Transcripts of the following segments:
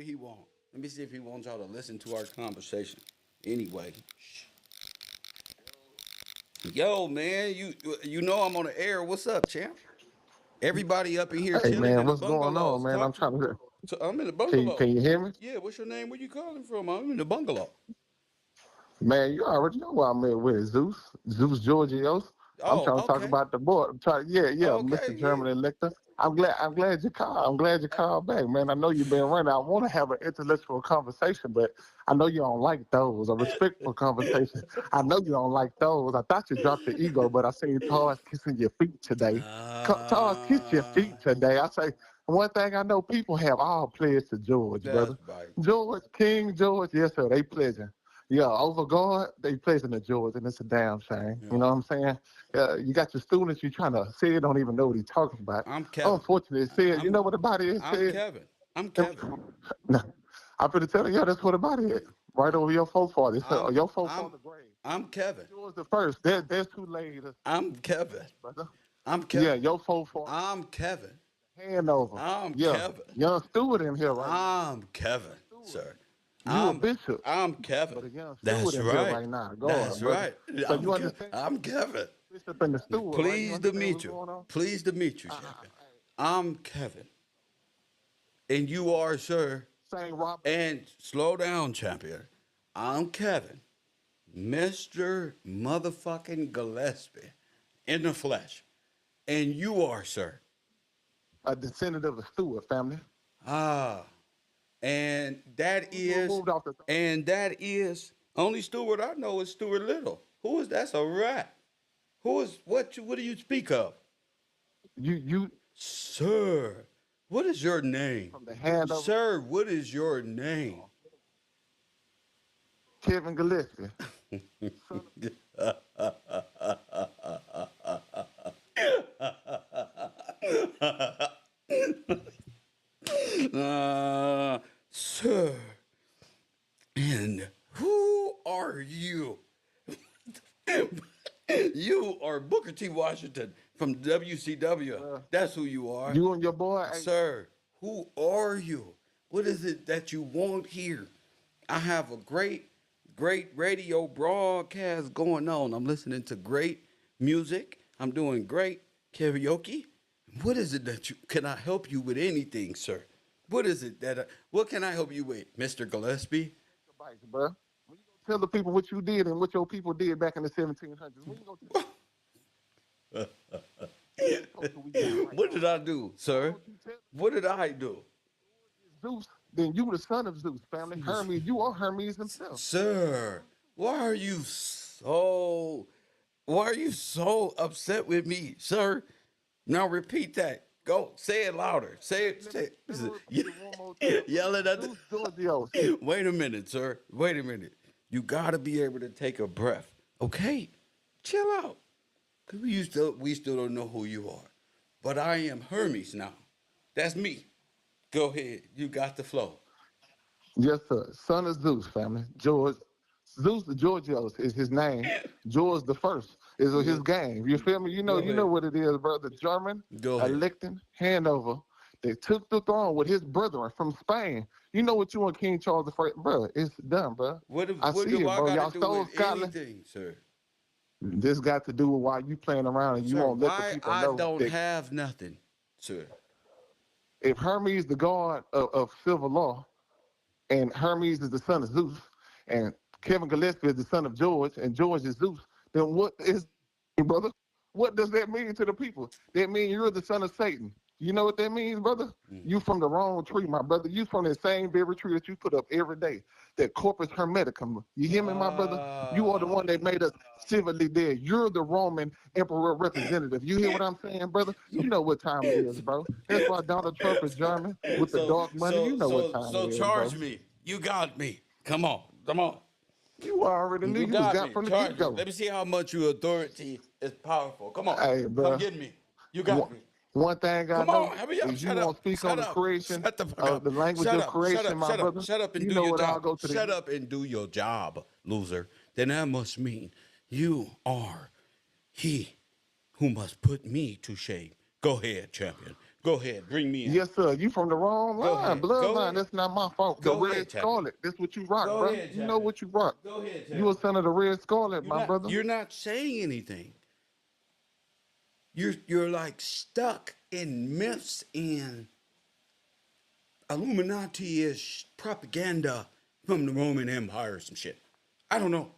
what he want. Let me see if he wants y'all to listen to our conversation. Anyway, yo, man, you know I'm on the air. What's up, champ? Everybody up in here Hey chilling man, in the what's going on, bungalows. man? I'm Talk to me. trying to. So I'm in the Can you bungalow. can you hear me? Yeah, what's your name? Where you calling from? I'm in the bungalow. Man, you already know where I'm at with Zeus, Zeus Georgios. I'm Oh, trying to talk okay. about the board. Yeah, Mr. Okay, German yeah. elector. I'm glad you called. I'm glad you called back, man. I know you've been running. I want to have an intellectual conversation, but I know you don't like those. A respectful conversation. I know you don't like those. I thought you dropped the ego, but I seen Tars kissing your feet today. Tars kissed your Ah, feet today. I say one thing I know: people have all pledged to George, that's brother. right. George, King George, yes sir, they pledging. Yeah, over God, they placing the George, and it's a damn shame. You Yeah. know what I'm saying? You got your students, you trying to say it, don't even know what he's talking about. I'm Kevin. Unfortunately, it said, you I'm know what the body is I'm said? Kevin. I'm Kevin. No, I'm finna tell you, yeah, that's what the body Yeah. is. Right over your forefather. It said, I'm your I'm forefather grave. I'm Kevin. Yours the first. There's two later, I'm Kevin. brother. I'm Yeah, Kevin. your forefather. I'm Kevin. Hand over. I'm Yeah, Kevin. young steward in here right now. I'm Kevin, Steward. sir. You a I'm bishop, I'm Kevin. but a young steward That's in here right. right now. Go That's on, brother. right. So I'm you Kevin. understand? I'm Kevin. Bishop and the steward, right? You Pleased to understand meet what's you. going on? Pleased to meet you, Uh, champion. I'm Kevin. And you are, sir. Saint Robert. And slow down, champion. I'm Kevin. Mr. Motherfucking Gillespie in the flesh. And you are, sir. A descendant of the Stewart family. Ah. And that You were is, moved off the throne. only Stuart I know is Stuart Little. Who is that's a rat. Who is what do you speak of? You Sir, what is your name? from the hand of Sir, what is your name? Kevin Gillespie. Son Sir, and who are you? You are Booker T. Washington from WCW. of, That's who you are. you and your boy, hey, Sir, who are you? What is it that you want here? I have a great radio broadcast going on. I'm listening to great music. I'm doing great karaoke. What is it that you can I help you with anything, sir? What is it what can I help you with, Mr. Gillespie? take the bikes, bro. When you gonna tell the people what you did and what your people did back in the 1700s? When you gonna tell the culture we got right What now, did I brother? do, Why sir? don't you tell What did I do? Zeus? Then you the son of Zeus, family. Hermes, you are Hermes himself. Sir, why are you so upset with me, sir? Now repeat that. Go say it louder. Let me repeat it one more time, Yell brother. it at Zeus Georgios. Wait a minute, sir. Wait a minute. You gotta be able to take a breath. Okay? Chill out. Cause we still don't know who you are. But I am Hermes now. That's me. Go ahead. You got the flow. Yes, sir. Son of Zeus, family. George. Zeus the Georgios is his name. George the first is his Go game. You feel me? go You know ahead. what it is, brother. German Go ahead. electing handover. They took the throne with his brethren from Spain. You know what you and King Charles the First, bro? It's done, bro. I What see do it, I bro. gotta Y'all do stole with Scotland. anything, sir? This got to do with why you playing around and you Sir, won't let the why people I know don't that have nothing, sir. if Hermes the god of civil law and Hermes is the son of Zeus, and Kevin Gillespie is the son of George, and George is Zeus, then what is, brother? What does that mean to the people? That means you're the son of Satan. You know what that means, brother? Mm. You from the wrong tree, my brother. You from that same very tree that you put up every day, that Corpus Hermeticum. You hear me, my brother? You are the one Ah. that made us civilly dead. You're the Roman emperor representative. You hear what I'm saying, brother? You know what time it is, bro. That's why Donald Trump is German with the so dark money. so You know what so time so it is, charge bro. me. You got me. Come on. Come on. You already knew You you was got got me. from the Charge me. get-go. Let me see how much your authority is powerful. Come on. Hey, Come bro. get me. You got One, me. one thing I Come on, know hurry up. is you Shut won't up. speak on Shut the up. creation Shut the fuck of up. the language Shut of up. Shut creation, up. my Shut up. brother. Shut up and You do know your what I'll job. go to Shut the up and do your job, loser. Then that must mean you are he who must put me to shame. Go ahead, champion. Go ahead, bring me in. Yes, sir. You from the wrong Go line, ahead. Go bloodline. ahead. That's not my fault. The Go Red ahead, champion. Scarlet. That's what you rock, Go bro. ahead, You know champion. what you rock. Go ahead, You a champion. son of the Red Scarlet, my brother. You're not saying anything. You're like stuck in myths and Illuminati-ish propaganda from the Roman Empire or some shit. I don't know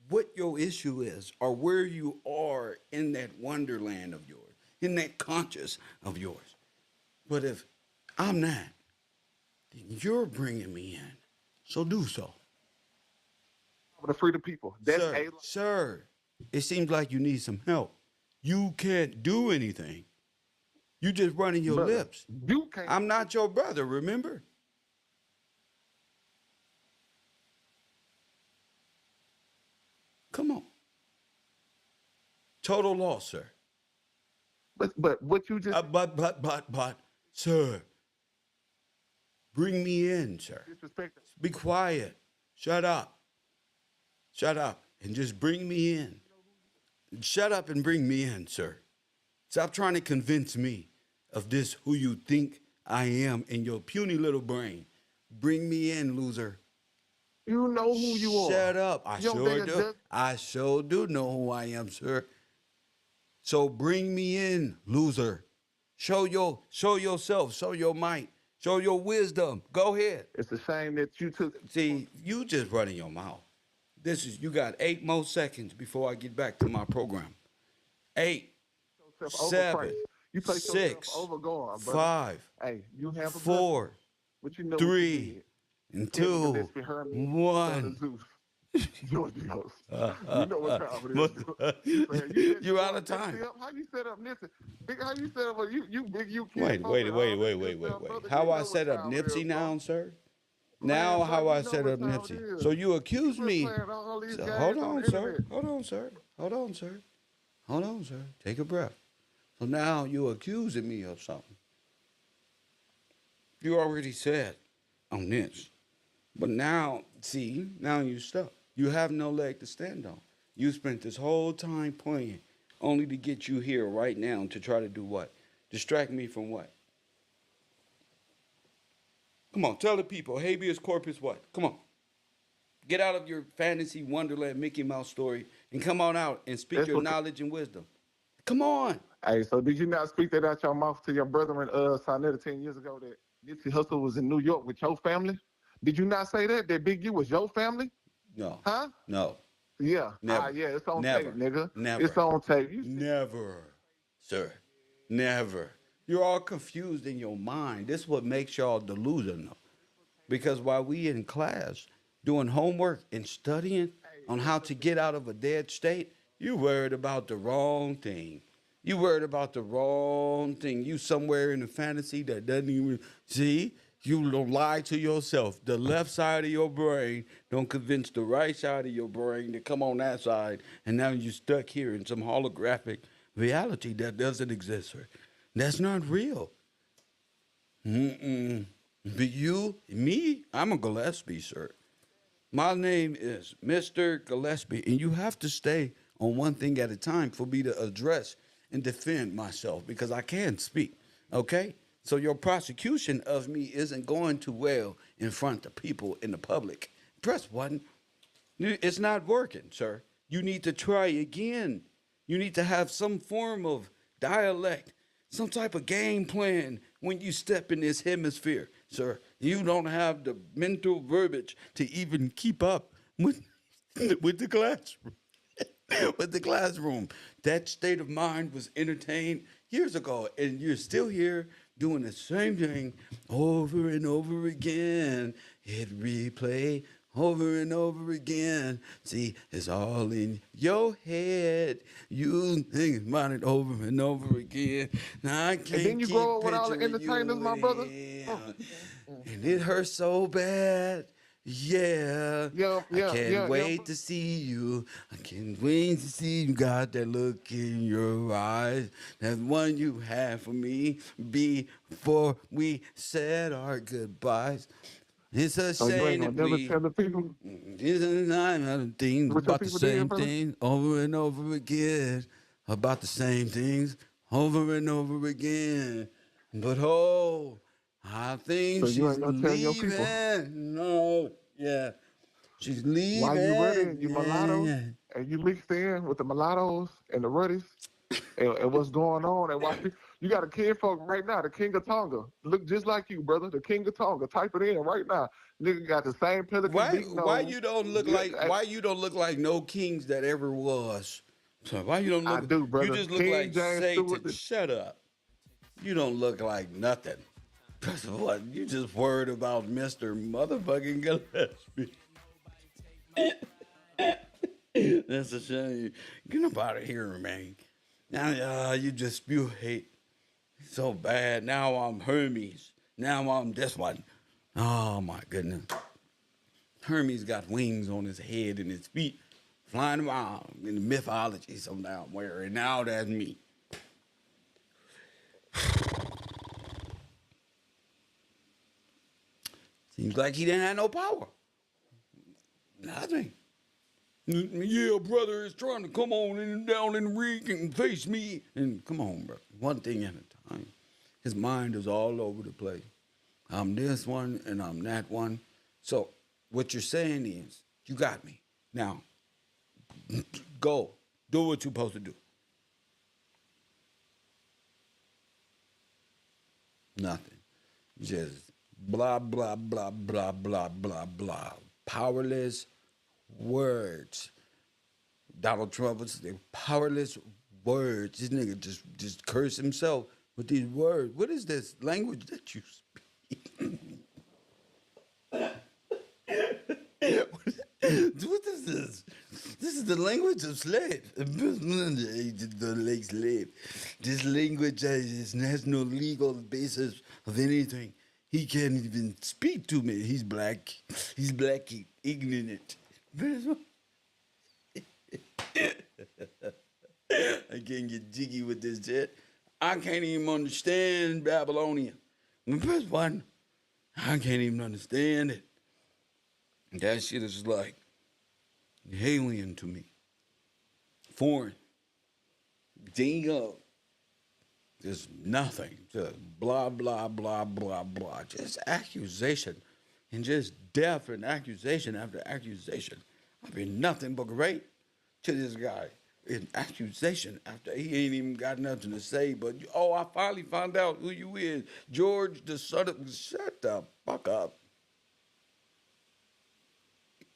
what your issue is or where you are in that wonderland of yours, in that conscious of yours. But if I'm not, then you're bringing me in. So do so. To free the people. That's Sir, it seems like you need some help. You can't do anything. You just running your brother. lips. You can't. I'm not your brother, remember? Come on. Total loss, sir. But what you just But, sir, bring me in, sir. disrespect. Be quiet. Shut up. Shut up and just bring me in. Shut up and bring me in, sir. Stop trying to convince me of this who you think I am in your puny little brain. Bring me in, loser. You know who you are. Shut up. I Young sure nigga do. just- I sure do know who I am, sir. So bring me in, loser. Show yourself, show your might, show your wisdom. Go ahead. It's a shame that you took. See, you just running your mouth. You got 8 more seconds before I get back to my program. 8, yourself 7, overpriced. You place 6, yourself over going, brother. 5, Hey, you have a blessing, 4, but you know 3, what you did. and Kevin 2, Gillespie, Hermes, 1. Zeus. George Dios. You know what time it is. You're out of time. How you set up Nipsey? How you set up you big you Wait. How I set up Nipsey now, sir? Now how I set up Nipsey. So you accuse me. So, hold on, sir. Hold on, sir. Take a breath. So now you accusing me of something. You already said on this. But now, see, now you stuck. You have no leg to stand on. You spent this whole time playing only to get you here right now to try to do what? Distract me from what? Come on, tell the people, habeas corpus what? Come on. Get out of your fantasy wonderland Mickey Mouse story and come on out and speak your knowledge and wisdom. Come on. Hey, so did you not speak that out your mouth to your brethren, Sonetta 10 years ago that Nipsey Hussle was in New York with your family? Did you not say that Big U was your family? No. Huh? No. Yeah. Never. Yeah, it's on Never. tape, nigga. Never. It's on tape. Never, sir. Never. You're all confused in your mind. This is what makes y'all delusional. Because while we in class doing homework and studying on how to get out of a dead state, you worried about the wrong thing. You worried about the wrong thing. You somewhere in a fantasy that doesn't even see. You don't lie to yourself. The left side of your brain don't convince the right side of your brain to come on that side, and now you're stuck here in some holographic reality that doesn't exist, sir. That's not real. But you, me, I'm a Gillespie, sir. My name is Mr. Gillespie, and you have to stay on one thing at a time for me to address and defend myself because I can't speak, okay? So your prosecution of me isn't going too well in front of people in the public. Press 1. It's not working, sir. You need to try again. You need to have some form of dialect, some type of game plan when you step in this hemisphere, sir. You don't have the mental verbiage to even keep up with the classroom. With the classroom. That state of mind was entertained years ago, and you're still here doing the same thing over and over again. Hit replay over and over again. See, it's all in your head. You think about it over and over again. Now I can't And then you keep grow up with all the picturing entertainers, you my brother. and it hurts so bad. Yeah. I can't wait to see you. I can't wait to see you. Got that look in your eyes. That one you had for me before we said our goodbyes. It's a So you shame ain't that gonna never we. tell the people It's a time of things what your about the people did, same brother? thing over and over again. About the same things over and over again. But oh, I think So you she's ain't gonna tell your people leaving. No, yeah, she's why you ready leaving. and you Yeah, mulatto yeah. and you mixed in with the mulattoes and the ruddies and what's going on and why you got a kid folk right now, the King of Tonga. Look just like you, brother. The King of Tonga. Type it in right now. Nigga got the same pelican Why beak why nose. you don't look Yeah, like why you don't look like no kings that ever was? So why you don't I look? do, You brother. just look King like James Satan. Stewart. Shut up. You don't look like nothing. What? You just worried about Mister Motherfucking Gillespie. That's a shame. Get up out of here, man. Now you just spew hate so bad. Now I'm Hermes. Now I'm this one. Oh my goodness. Hermes got wings on his head and his feet, flying around in the mythology somewhere. And now that's me. Seems like he didn't have no power. Nothing. Yeah, brother is trying to come on in down in the ring and face me. And come on, bro. One thing at a time. His mind is all over the place. I'm this one and I'm that one. So what you're saying is, you got me. Now, go. Do what you're supposed to do. Nothing. Just blah, blah, blah, blah, blah, blah, blah. Powerless words. Donald Trump was the powerless words. This nigga just curse himself with these words. What is this language that you speak? What is this? This is the language of slave. The late slave. This language has no legal basis of anything. He can't even speak to me. He's black. He's black, ignorant. I can't get jiggy with this shit. I can't even understand Babylonian. The first one, I can't even understand it. That shit is like alien to me. Foreign. Dingo. Just nothing. Just blah, blah, blah, blah, blah. Just accusation. And just death and accusation after accusation. I've been nothing but great to this guy. In accusation after he ain't even got nothing to say. But, oh, I finally found out who you is. George, the son of... Shut the fuck up.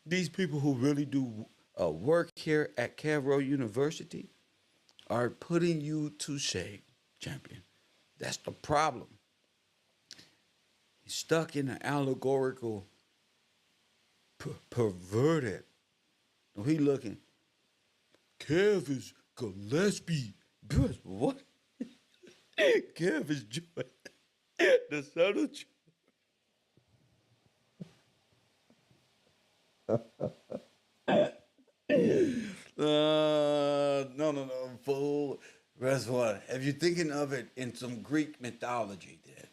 These people who really do work here at KevRow University are putting you to shame, champion. That's the problem. He's stuck in an allegorical, perverted. No, he looking. Kev is Gillespie. What? Kev is Joy, the son of Joy. No, fool. Rest one. If you're thinking of it in some Greek mythology, then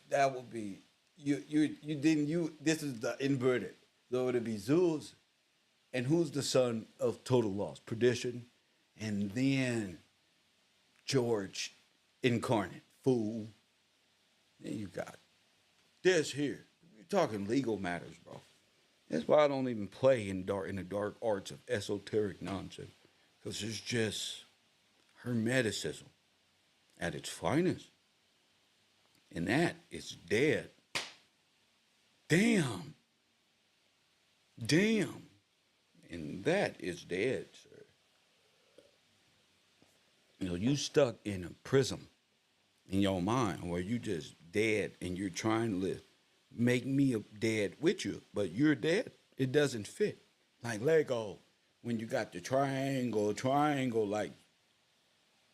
that would be you didn't you. This is the inverted. So it'd be Zeus, and who's the son of total loss, perdition, and then George, incarnate fool. Then you got this here. You're talking legal matters, bro. That's why I don't even play in the dark arts of esoteric nonsense, because it's just hermeticism at its finest, and that is dead. Damn, damn, and that is dead, sir. You stuck in a prism in your mind where you just dead and you're trying to live. Make me dead with you, but you're dead. It doesn't fit. Like Lego, when you got the triangle, like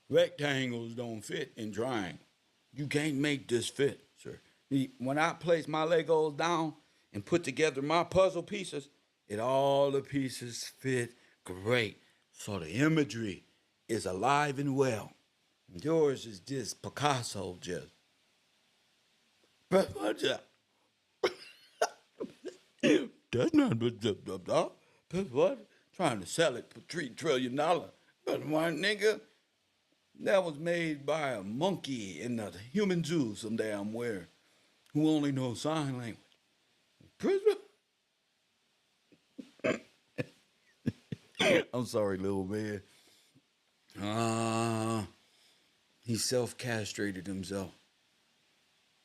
rectangles don't fit in triangle. You can't make this fit, sir. When I place my Legos down and put together my puzzle pieces, all the pieces fit great. So the imagery is alive and well. Yours is just Picasso, just. But what's up? That's not but what? Trying to sell it for $3 trillion. But one nigga, That was made by a monkey in the human zoo some damn where who only knows sign language. Prisoner. I'm sorry, little man. He self-castrated himself.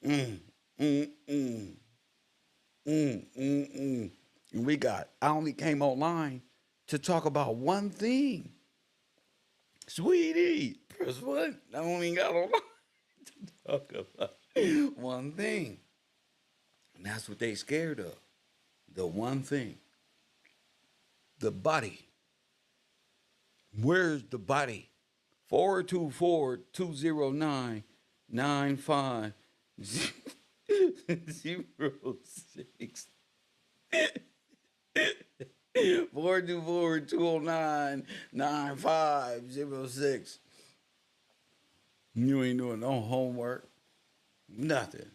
Mm, mm, mm, And I only came online to talk about one thing. Sweetie, press what? I only got online to talk about one thing. And that's what they scared of. The one thing. The body. Where's the body? 424-209-9506. 424-209-9506. You ain't doing no homework. Nothing.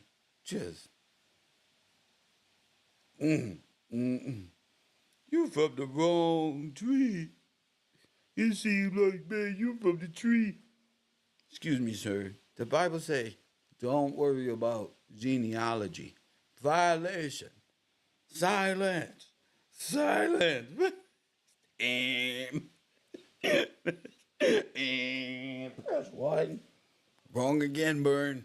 Just mm, mm, mm. You from the wrong tree. It seems like, man, you from the tree. Excuse me, sir. The Bible say, don't worry about genealogy. Violation. Silence. Silence. and, and press one. Wrong again, Burn.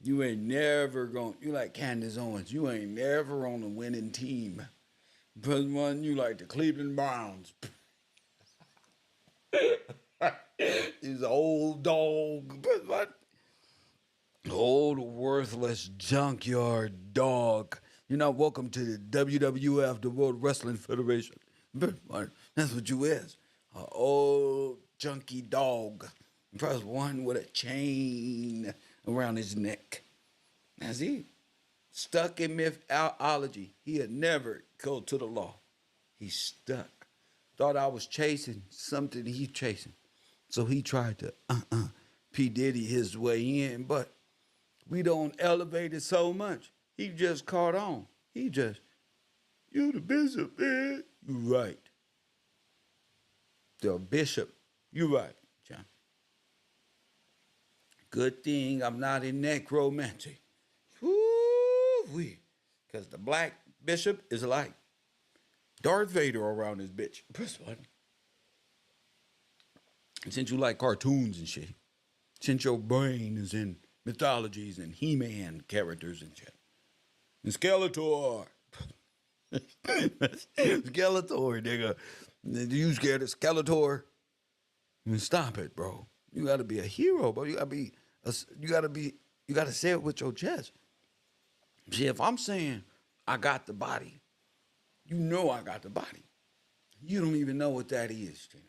You ain't never going. You like Candace Owens. You ain't never on the winning team. Press one. You like the Cleveland Browns. He's an old dog. Press one. Old worthless junkyard dog. You're not welcome to the WWF, the World Wrestling Federation. That's what you is. An old junky dog. Press one with a chain around his neck. That's it. Stuck in mythology. He'd never go to the law. He's stuck. Thought I was chasing something he's chasing. So he tried to P. Diddy his way in, but we don't elevate it so much. He just caught on. You the bishop, man. You right. The bishop. You right, John. Good thing I'm not in necromancy. Woo-wee. Because the black bishop is like Darth Vader around this bitch. Press one. And since you like cartoons and shit, since your brain is in mythologies and He-Man characters and shit, and Skeletor. Skeletor, nigga. You scared of Skeletor? I mean, stop it, bro. You gotta be a hero, bro. You gotta say it with your chest. See, if I'm saying I got the body, you know I got the body. You don't even know what that is, Jim.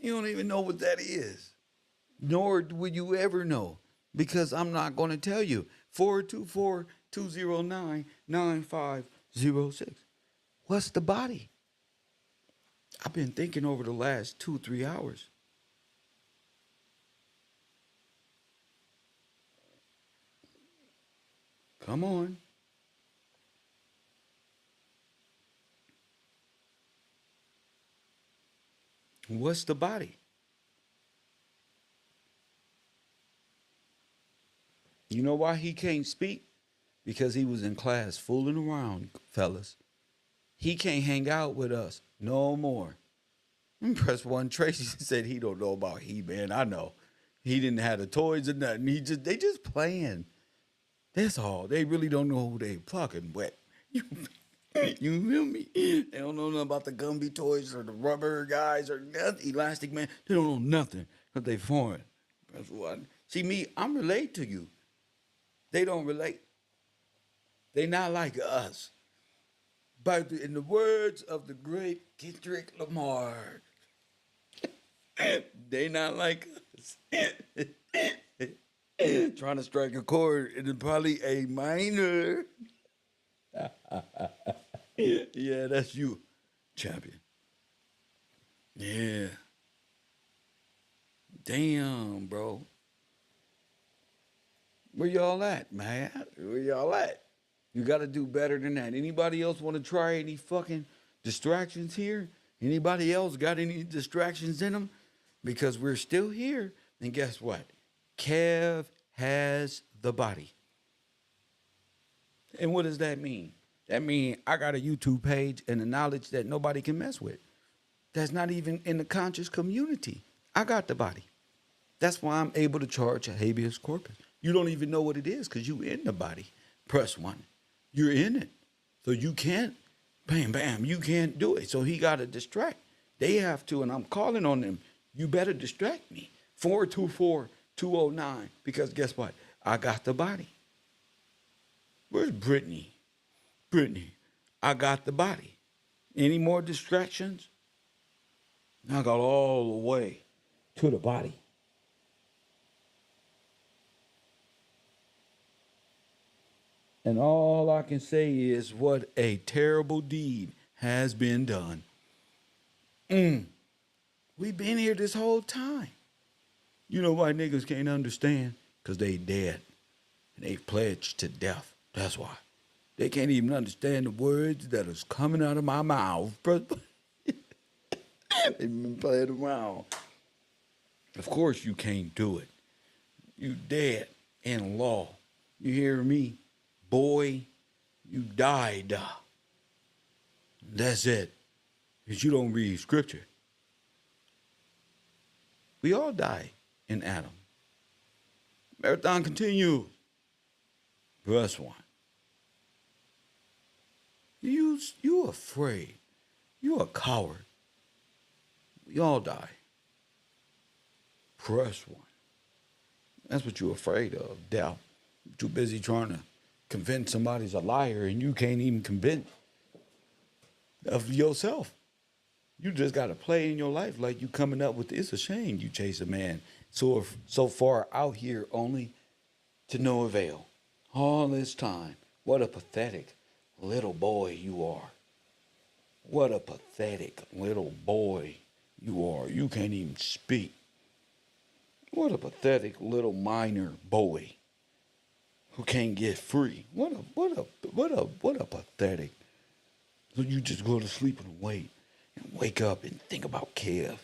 You don't even know what that is. Nor will you ever know, because I'm not going to tell you. 424-209-9506. What's the body? I've been thinking over the last 2-3 hours. Come on. What's the body? You know why he can't speak? Because he was in class fooling around, fellas. He can't hang out with us no more. Press one. Tracy said he don't know about He-Man. I know. He didn't have the toys or nothing. They just playing. That's all. They really don't know who they fucking with. You feel me? They don't know nothing about the Gumby toys or the rubber guys or nothing. Elastic Man. They don't know nothing because they foreign. That's what. See me, I'm relate to you. They don't relate. They not like us. But in the words of the great Kendrick Lamar, they not like us. Trying to strike a chord in probably a minor. Yeah, that's you, champion. Yeah. Damn, bro. Where y'all at, man? Where y'all at? You got to do better than that. Anybody else want to try any fucking distractions here? Anybody else got any distractions in them? Because we're still here. And guess what? Kev has the body. And what does that mean? That means I got a YouTube page and the knowledge that nobody can mess with. That's not even in the conscious community. I got the body. That's why I'm able to charge a habeas corpus. You don't even know what it is because you in the body. Press one. You're in it. So you can't, bam, bam, you can't do it. So he got to distract. They have to, and I'm calling on them. You better distract me. 424-209. Because guess what? I got the body. Where's Brittany? Brittany, I got the body. Any more distractions? I got all the way to the body. And all I can say is what a terrible deed has been done. We've been here this whole time. You know why niggas can't understand? Because they dead. And they pledged to death. That's why. They can't even understand the words that is coming out of my mouth. They've been playing around. Of course you can't do it. You dead in law. You hear me? Boy, you died. That's it. Because you don't read scripture. We all die in Adam. Marathon continues. Verse 1. You afraid. You a coward. We all die. Press 1. That's what you're afraid of, doubt. You're too busy trying to convince somebody's a liar and you can't even convince of yourself. You just got to play in your life like you coming up with, it's a shame you chase a man so far out here only to no avail. All this time. What a pathetic little boy you are. What a pathetic little boy you are. You can't even speak. What a pathetic little minor boy who can't get free. What a pathetic. So you just go to sleep and wake up and think about Kev.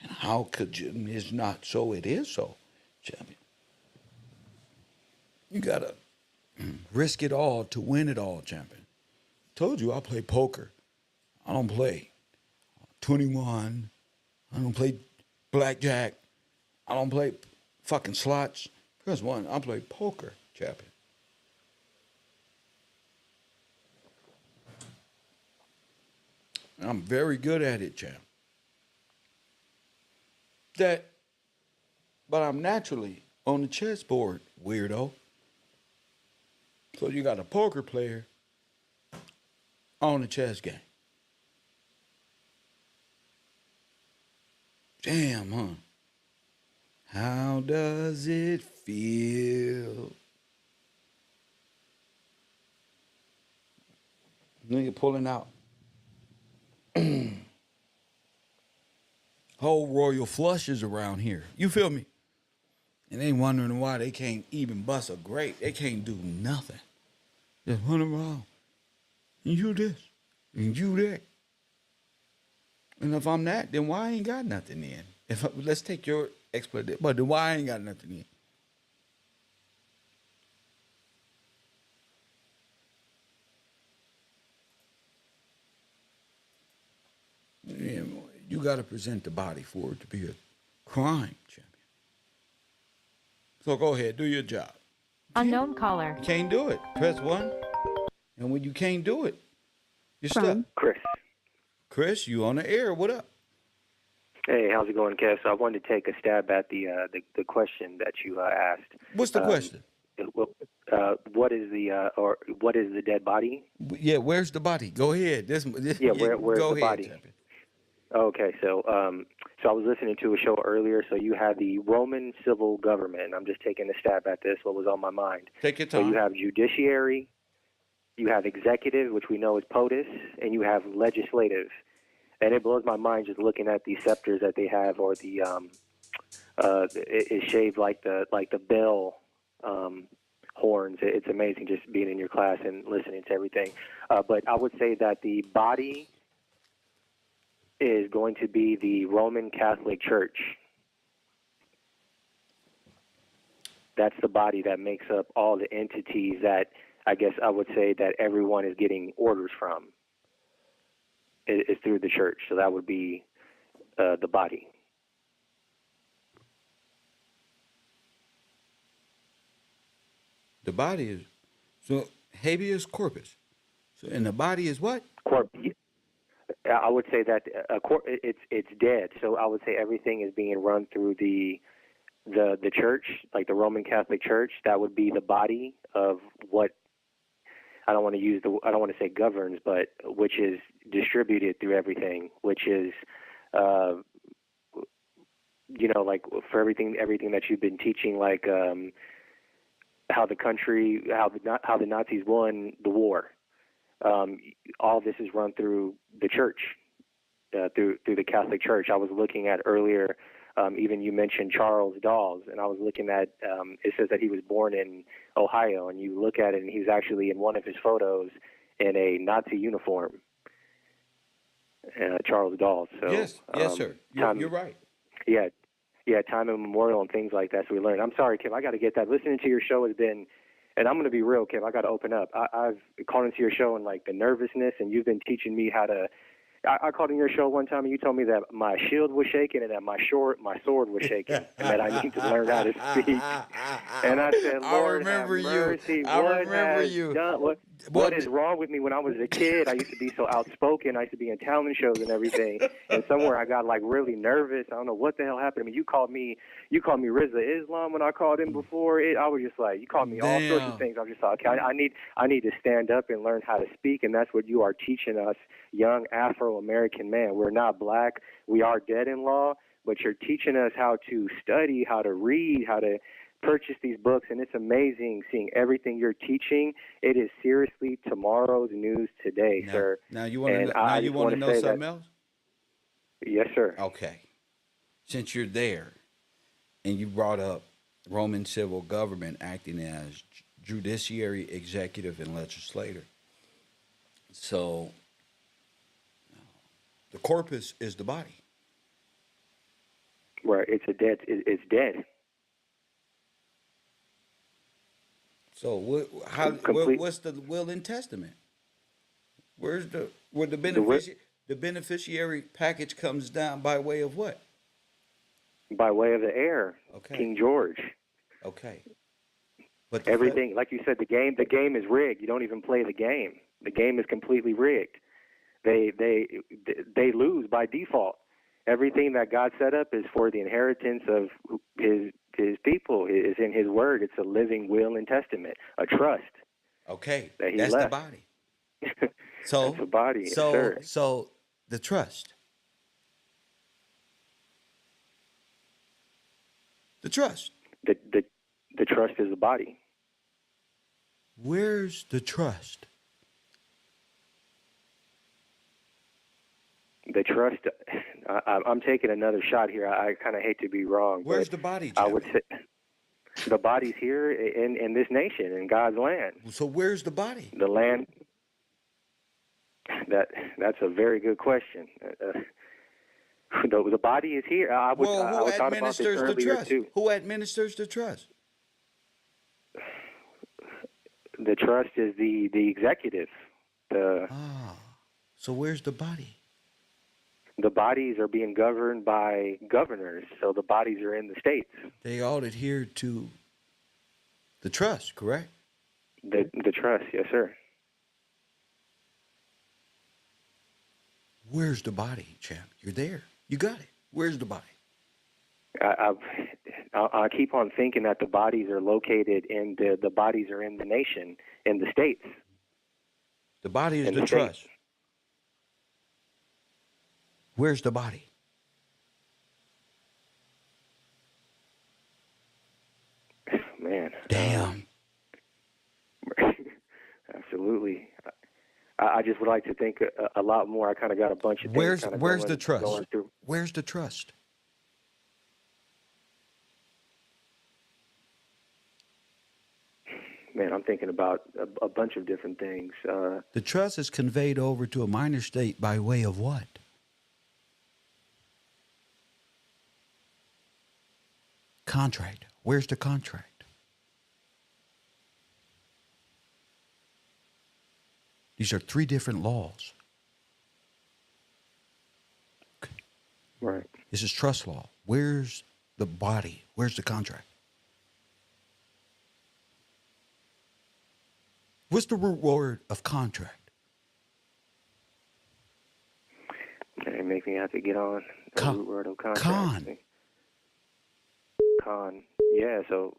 And how could you? It's not so, it is so, champion. You gotta risk it all to win it all, champion. Told you I play poker. I don't play 21. I don't play blackjack. I don't play fucking slots. Press 1. I play poker, champion. I'm very good at it, champ. But I'm naturally on the chessboard, weirdo. So you got a poker player on the chess game. Damn, huh? How does it feel? Nigga pulling out whole royal flushes around here. You feel me? And they wondering why they can't even bust a grape. They can't do nothing. Just run around. And you this. And you that. And if I'm that, then why I ain't got nothing then? Let's take your explanation. But then why I ain't got nothing then? Yeah, you got to present the body for it to be a crime, champion. So go ahead, do your job. Unknown caller. You can't do it. Press 1. And when you can't do it, you're stuck. Chris. Chris, you on the air. What up? Hey, how's it going, Kev? So I wanted to take a stab at the question that you asked. What's the question? What is the dead body? Yeah, where's the body? Go ahead. Where's the body? Champion. Okay, so I was listening to a show earlier. So you have the Roman civil government. I'm just taking a stab at this. What was on my mind? Take your time. So you have judiciary, you have executive, which we know is POTUS, and you have legislative. And it blows my mind just looking at the scepters that they have, or the it's shaved like the bell horns. It's amazing just being in your class and listening to everything. But I would say that the body is is going to be the Roman Catholic Church. That's the body that makes up all the entities that I guess I would say that everyone is getting orders from. It's through the church. So that would be the body. The body is so habeas corpus. So and the body is what? I would say that it's dead. So I would say everything is being run through the church, like the Roman Catholic Church. That would be the body of what I don't want to say governs, but which is distributed through everything, which is like for everything that you've been teaching, like how the Nazis won the war. All this is run through the church, through the Catholic Church. I was looking at earlier, even you mentioned Charles Dawes, and I was looking at, it says that he was born in Ohio, and you look at it, and he's actually in one of his photos in a Nazi uniform, Charles Dawes. So, yes, sir. You're right. Yeah, time immemorial and things like that. So we learned. I'm sorry, Kev, I got to get that. Listening to your show has been, and I'm going to be real, Kev, I got to open up. I've called into your show and like the nervousness, and you've been teaching me how to. I called in your show one time, and you told me that my shield was shaking and that my sword was shaking, and that I need to learn how to speak. And I said, Lord, have mercy. What is wrong with me? When I was a kid, I used to be so outspoken. I used to be in talent shows and everything. And somewhere I got like really nervous. I don't know what the hell happened to me. You called me Rizza Islam when I called in before. I was just like, you called me all sorts of things. I was just like, okay, I need to stand up and learn how to speak. And that's what you are teaching us, young Afro-American man. We're not black. We are dead in law, but you're teaching us how to study, how to read, how to purchase these books, and it's amazing seeing everything you're teaching. It is seriously tomorrow's news today, sir. Now you want to know something else? Yes, sir. Okay. Since you're there, and you brought up Roman civil government acting as judiciary, executive, and legislator. So the corpus is the body. Right. It's dead. So what's the will and testament? Where the beneficiary package comes down by way of what? By way of the heir, okay. King George. Okay. But everything, like you said, the game is rigged. You don't even play the game. The game is completely rigged. They lose by default. Everything that God set up is for the inheritance of his people. Is in his word. It's a living will and testament, a trust. Okay, that's left. The body. So that's the body. Sir. So the trust. The trust. The trust is the body. Where's the trust? The trust. I'm taking another shot here. I kind of hate to be wrong. Where's the body, Jimmy? I would say the body's here in this nation, in God's land. So where's the body? The land. That's a very good question. The body is here. Who administers the trust? Too. Who administers the trust? The trust is the executive. So where's the body? The bodies are being governed by governors, so the bodies are in the states. They all adhere to the trust, correct? The trust, yes, sir. Where's the body, champ? You're there. You got it. Where's the body? I keep on thinking that the bodies are located in the bodies are in the nation, in the states. The body is the trust. States. Where's the body? Man. Damn. Absolutely. I just would like to think a lot more. I kind of got a bunch of things. Where's the trust? Where's the trust? Man, I'm thinking about a bunch of different things. The trust is conveyed over to a minor state by way of what? Contract. Where's the contract? These are three different laws. Right. This is trust law. Where's the body? Where's the contract? What's the root word of contract? It makes me have to get on the Con. root word of contract. Con. Con. Yeah, so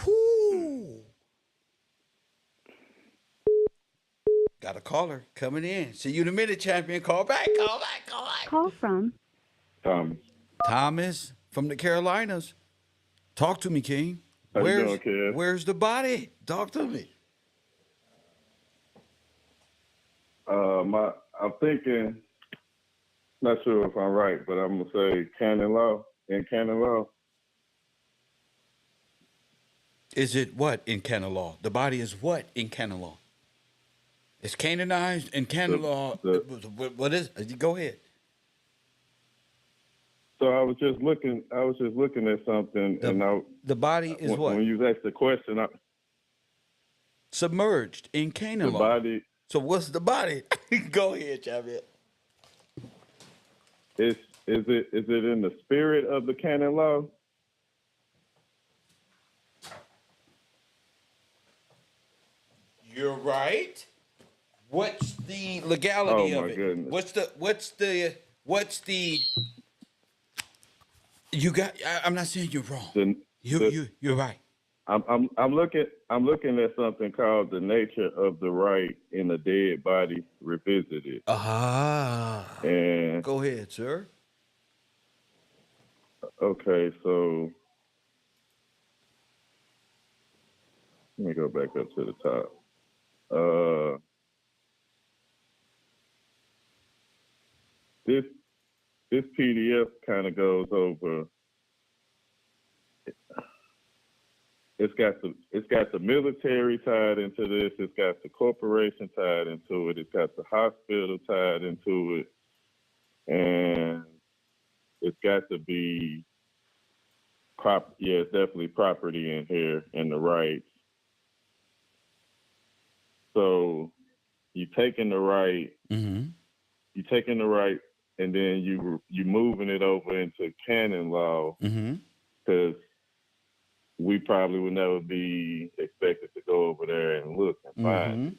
Whoo. Got a caller coming in. See you in a minute, champion. Call back. Call back. Call back. Call from Thomas. Thomas from the Carolinas. Talk to me, King. How you doing, Kev? Where's the body? Talk to me. I'm thinking, not sure if I'm right, but I'm gonna say canon law. In canon law, Is it what in canon law? The body is what in canon law? It's canonized in canon law. What is? Go ahead. so I was just looking at something, and The body is what? when you asked the question, Submerged in canon the law. body So what's the body? Go ahead, champion. is it in the spirit of the canon law? You're right. What's the legality Oh of my it? goodness. What's the you got I'm not saying you're wrong. The- You're right. I'm looking at something called the nature of the right in a dead body revisited, Ah. and Go ahead, sir. okay, so let me go back up to the top. This PDF kind of goes over. It's got the military tied into this. It's got the corporation tied into it. It's got the hospital tied into it, and it's got to be it's definitely property in here and the rights. So you taking the right, Mm-hmm. and then you moving it over into canon law Mm-hmm. because we probably would never be expected to go over there and look and find Mm-hmm. it.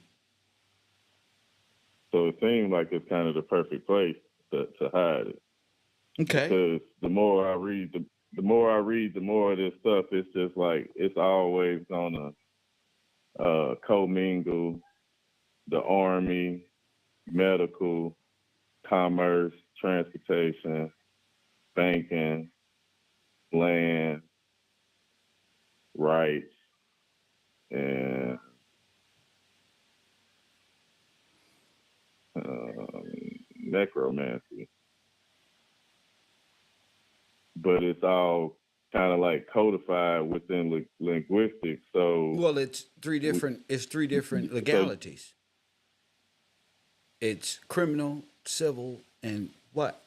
So it seems like it's kind of the perfect place to hide it. Okay. Because the more I read, the more of this stuff, it's just like it's always gonna commingle the army, medical, commerce, transportation, banking, land, rights, and necromancy. But it's all kind of like codified within linguistics. So, Well, it's three different so legalities. It's criminal, civil, and what?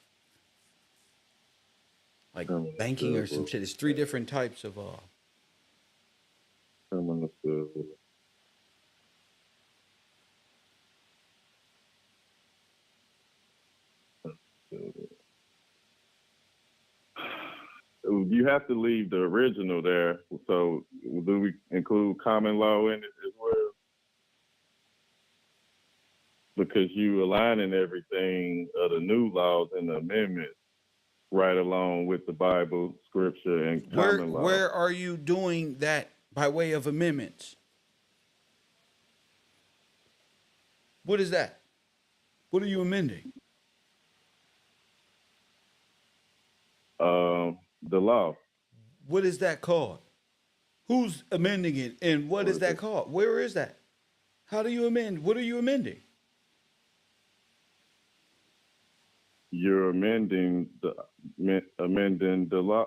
Like banking or some shit. It's three different types of criminal civil. You have to leave the original there. So do we include common law in it as well? Because you aligning everything of the new laws and the amendments right along with the Bible, scripture, and common law. where are you doing that by way of amendments? What is that? What are you amending? The law. What is that called? Who's amending it and what is that called? Where is that? How do you amend? What are you amending? You're amending the law,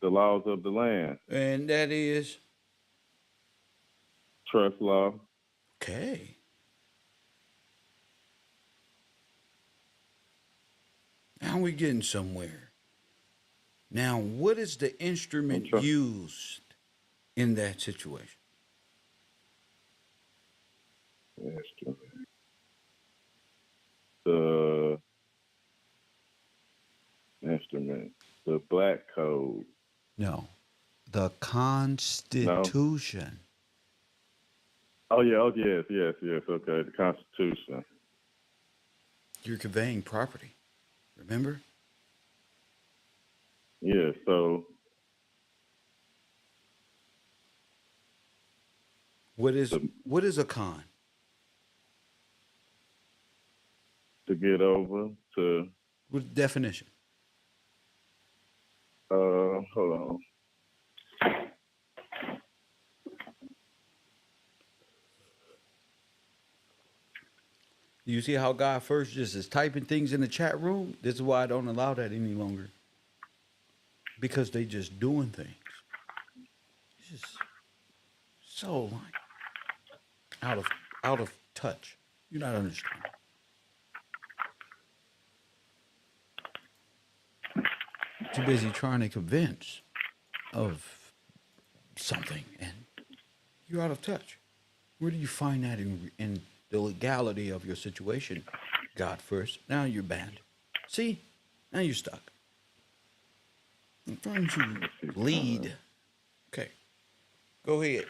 the laws of the land. And that is Trust law. okay. Now we're getting somewhere. Now, what is the I'm instrument trying. used in that situation? Instrument. The instrument. The black code. No, the No. Constitution. Oh yeah. Oh yes. Yes. Yes. Okay. The Constitution. You're conveying property. Remember? Yeah. So What is the, what is a con? to get over to What definition? hold on. You see how God first just is typing things in the chat room? This is why I don't allow that any longer. Because they just doing things. It's just so like out of out of touch. You're not understanding. Too busy trying to convince of something and you're out of touch. Where do you find that in the legality of your situation? God first. Now you're banned. See? Now you're stuck. I'm trying to lead. Okay. Go ahead.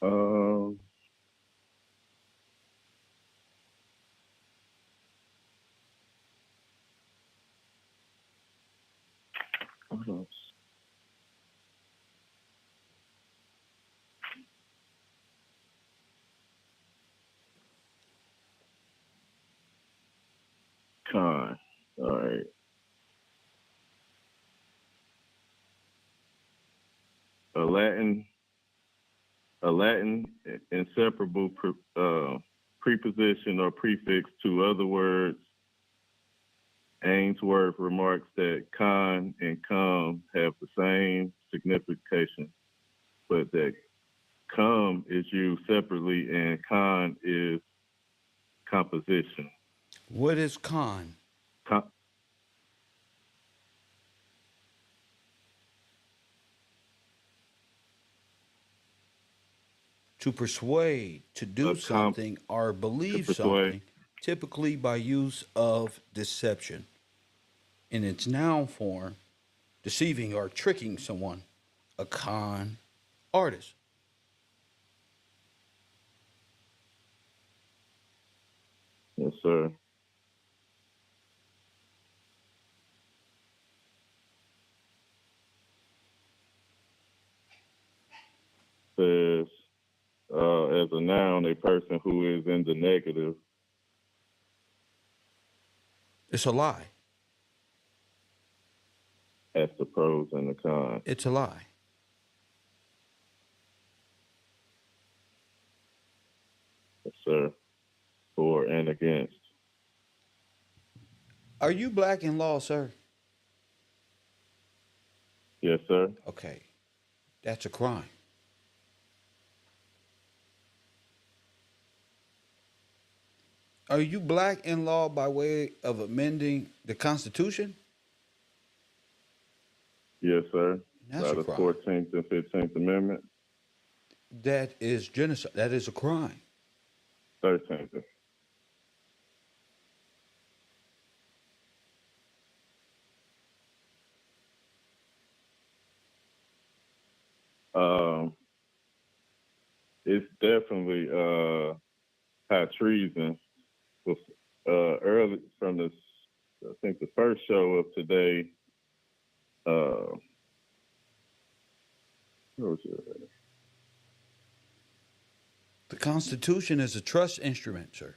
Um. What else? Con. All right. A Latin. A Latin inseparable preposition or prefix to other words. Ainsworth remarks that con and come have the same signification, but that come is used separately and con is composition. What is con? Con, To persuade, to do comp something, or to believe persuade. something, typically by use of deception. In its noun form, deceiving or tricking someone, a con artist. Yes, sir. Says as a noun, a person who is in the negative. It's a lie. That's the pros and the cons. It's a lie. Yes, sir. For and against. Are you black in law, sir? Yes, sir. Okay, that's a crime. Are you black in law by way of amending the Constitution? Yes, sir. That's By a the crime. 14th and 15th Amendment. That is genocide. That is a crime. 13th. Um, it's definitely high treason. With, early from the, I think the first show of today. What was it? The Constitution is a trust instrument, sir.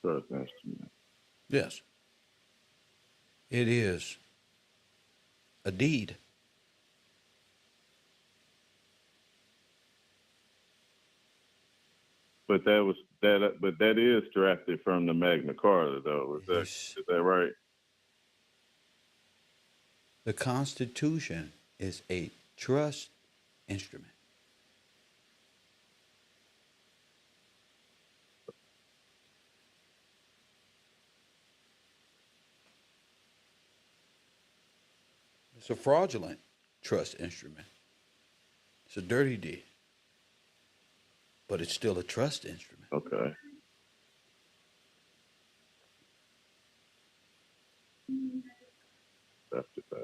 Trust instrument. Yes, it is a deed. But that was that. But that is drafted from the Magna Carta, though. It's Is that right? The Constitution is a trust instrument. It's a fraudulent trust instrument. It's a dirty deed, but it's still a trust instrument. Okay. Drafted by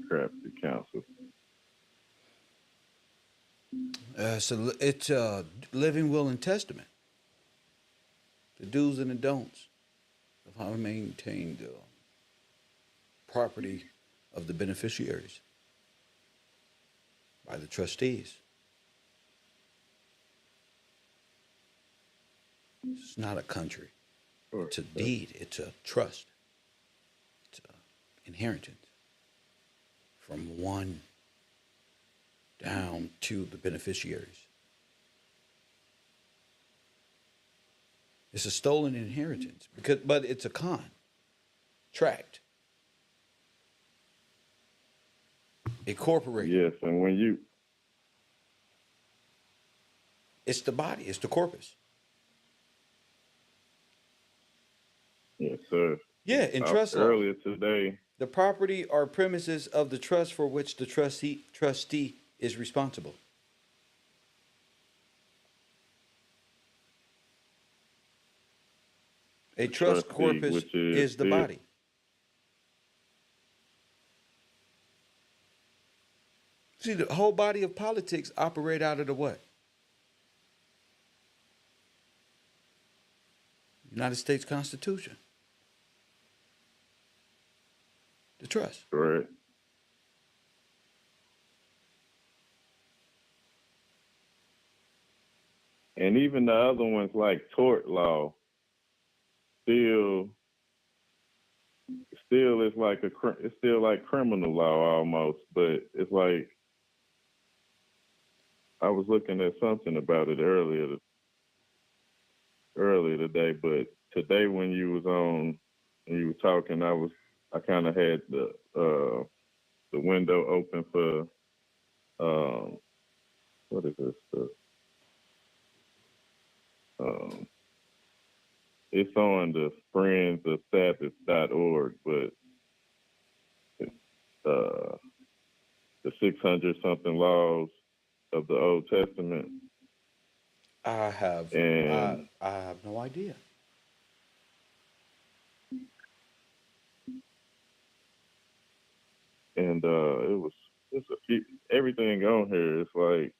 crafty counsel. It's a living will and testament. The do's and the don'ts of how to maintain the property of the beneficiaries by the trustees. It's not a country. Sure. It's a deed. It's a trust. It's an inheritance from one down to the beneficiaries. It's a stolen inheritance but it's a contract. Incorporated. Yes, and when you It's the body. It's the corpus. yes, sir. Yeah, in trust law. Earlier today, The property or premises of the trust for which the trustee is responsible. A trust trustee, corpus which is the is- body. See, the whole body of politics operate out of the what? United States Constitution. The trust. correct. And even the other ones like tort law, still it's like it's still like criminal law almost, but it's like I was looking at something about it earlier today, but today when you were talking, I kind of had the window open for what is this stuff? It's on the friendsofsabbath.org, but it's the 600 something laws of the Old Testament. I have And I have no idea. and it's a few, everything on here is like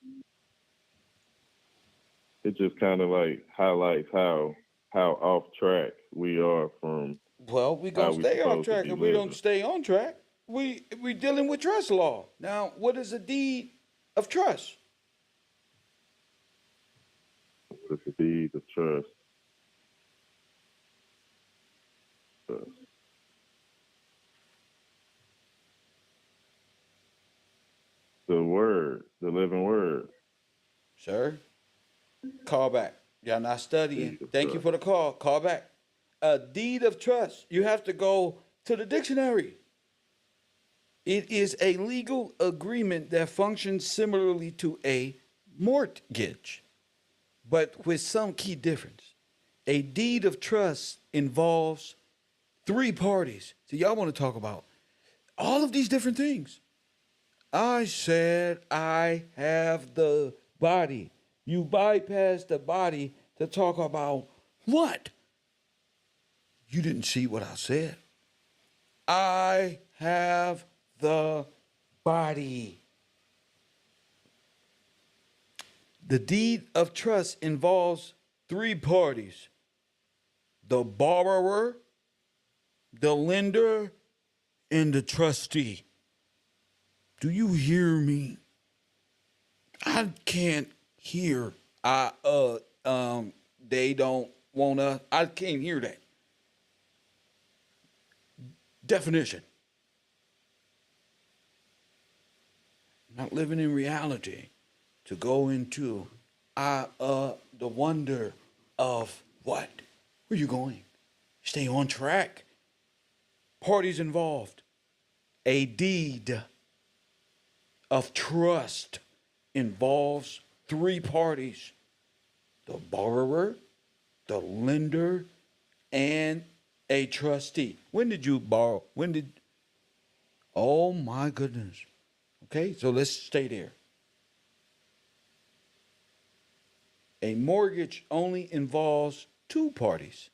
it just kind of like highlights how off track we are from Well, we how gonna we stay off supposed to track be if we don't living. stay on track. We dealing with trust law. Now, what is a deed of trust? With the deed of trust. The word, the living word. Sir, call back. Y'all not studying. Deed of Thank you trust. for the call. Call back. A deed of trust. You have to go to the dictionary. It is a legal agreement that functions similarly to a mortgage, but with some key difference. A deed of trust involves three parties. So y'all want to talk about all of these different things. I said I have the body. You bypass the body to talk about what? You didn't see what I said. I have the body. The deed of trust involves three parties: the borrower, the lender, and the trustee. Do you hear me? I can't hear. They don't wanna. I can't hear that. Definition. Not living in reality. To go into the wonder of what? Where you going? Stay on track. Parties involved. A deed of trust involves three parties: the borrower, the lender, and a trustee. When did you borrow? When did, oh my goodness. Okay, so let's stay there. A mortgage only involves two parties: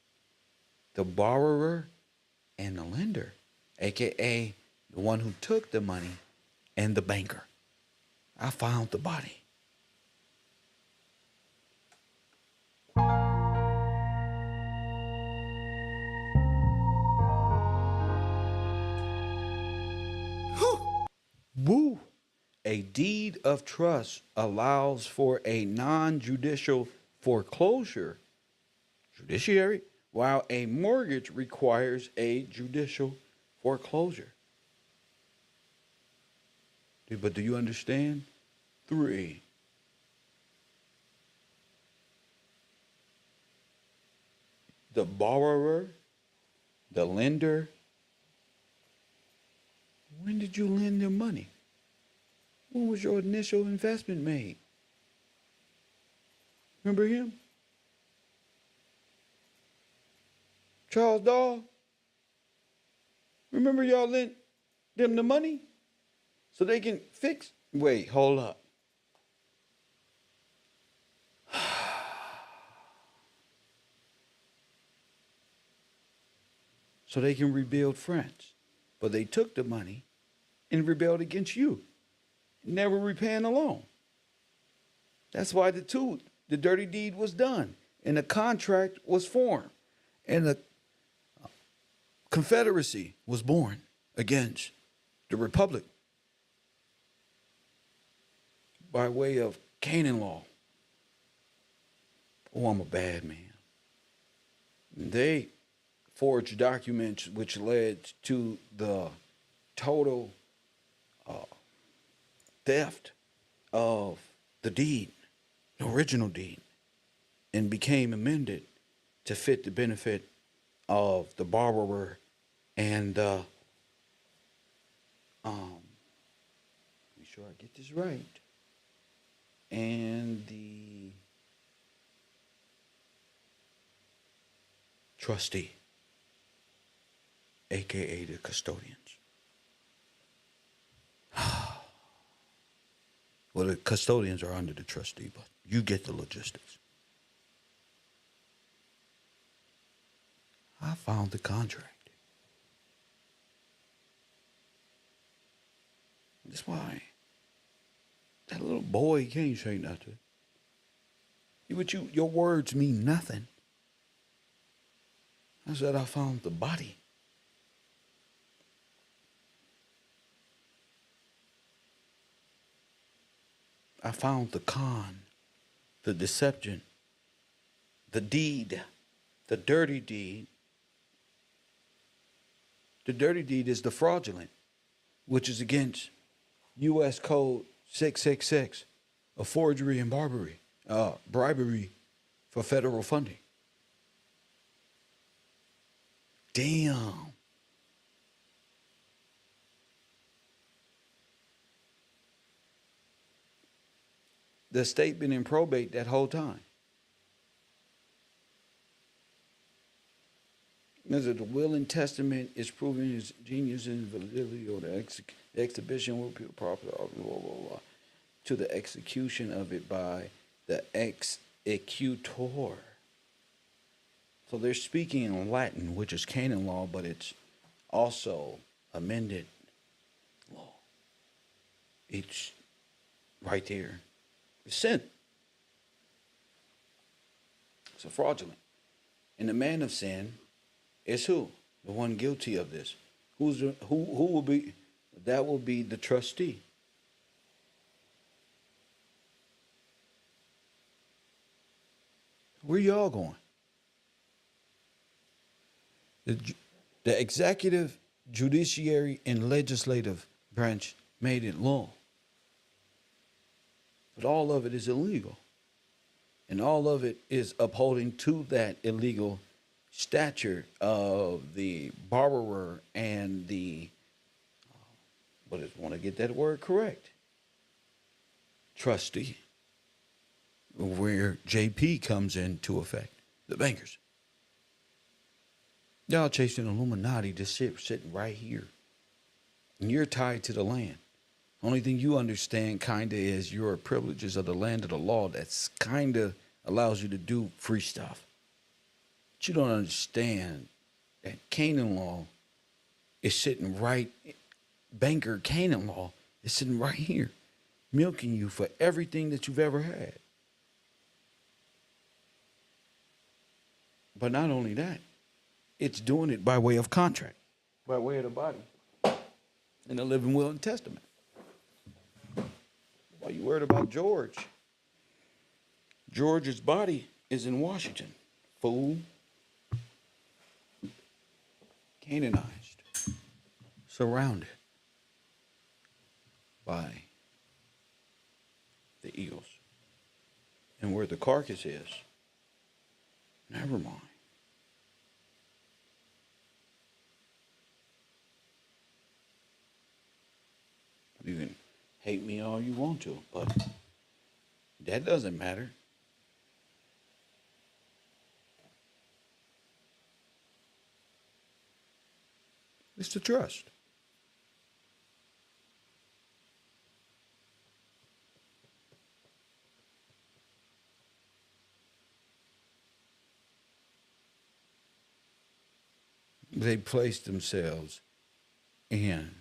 the borrower and the lender, aka the one who took the money and the banker. I found the body. Woo! A deed of trust allows for a non judicial foreclosure, judiciary, while a mortgage requires a judicial foreclosure. But do you understand? Three. The borrower, the lender. When did you lend them money? When was your initial investment made? Remember him? Charles Dahl? Remember y'all lent them the money so they can fix? Wait, hold up. So they can rebuild France. But they took the money and rebelled against you, never repaying the loan. That's why the dirty deed was done and the contract was formed and the Confederacy was born against the Republic by way of Canaan law. Oh, I'm a bad man. They forged documents which led to the total theft of the deed, the original deed, and became amended to fit the benefit of the borrower and make sure I get this right, and the trustee, aka the custodians. Well, the custodians are under the trustee, but you get the logistics. I found the contract. That's why that little boy can't say nothing. But your words mean nothing. I said I found the body. I found the con, the deception, the deed, the dirty deed. The dirty deed is the fraudulent, which is against U.S. Code 666, a forgery and bribery for federal funding. Damn. The state been in probate that whole time. Whether the will and testament is proving his genius and validity, or the exhibition will be proper, blah, blah, blah, to the execution of it by the executor. So they're speaking in Latin, which is Canaan law, but it's also amended law. It's right there. It's sin. It's a fraudulent. And the man of sin is who? The one guilty of this. Who will be? That will be the trustee. Where y'all going? The executive, judiciary, and legislative branch made it law. But all of it is illegal. And all of it is upholding to that illegal stature of the borrower and the but I want to get that word correct. Trustee, where JP comes into effect, the bankers. Y'all chasing Illuminati, this shit sitting right here. And you're tied to the land. Only thing you understand kind of is your privileges of the land of the law that's kind of allows you to do free stuff. But you don't understand that Canaan law is sitting right, banker Canaan law is sitting right here, milking you for everything that you've ever had. But not only that, it's doing it by way of contract, by way of the body in the living will and testament. Why you worried about George? George's body is in Washington. Fool. Canaanized. Surrounded by the eagles. And where the carcass is, never mind. You can hate me all you want to, but that doesn't matter. It's the trust. They placed themselves in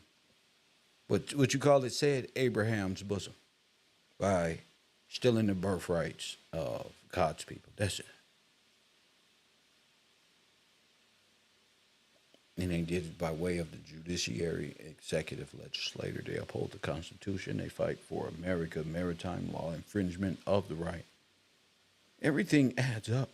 what you call it said Abraham's bosom by stealing the birthrights of God's people. That's it. And they did it by way of the judiciary, executive, legislature. They uphold the Constitution. They fight for America, maritime law, infringement of the right. Everything adds up.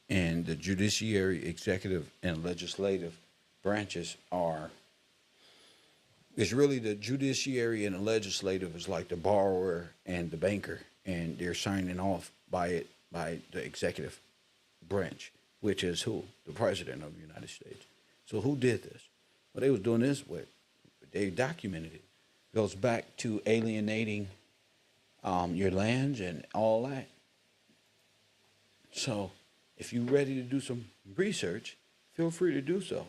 And the judiciary, executive, and legislative branches are, it's really the judiciary and the legislative is like the borrower and the banker, and they're signing off by it, by the executive branch, which is who? The president of the United States. So who did this? Well, they was doing this with, they documented it. It goes back to alienating your lands and all that. So if you're ready to do some research, feel free to do so.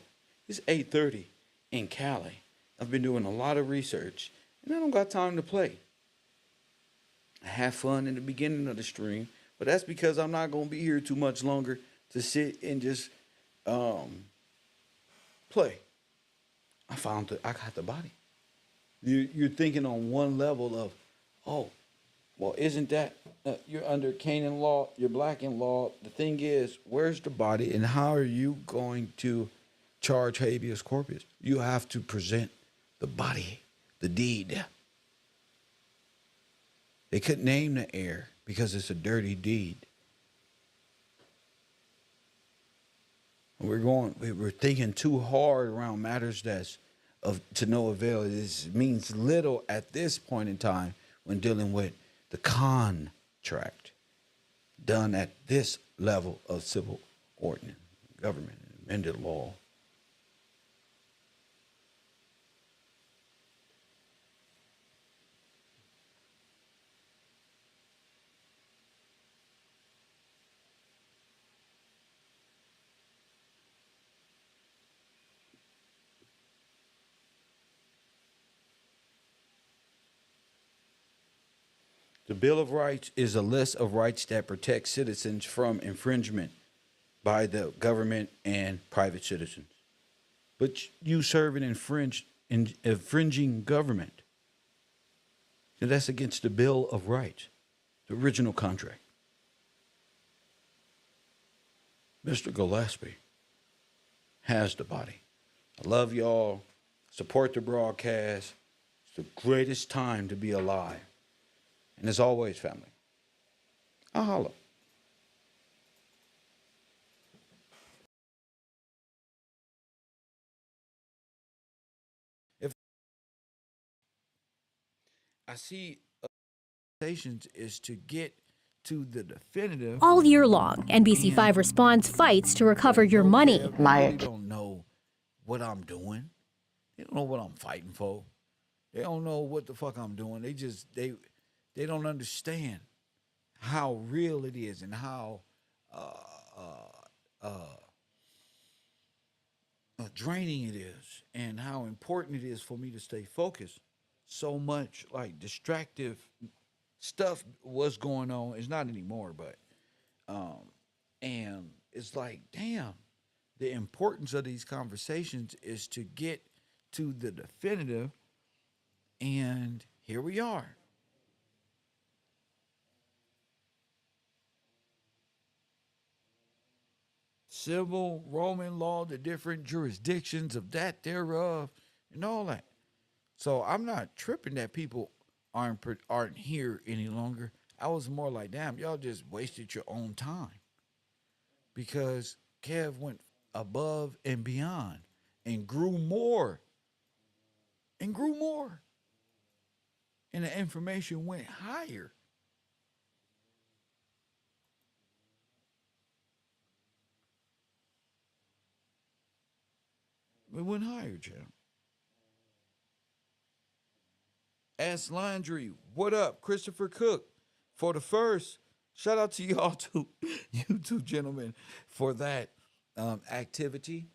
It's 8:30 in Cali. I've been doing a lot of research, and I don't got time to play. I have fun in the beginning of the stream, but that's because I'm not going to be here too much longer to sit and just play. I got the body. You're thinking on one level of, oh, well, isn't that, you're under Canaan law, you're black in law. The thing is, where's the body and how are you going to charge habeas corpus? You have to present the body, the deed. They couldn't name the heir because it's a dirty deed. We're thinking too hard around matters that's to no avail. It means little at this point in time when dealing with the contract done at this level of civil ordinance, government, amended law. The Bill of Rights is a list of rights that protect citizens from infringement by the government and private citizens. But you serve an infringing government. And that's against the Bill of Rights, the original contract. Mr. Gillespie has the body. I love y'all. Support the broadcast. It's the greatest time to be alive. And as always, family, I'll holla. If I see stations is to get to the definitive. All year long, NBC5 Response fights to recover your money. They really don't know what I'm doing. They don't know what I'm fighting for. They don't know what the fuck I'm doing. They don't understand how real it is and how draining it is and how important it is for me to stay focused. So much like distractive stuff was going on. It's not anymore, but and it's like, damn, the importance of these conversations is to get to the definitive, and here we are. Civil, Roman law, the different jurisdictions of that thereof, and all that. So I'm not tripping that people aren't here any longer. I was more like, damn, y'all just wasted your own time, because Kev went above and beyond and grew more and grew more, and the information went higher. It went higher, Jim. Ask Laundry, what up? Christopher Cook for the first. Shout out to y'all too, you two gentlemen, for that activity.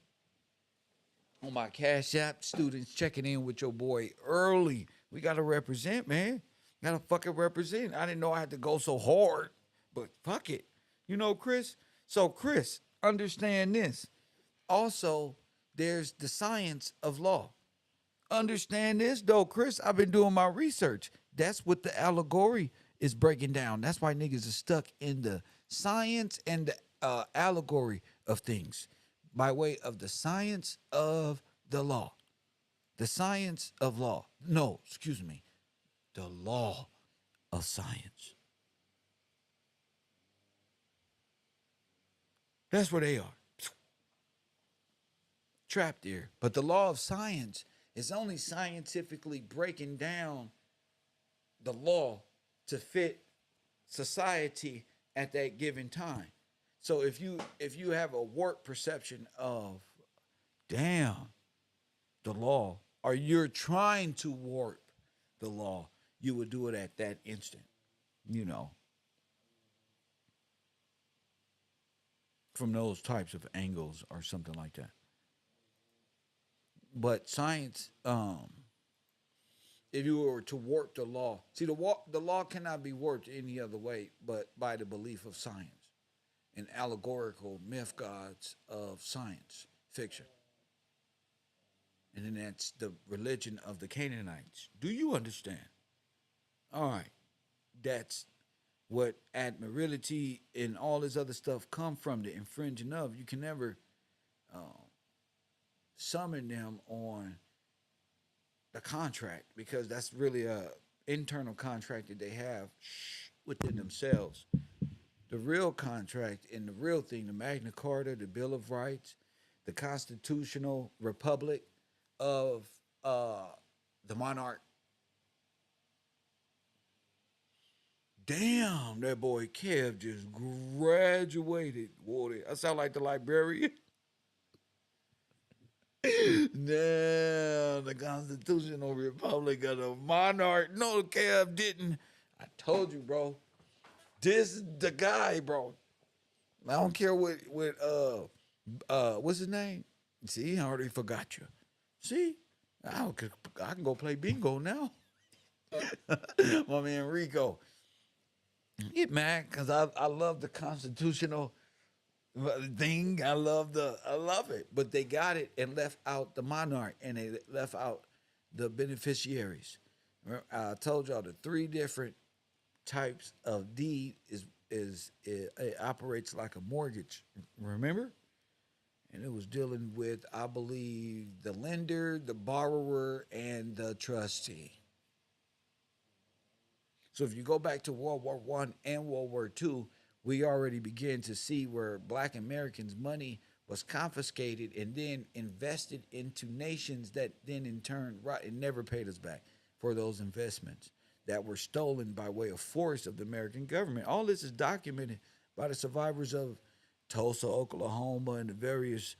On my Cash App, students checking in with your boy early. We gotta represent, man. Gotta fucking represent. I didn't know I had to go so hard, but fuck it. You know, Chris? So, Chris, understand this. Also, there's the science of law. Understand this, though, Chris. I've been doing my research. That's what the allegory is breaking down. That's why niggas are stuck in the science and the allegory of things by way of the science of the law. The science of law. No, excuse me. The law of science. That's where they are. Trapped there. But the law of science is only scientifically breaking down the law to fit society at that given time. So if you have a warped perception of, damn, the law, or you're trying to warp the law, you would do it at that instant, you know, from those types of angles or something like that. But science, if you were to warp the law, see, the law cannot be warped any other way but by the belief of science and allegorical myth gods of science fiction. And then that's the religion of the Canaanites. Do you understand? All right. That's what admiralty and all this other stuff come from, the infringing of. You can never summon them on the contract, because that's really a internal contract that they have within themselves. The real contract and the real thing, the Magna Carta, the Bill of Rights, the constitutional republic of the monarch. Damn, that boy Kev just graduated. Boy, I sound like the librarian. Damn, the constitutional republic of the monarch. No, Kev didn't. I told you, bro. This is the guy, bro. I don't care what what's his name? See, I already forgot you. See, I can go play bingo now. My man Rico. Get mad because I love the constitutional thing. I love it. But they got it and left out the monarch, and they left out the beneficiaries. I told y'all the three different types of deed it operates like a mortgage. Remember? And it was dealing with, I believe, the lender, the borrower, and the trustee. So if you go back to World War I and World War II, we already begin to see where Black Americans' money was confiscated and then invested into nations that then in turn, right, it never paid us back for those investments. that were stolen by way of force of the American government. All this is documented by the survivors of Tulsa, Oklahoma, and the various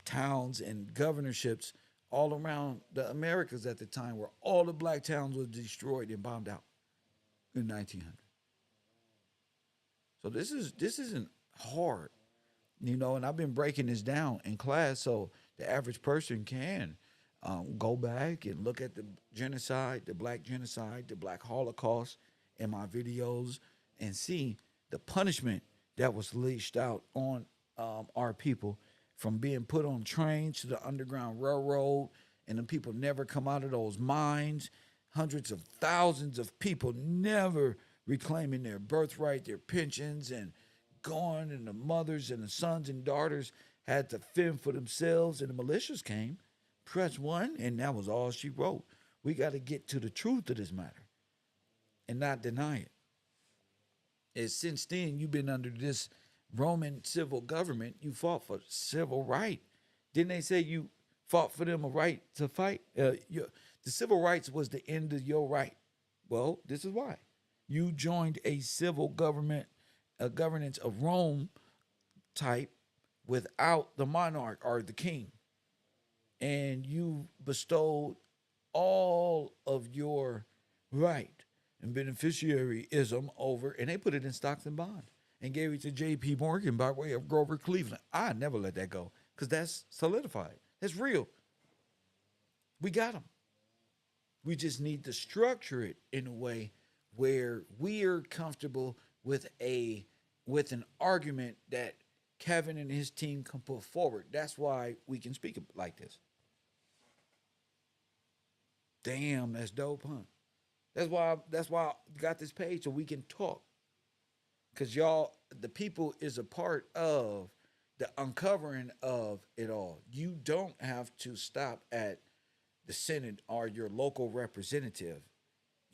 towns and governorships all around the Americas at the time, where all the black towns were destroyed and bombed out in 1900. So this isn't hard, and I've been breaking this down in class so the average person can go back and look at the genocide, the black Holocaust in my videos and see the punishment that was leashed out on our people, from being put on trains to the Underground Railroad, and the people never come out of those mines. Hundreds of thousands of people never reclaiming their birthright, their pensions, and gone, and the mothers and the sons and daughters had to fend for themselves, and the militias came, press one, and that was all she wrote. We got to get to the truth of this matter and not deny it. And since then, you've been under this Roman civil government. You fought for civil right. Didn't they say you fought for them a right to fight? The civil rights was the end of your right. Well, this is why. You joined a civil government, a governance of Rome type, without the monarch or the king. And you bestowed all of your right and beneficiaryism over, and they put it in stocks and bonds and gave it to J.P. Morgan by way of Grover Cleveland. I never let that go because that's solidified. That's real. We got them. We just need to structure it in a way where we're comfortable with an argument that Kevin and his team can put forward. That's why we can speak like this. Damn, that's dope, huh? That's why I got this page so we can talk. Cause y'all, the people is a part of the uncovering of it all. You don't have to stop at the Senate or your local representative.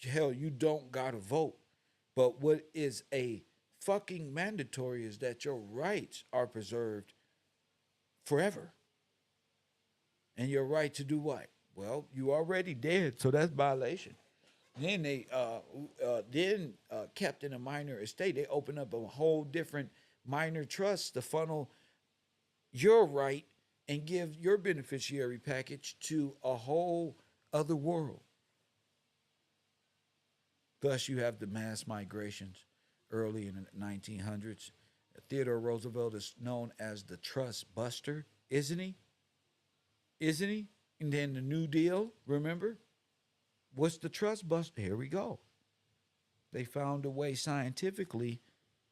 Hell, you don't gotta vote. But what is a fucking mandatory is that your rights are preserved forever. And your right to do what? Well, you already dead, so that's violation. Then they kept in a minor estate. They opened up a whole different minor trust to funnel your right and give your beneficiary package to a whole other world. Thus, you have the mass migrations early in the 1900s. Theodore Roosevelt is known as the trust buster, isn't he? Isn't he? And then the New Deal, remember? What's the trust buster? Here we go. They found a way scientifically,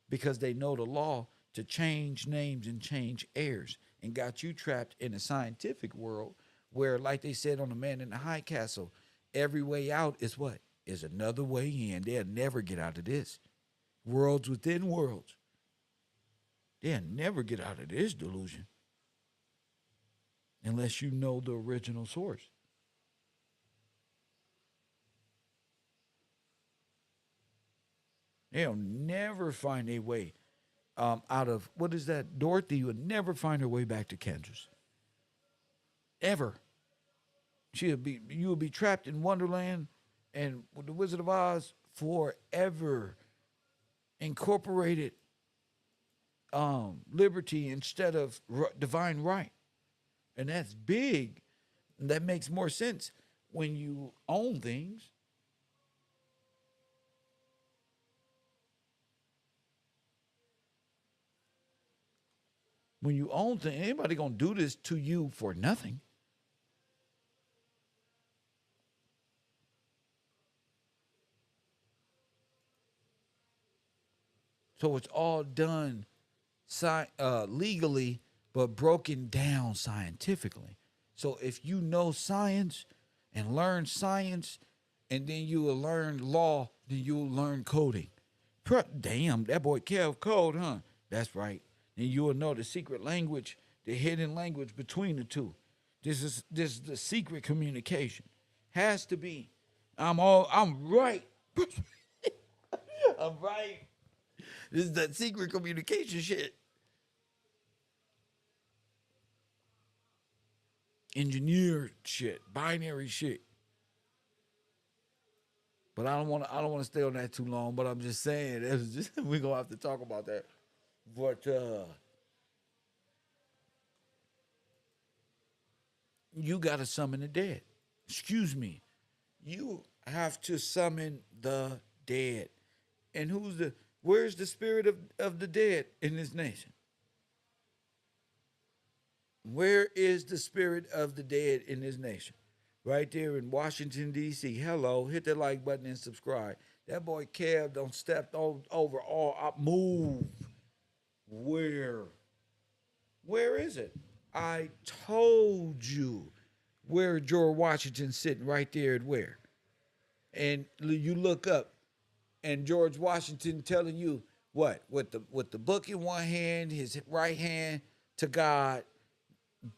because they know the law, to change names and change heirs, and got you trapped in a scientific world where, like they said on The Man in the High Castle, every way out is what? Is another way in. They'll never get out of this. Worlds within worlds. They'll never get out of this delusion unless you know the original source. They'll never find a way out of, what is that? Dorothy would never find her way back to Kansas. Ever. You would be trapped in Wonderland and with the Wizard of Oz forever. Incorporated liberty instead of divine right. And that's big. That makes more sense when you own things. When you own things, anybody gonna do this to you for nothing. So it's all done legally, but broken down scientifically. So if you know science and learn science, and then you will learn law, then you'll learn coding. Damn, that boy Kev code, huh? That's right. Then you will know the secret language, the hidden language between the two. This is the secret communication. Has to be. I'm right. I'm right. This is that secret communication shit. Engineered shit, binary shit. But I don't want to stay on that too long. But I'm just saying, we're gonna have to talk about that. But you got to summon the dead. Excuse me. You have to summon the dead. And where's the spirit of the dead in this nation? Where is the spirit of the dead in this nation? Right there in Washington, D.C. Hello, hit that like button and subscribe. That boy Kev don't step over all up. Move. Where? Where is it? I told you where George Washington sitting right there at where. And you look up and George Washington telling you what? With the book in one hand, his right hand to God,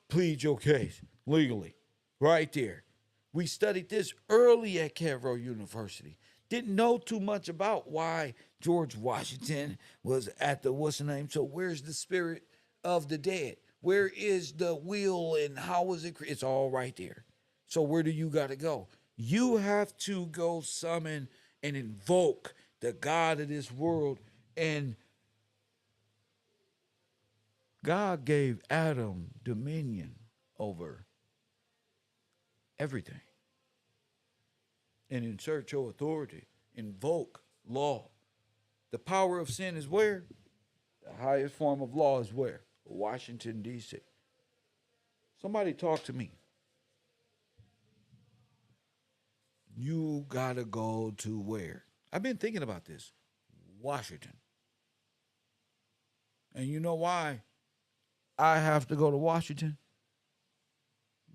plead your case legally. Right there. We studied this early at KevRow University. Didn't know too much about why George Washington was at the what's the name. So where's the spirit of the dead? Where is the will and how was it? It's all right there. So where do you got to go? You have to go summon and invoke the God of this world. And God gave Adam dominion over everything. And insert your authority. Invoke law. The power of sin is where? The highest form of law is where? Washington, D.C. Somebody talk to me. You gotta go to where? I've been thinking about this. Washington. And you know why I have to go to Washington?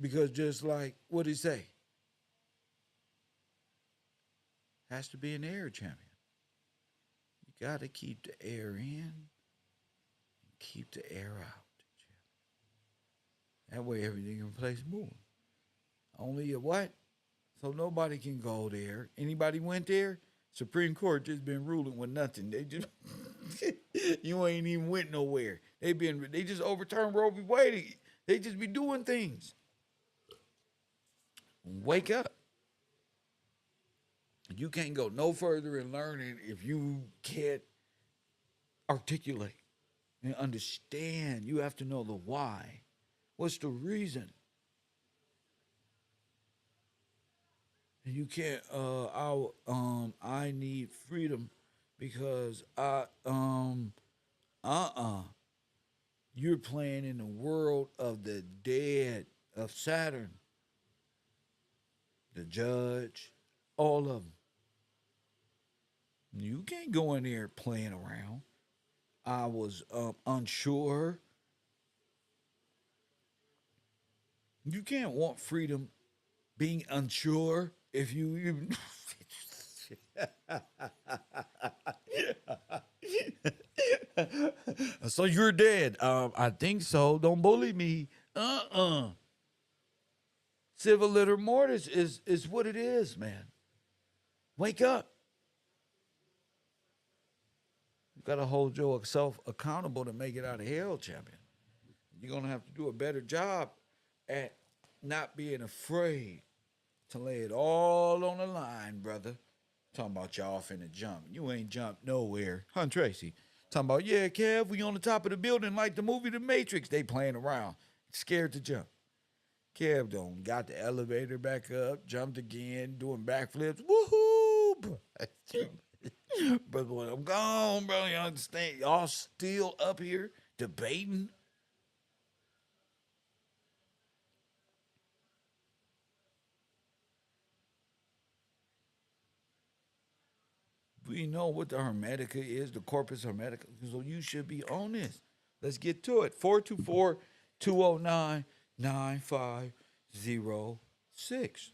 Because just like, what did he say? Has to be an air champion. You got to keep the air in and keep the air out. That way everything in place moving. Only a what? So nobody can go there. Anybody went there? Supreme Court just been ruling with nothing. They just you ain't even went nowhere. They just overturned Roe v. Wade. They just be doing things. Wake up. You can't go no further in learning if you can't articulate and understand. You have to know the why. What's the reason? You can't. I need freedom because you're playing in the world of the dead of Saturn, the judge, all of them. You can't go in there playing around. I was unsure. You can't want freedom being unsure if you even. So you're dead. I think so. Don't bully me. Civil litter mortis is what it is, man. Wake up. You gotta hold yourself accountable to make it out of hell, champion. You're gonna have to do a better job at not being afraid to lay it all on the line, brother. Talking about y'all finna jump. You ain't jumped nowhere. Hun Tracy. Talking about, yeah, Kev, we on the top of the building like the movie The Matrix. They playing around. Scared to jump. Kev don't got the elevator back up, jumped again, doing backflips. Woohoo! But when I'm gone, bro, you understand? Y'all still up here debating? We know what the Hermetica is, the Corpus Hermetica. So you should be on this. Let's get to it. 424-209-9506.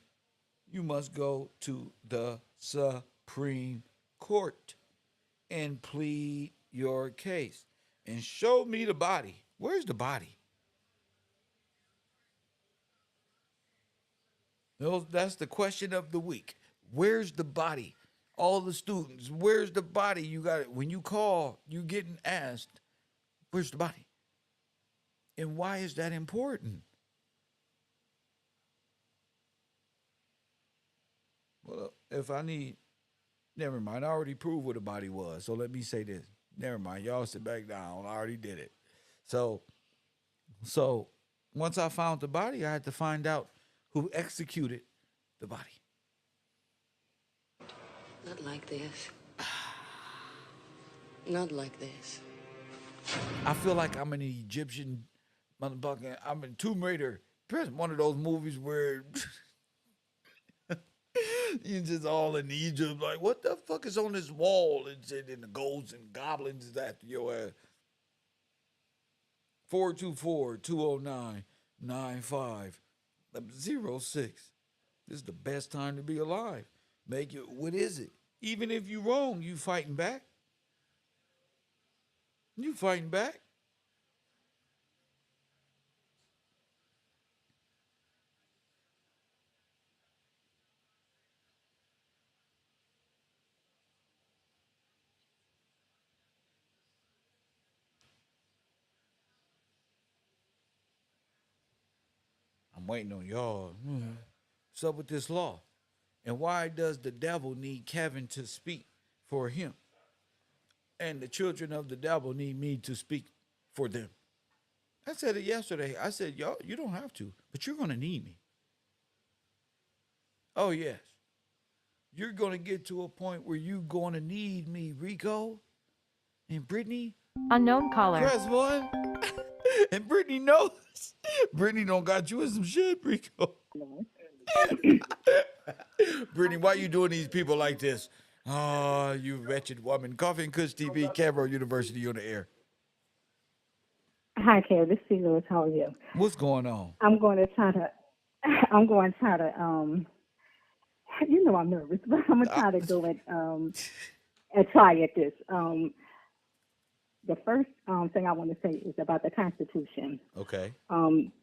You must go to the Supreme Court and plead your case. And show me the body. Where's the body? That's the question of the week. Where's the body? All the students, where's the body? You got it. When you call, you getting asked, where's the body? And why is that important? Well, if I need Never mind. I already proved what a body was. So let me say this. Never mind. Y'all sit back down. I already did it. So so once I found the body, I had to find out who executed the body. Not like this. Not like this. I feel like I'm an Egyptian motherfucking. I'm in Tomb Raider. One of those movies where you're just all in Egypt. Like, what the fuck is on this wall? And the ghosts and goblins is after your ass. 424-209-9506. This is the best time to be alive. Make it. What is it? Even if you wrong, you fighting back. You fighting back. I'm waiting on y'all. What's up with this law? And why does the devil need Kevin to speak for him? And the children of the devil need me to speak for them. I said it yesterday. I said, y'all, you don't have to, but you're going to need me. Oh, yes. You're going to get to a point where you're going to need me, Rico and Brittany. Unknown caller. Press one. And Brittany knows. Brittany don't got you in some shit, Rico. Brittany, why you doing these people like this? Oh, you wretched woman. Coffee and Kush TV, KevRow University on the air. Hi, Kev. This is Lewis. How are you? What's going on? I'm going to try to, I'm nervous, but I'm going to try to go and try at this. The first thing I want to say is about the Constitution. Okay.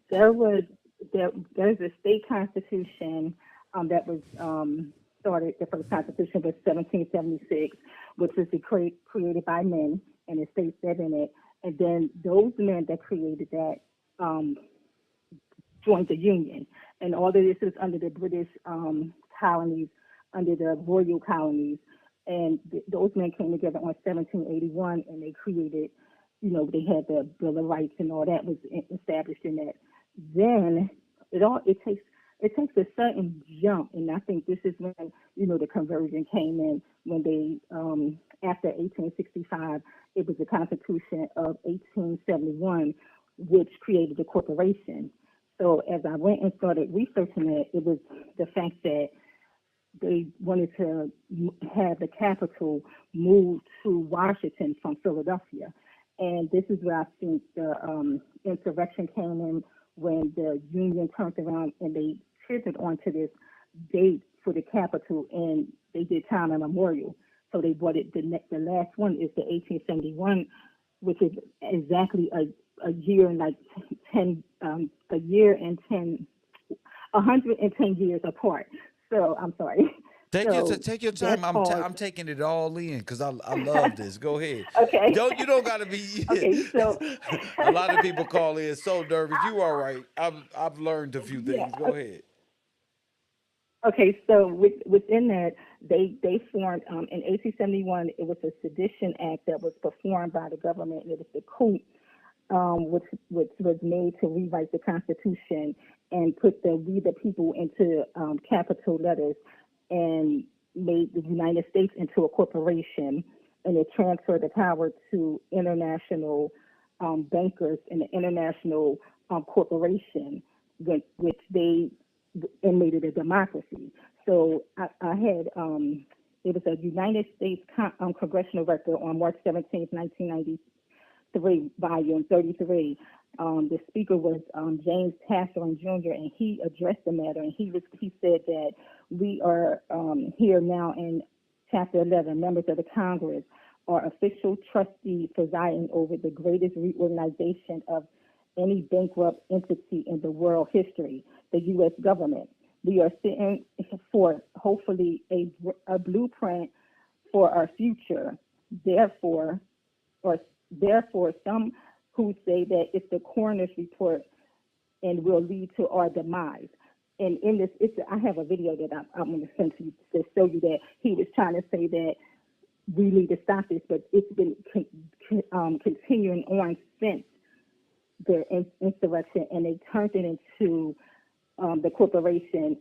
There's a state constitution that was started. The first constitution was 1776, which was created by men, and it states that in it. And then those men that created that joined the Union. And all of this is under the British colonies, under the royal colonies. And those men came together on 1781, and they created, they had the Bill of Rights and all that was established in that. Then it takes a certain jump, and I think this is when the conversion came in, when they after 1865, it was the Constitution of 1871, which created the corporation. So as I went and started researching it was the fact that they wanted to have the capital moved to Washington from Philadelphia. And this is where I think the insurrection came in, when the Union turned around and they pivoted onto this date for the capital, and they did time immemorial. So they brought it, the last one is the 1871, which is exactly a year and 110 years apart. So I'm sorry. Take your time. I'm taking it all in because I love this. Go ahead. Okay. You don't gotta be. Okay. So a lot of people call in so nervous. You all right? I've learned a few things. Go ahead. Okay, so within that, they formed in 1871. It was a sedition act that was performed by the government, and it was the coup, which was made to rewrite the Constitution and put the "We the People" into capital letters, and made the United States into a corporation, and it transferred the power to international bankers and the international corporation, which they and made it a democracy. So I had it was a United States congressional record on March 17th, 1993, volume 33. The speaker was James Tasselin Jr., and he addressed the matter, and he said that we are here now in Chapter 11. Members of the Congress are official trustees presiding over the greatest reorganization of any bankrupt entity in the world history, the U.S. government. We are sitting for hopefully a blueprint for our future. Therefore, some who say that it's the coroner's report and will lead to our demise. and in this, I have a video that I'm going to send to you to show you that he was trying to say that we need to stop this, but it's been continuing on since the insurrection, and they turned it into the corporation.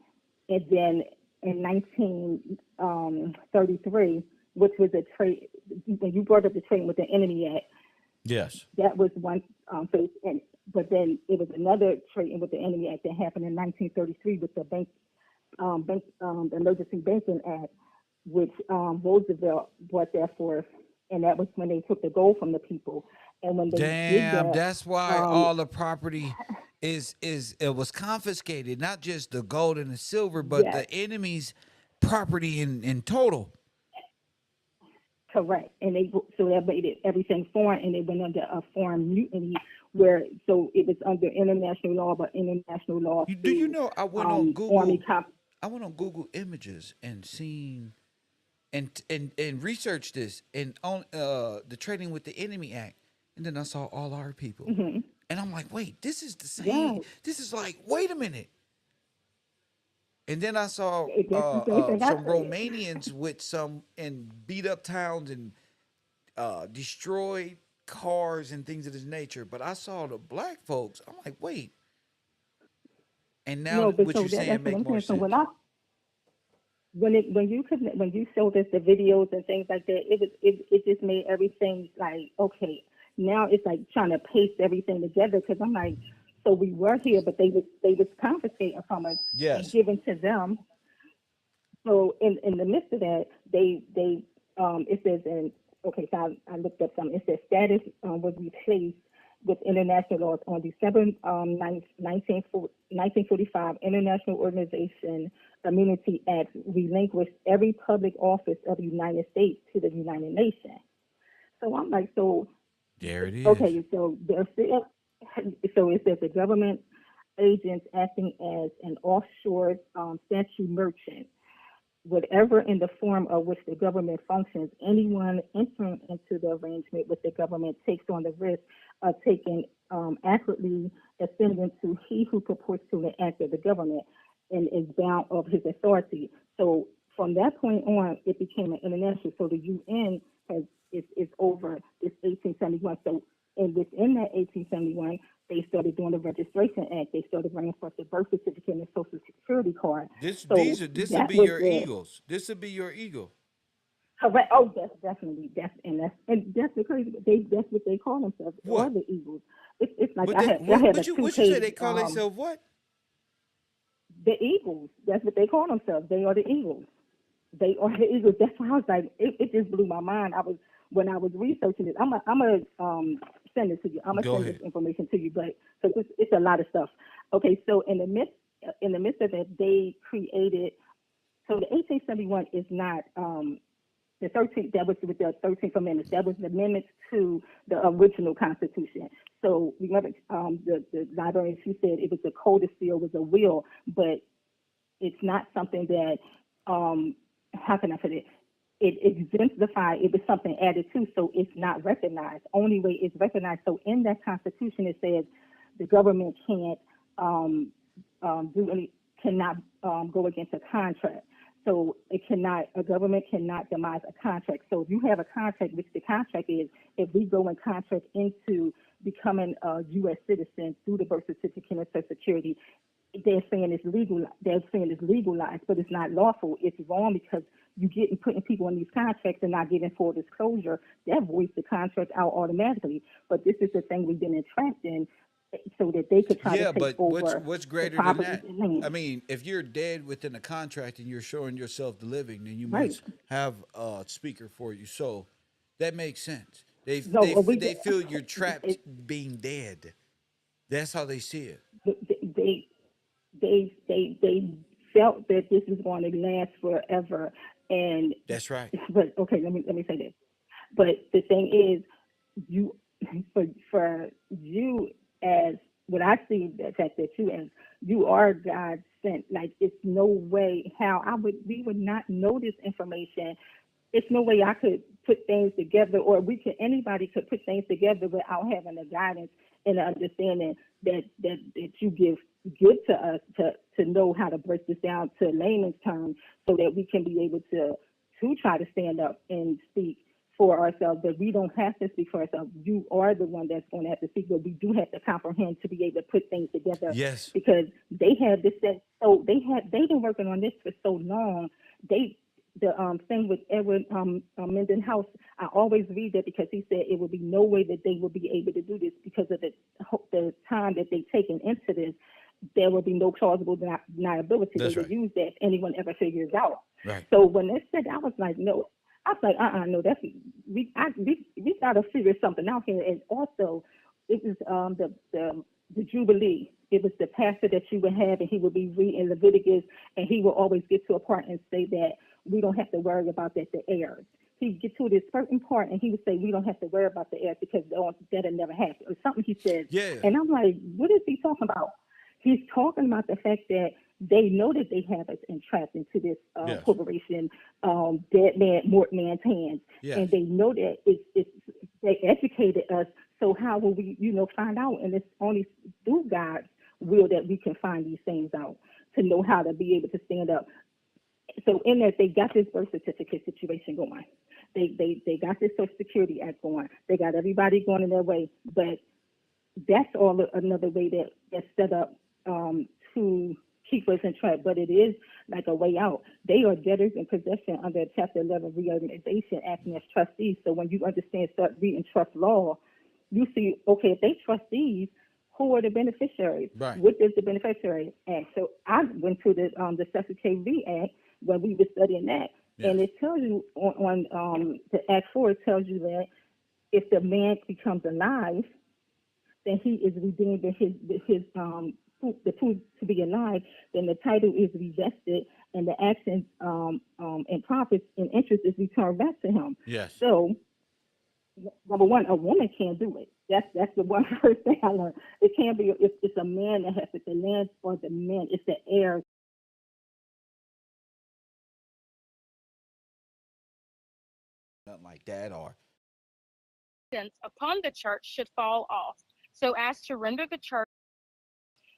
And then in 1933, which was a trade, when you brought up the trade with the Enemy Act, Yes. that was one phase. But then it was another trade with the Enemy Act that happened in 1933 with the the Emergency Banking Act, which Roosevelt brought that forth, and that was when they took the gold from the people. And when they did that, that's why all the property it was confiscated, not just the gold and the silver, but yes, the enemy's property in total. correct. And so that made it everything foreign, and they went under a foreign mutiny where so it was under international law, but international law. Do you know I went on Google? Army I went on Google Images and seen and researched this and on the Trading with the Enemy Act, and then I saw all our people, Mm-hmm. and I'm like, wait, this is the same. Yes. This is like, wait a minute. And then I saw That's the same thing I some said. Romanians with some in beat up towns and destroyed cars and things of this nature. But I saw the black folks. I'm like, wait. And now No, but what so you're saying that's what make I'm more saying. So sense. when you showed us the videos and things like that, it just made everything like, okay, now it's like trying to paste everything together, because I'm like, so we were here, but they was confiscating from us and Yes. giving to them. So in the midst of that, they it says okay, so I looked up something. It says status was replaced with international laws on December 9th, 1945. International Organization Immunity Act relinquished every public office of the United States to the United Nations. So I'm like, so There it is. okay, so it says the government agents acting as an offshore statute merchant, whatever in the form of which the government functions, anyone entering into the arrangement with the government takes on the risk of taking accurately ascending to he who purports to the act of the government and is bound of his authority. So from that point on, it became an international. So the UN is over this 1871. So and within that 1871, they started doing the Registration Act. They started bringing forth the birth certificate and the Social Security card. This So will that be was your eagles. This will be your eagle. correct. Oh, that's definitely that's the crazy. That's what they call themselves, What? or the Eagles. It's like But I they, have a what you say they call themselves what? the Eagles. That's what they call themselves. They are the Eagles. They are the Eagles. That's why I was like, it just blew my mind. When I was researching it. I'm gonna send it to you. I'm gonna Go send ahead. this information to you, but because it's a lot of stuff. Okay, so in the midst of that, they created. So the 1871 is not the 13th. That was with the 13th Amendment. That was the amendments to the original Constitution. So remember, the librarian, she said it was a codicil, was a will, but it's not something that how can I put it? It exemplified. It was something added to, so it's not recognized. Only way it's recognized. So in that Constitution, it says the government can't cannot go against a contract. So a government cannot demise a contract. So if you have a contract, which the contract is, if we go and contract into becoming a U.S. citizen through the birth certificate and Social Security, they're saying it's legal. They're saying it's legalized, but it's not lawful. It's wrong because you get putting people in these contracts and not giving full disclosure. That voids the contract out automatically. But this is the thing we've been entrapped in, so that they could try to take but over what's the greater than property that? and land. I mean, if you're dead within a contract and you're showing yourself the living, then you Right. must have a speaker for you. So that makes sense. They No, they feel you're trapped being dead. That's how they see it. they they felt that this was going to last forever, and That's right. but okay, let me say this. But the thing is, you for you as what I see the fact that you are God sent. Like it's no way how we would not know this information. It's no way I could put things together, or anybody could put things together without having the guidance and the understanding that you give good to us to know how to break this down to layman's terms so that we can be able to try to stand up and speak for ourselves, but we don't have to speak for ourselves. You are the one that's going to have to speak, but we do have to comprehend to be able to put things together. Yes. Because they have this, they've been working on this for so long. The thing with Edward Menden House, I always read that because he said it would be no way that they will be able to do this because of the time that they've taken into this. There will be no plausible deniability. That's They right. would use that if anyone ever figures out. Right. So when they said, I was like, no. I was like, no, that's we got to figure something out here. And also, it was the Jubilee. It was the pastor that you would have, and he would be reading Leviticus, and he would always get to a part and say that we don't have to worry about that, the heirs. He'd get to this certain part, and he would say we don't have to worry about the heirs because that'll never happen, or something he said. Yeah. And I'm like, what is he talking about? He's talking about the fact that they know that they have us entrapped into this Yes. corporation, dead man, mort man's hands, Yes. and they know that they educated us. So how will we, find out? And it's only through God's will that we can find these things out to know how to be able to stand up. So in that, they got this birth certificate situation going. They got this Social Security Act going. They got everybody going in their way, but that's all another way that's set up to keep us in track. But it is like a way out. They are debtors in possession under Chapter 11 Reorganization, acting as trustees. So when you start reading trust law, you see, okay, if they trustees, who are the beneficiaries? Right. What is the beneficiary act? So I went to the Secretary Act when we were studying that, Yes. and it tells you on the Act 4, it tells you that if the man becomes alive, then he is redeemed in his the food to be alive, then the title is revested, and the actions and profits and interest is returned back to him. Yes. So, number one, a woman can't do it. That's the one first thing I learned. It can't be if it's a man that has it, the land or the man. It's the heir. Nothing like that, or upon the church should fall off, so as to render the church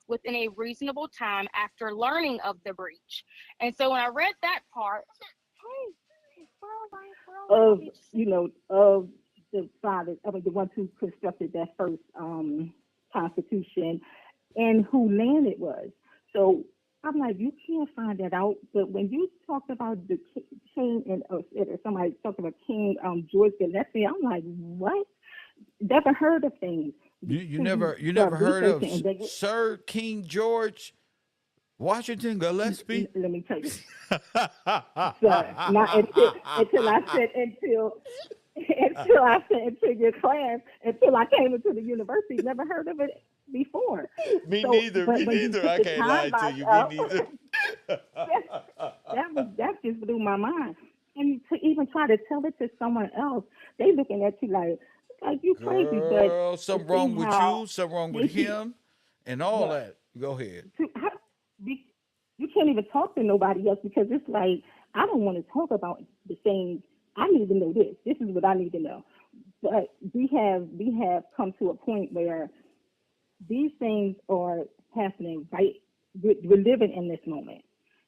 within a reasonable time after learning of the breach. And so when I read that part, of of the fathers, the ones who constructed that first Constitution, and who land it was. So I'm like, you can't find that out. But when you talked about the King and or somebody talked about King George Gillespie, I'm like, what? Never heard of things. you never heard of Sir King George Washington Gillespie? Let me tell you, sir, not until I said until I said into your class, until I came into the university, never heard of it before. Me So, neither. but Me when you neither. put I the can't lie to timelines you. up, Me neither. that just blew my mind. And to even try to tell it to someone else, they looking at you like you crazy. Girl, But something to see wrong with how you, something wrong with they- him, and all Right. that. Go ahead. you can't even talk to nobody else because it's like I don't want to talk about the things. I need to know this. This is what I need to know. But we have come to a point where these things are happening right. We're living in this moment.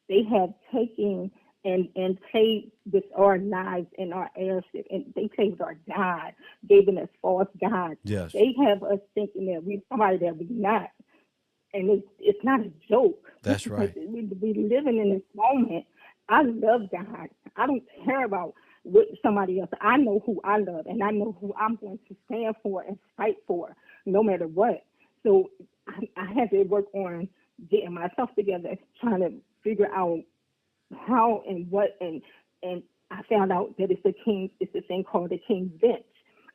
They have taken and played with our lives and our heirship, and they played with our God, giving us false gods. Yes. They have us thinking that we're somebody that we're not, and it's not a joke. That's right. We're living in this moment. I love God. I don't care about what somebody else. I know who I love, and I know who I'm going to stand for and fight for, no matter what. So I had to work on getting myself together, trying to figure out how and what, and I found out that it's a thing called the King's Bench.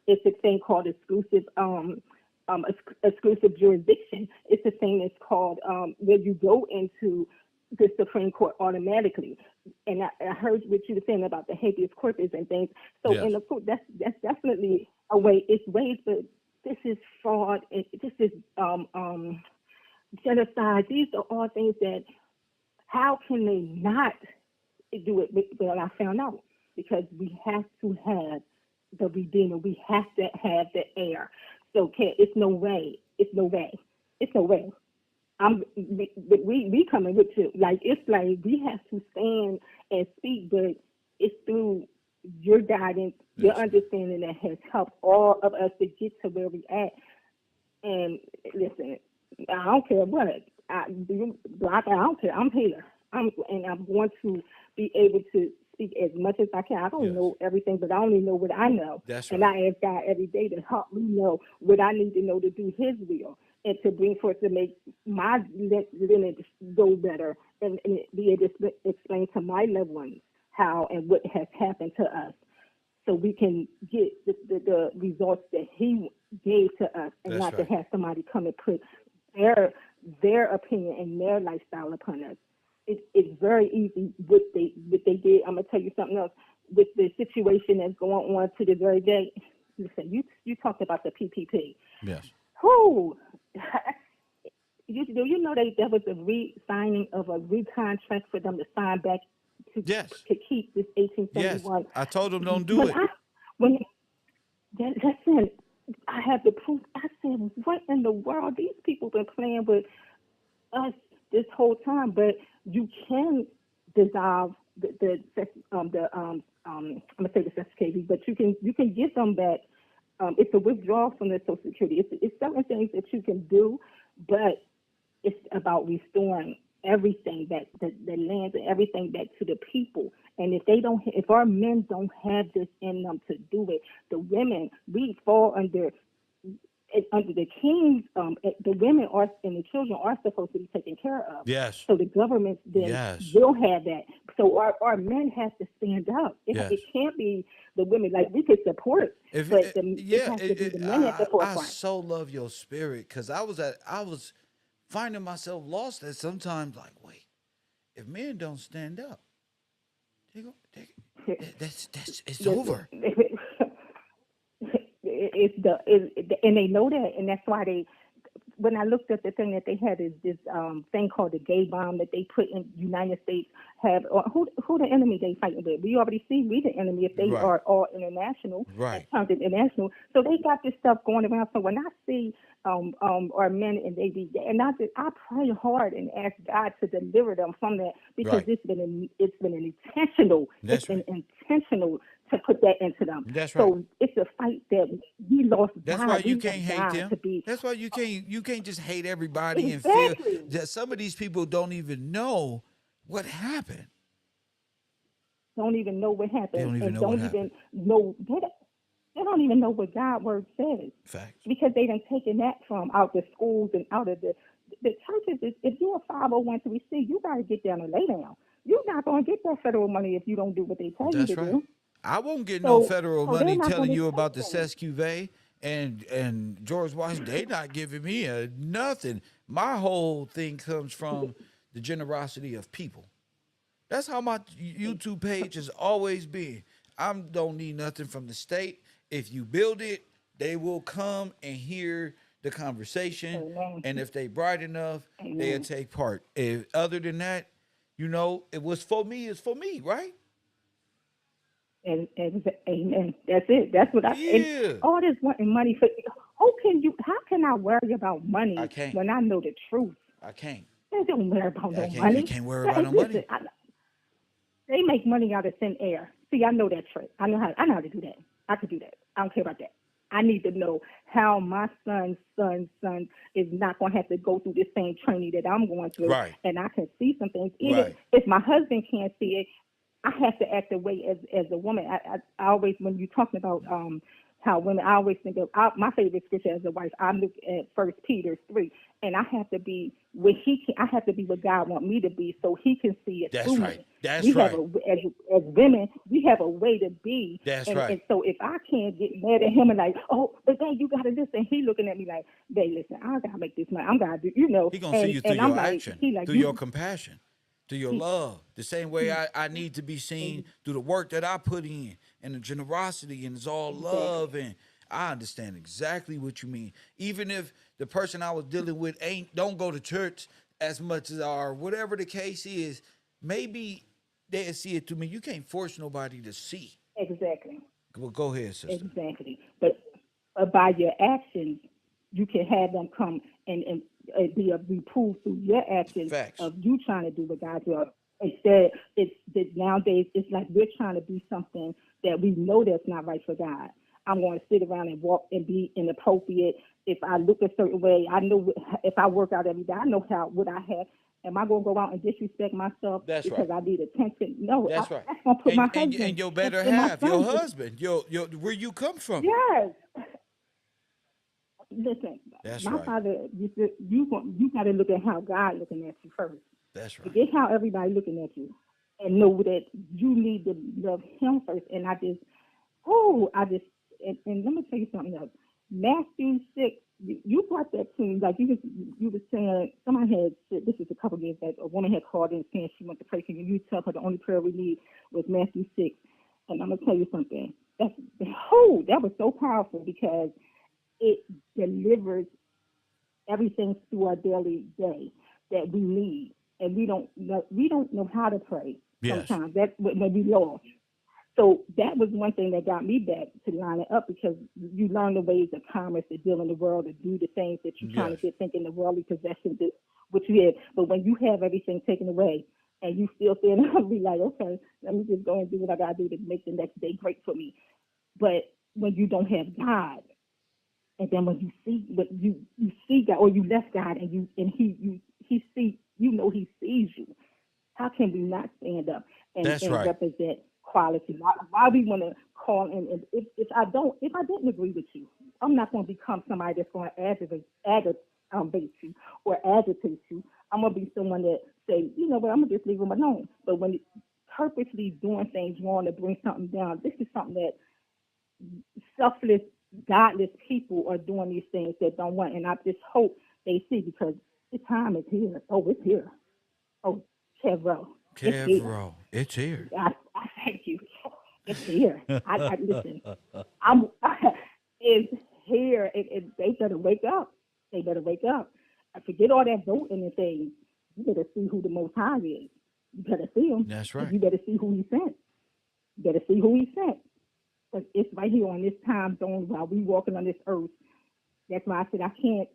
It's a thing called exclusive jurisdiction. It's a thing that's called where you go into the Supreme Court automatically. And I heard what you were saying about the habeas corpus and things. So Yes. in the court, that's definitely a way. It's ways, but this is fraud. This is genocide. These are all things that. How can they not do it? Well, I found out because we have to have the Redeemer. We have to have the heir. So it's no way. It's no way. It's no way. we coming with you. Like, it's like we have to stand and speak, but it's through your guidance, your understanding that has helped all of us to get to where we at. And listen, I don't care what I do, block. I don't care. I'm here. And I'm going to be able to speak as much as I can. I don't know everything, but I only know what I know. That's and right. I ask God every day to help me know what I need to know to do His will and to bring forth to make my lineage go better and be able to explain to my loved ones how and what has happened to us, so we can get the results that He gave to us, and That's not right. to have somebody come and put their opinion and their lifestyle upon us. It's very easy what they did. I'm gonna tell you something else with the situation that's going on to the very day. Listen, you talked about the PPP. Yes. Who? Do you know there was a re-signing of a re-contract for them to sign back to Yes. to keep this Yes. 1871? I told them don't do it. When listen, I have the proof. I said, what in the world? These people been playing with us this whole time, but you can dissolve I'm gonna say the SKV, but you can get them back. It's a withdrawal from the Social Security. It's certain things that you can do, but it's about restoring everything back, the lands and everything back to the people. And if our men don't have this in them to do it, the women, we fall under the kings. The women are and the children are supposed to be taken care of. Yes. So the government then Yes. will have that. So our men have to stand up. Yes. It can't be the women. Like, we could support, If but it, it yeah, has to be the men at the I forefront. so love your spirit, because I was finding myself lost at sometimes, like, wait, if men don't stand up, that's it's over. And they know that, and that's why they. When I looked at the thing that they had is this thing called the gay bomb that they put in United States have, or who the enemy they fighting with. We already see we the enemy if they Right. are all international, Right. turned international. So they got this stuff going around. So when I see our men and they be, and I pray hard and ask God to deliver them from that, because Right. it's been an intentional. That's It's been intentional to put that into them. That's right. So it's a fight that we lost That's God. why you We can't want hate God them. to be. That's why you can't just hate everybody and feel Exactly. that some of these people don't even know what happened. Don't even know what They happened, don't even and know what don't happened. even know they don't even know what God's word says, Facts. because they done taken that from out the schools and out of the churches. If you're a 501c, you got to get down and lay down. You're not going to get that federal money if you don't do what they tell you That's to right. do. I won't get no So federal they're money not going telling to you take about the things. Sesquive and George Washington. They not giving me nothing. My whole thing comes from the generosity of people. That's how my YouTube page has always been. I don't need nothing from the state. If you build it, they will come and hear the conversation. Amen. And if they bright enough, they'll Amen. take part. If other than that, it was for me, it's for me, right? And amen. That's it. That's what and Yeah. all this wanting money for. How can I worry about I money can't. when I know the truth? I can't. They don't worry about I no can't. I money. can't worry about no Listen, money. they make money out of thin air. See, I know that trick. I know how to do that. I could do that. I don't care about that. I need to know how my son's is not going to have to go through the same training that I'm going through. Right. And I can see some things. Even Right. if my husband can't see it, I have to act the way as a woman. I always, when you're talking about how women, I always think of my favorite scripture as a wife. I look at 1 Peter 3, and I have to be where I have to be what God wants me to be, so He can see it That's through right. me. That's We right. have as women, we have a way to be. That's and, right. And so if I can't get mad at him and like, oh, but then you gotta listen, he looking at me like, babe, listen, I gotta make this money. I'm gonna do, He gonna see you through and I'm your like, action, he like through you. your compassion, through your love. The same way I need to be seen through the work that I put in and the generosity, and it's all love. And I understand exactly what you mean. Even if the person I was dealing with don't go to church as much as or whatever the case is, maybe they'll see it through me. You can't force nobody to see. Exactly. Well, go ahead, sister. Exactly. But by your actions, you can have them come and be a reproof through your actions Facts. of you trying to do what God's will. Instead, it's that nowadays it's like we're trying to be something that we know that's not right for God. I'm going to sit around and walk and be inappropriate. If I look a certain way, I know if I work out every day, I know what I have. Am I going to go out and disrespect myself That's because right. I need attention? No, That's right. that's going to put my And husband your better and my half, your son. husband, your where you come from. Yes. Listen, That's my right. father used to, you got to look at how God looking at you first. That's right. Forget how everybody looking at you, and know that you need to love Him first. And and let me tell you something else. Matthew 6, you brought that to me. Like you was saying, somebody had said, this is a couple of years back, a woman had called in saying she went to pray for you. You tell her the only prayer we need was Matthew 6. And I'm going to tell you something. That was so powerful because it delivers everything through our daily day that we need. And we don't know how to pray Yes. sometimes. That's when we lost. So that was one thing that got me back to line it up, because you learn the ways of commerce to deal in the world, to do the things that you're trying to get, thinking the worldly possessions, what you had. But when you have everything taken away and you still feel, I'll be like, okay, let me just go and do what I got to do to make the next day great for me. But when you don't have God, and then when you see, but you see God, or you left God, and he see, he sees you. How can we not stand up and right. represent quality? Why we want to call in? And if I didn't agree with you, I'm not going to become somebody that's going to agitate you or agitate you. I'm going to be someone that say, you know what, I'm going to just leave them alone. But when purposely doing things wrong to bring something down, this is something that selfless, godless people are doing, these things that don't want. And I just hope they see, because the time is here. Oh, it's here. Oh, KevRow. KevRow. It's here. I thank you. It's here. I listen. It's here. They better wake up. They better wake up. I forget all that voting and things. You better see who the Most High is. You better see him. That's right. You better see who he sent. You better see who he sent. Because it's right here on this time zone while we walking on this earth. That's why I said I can't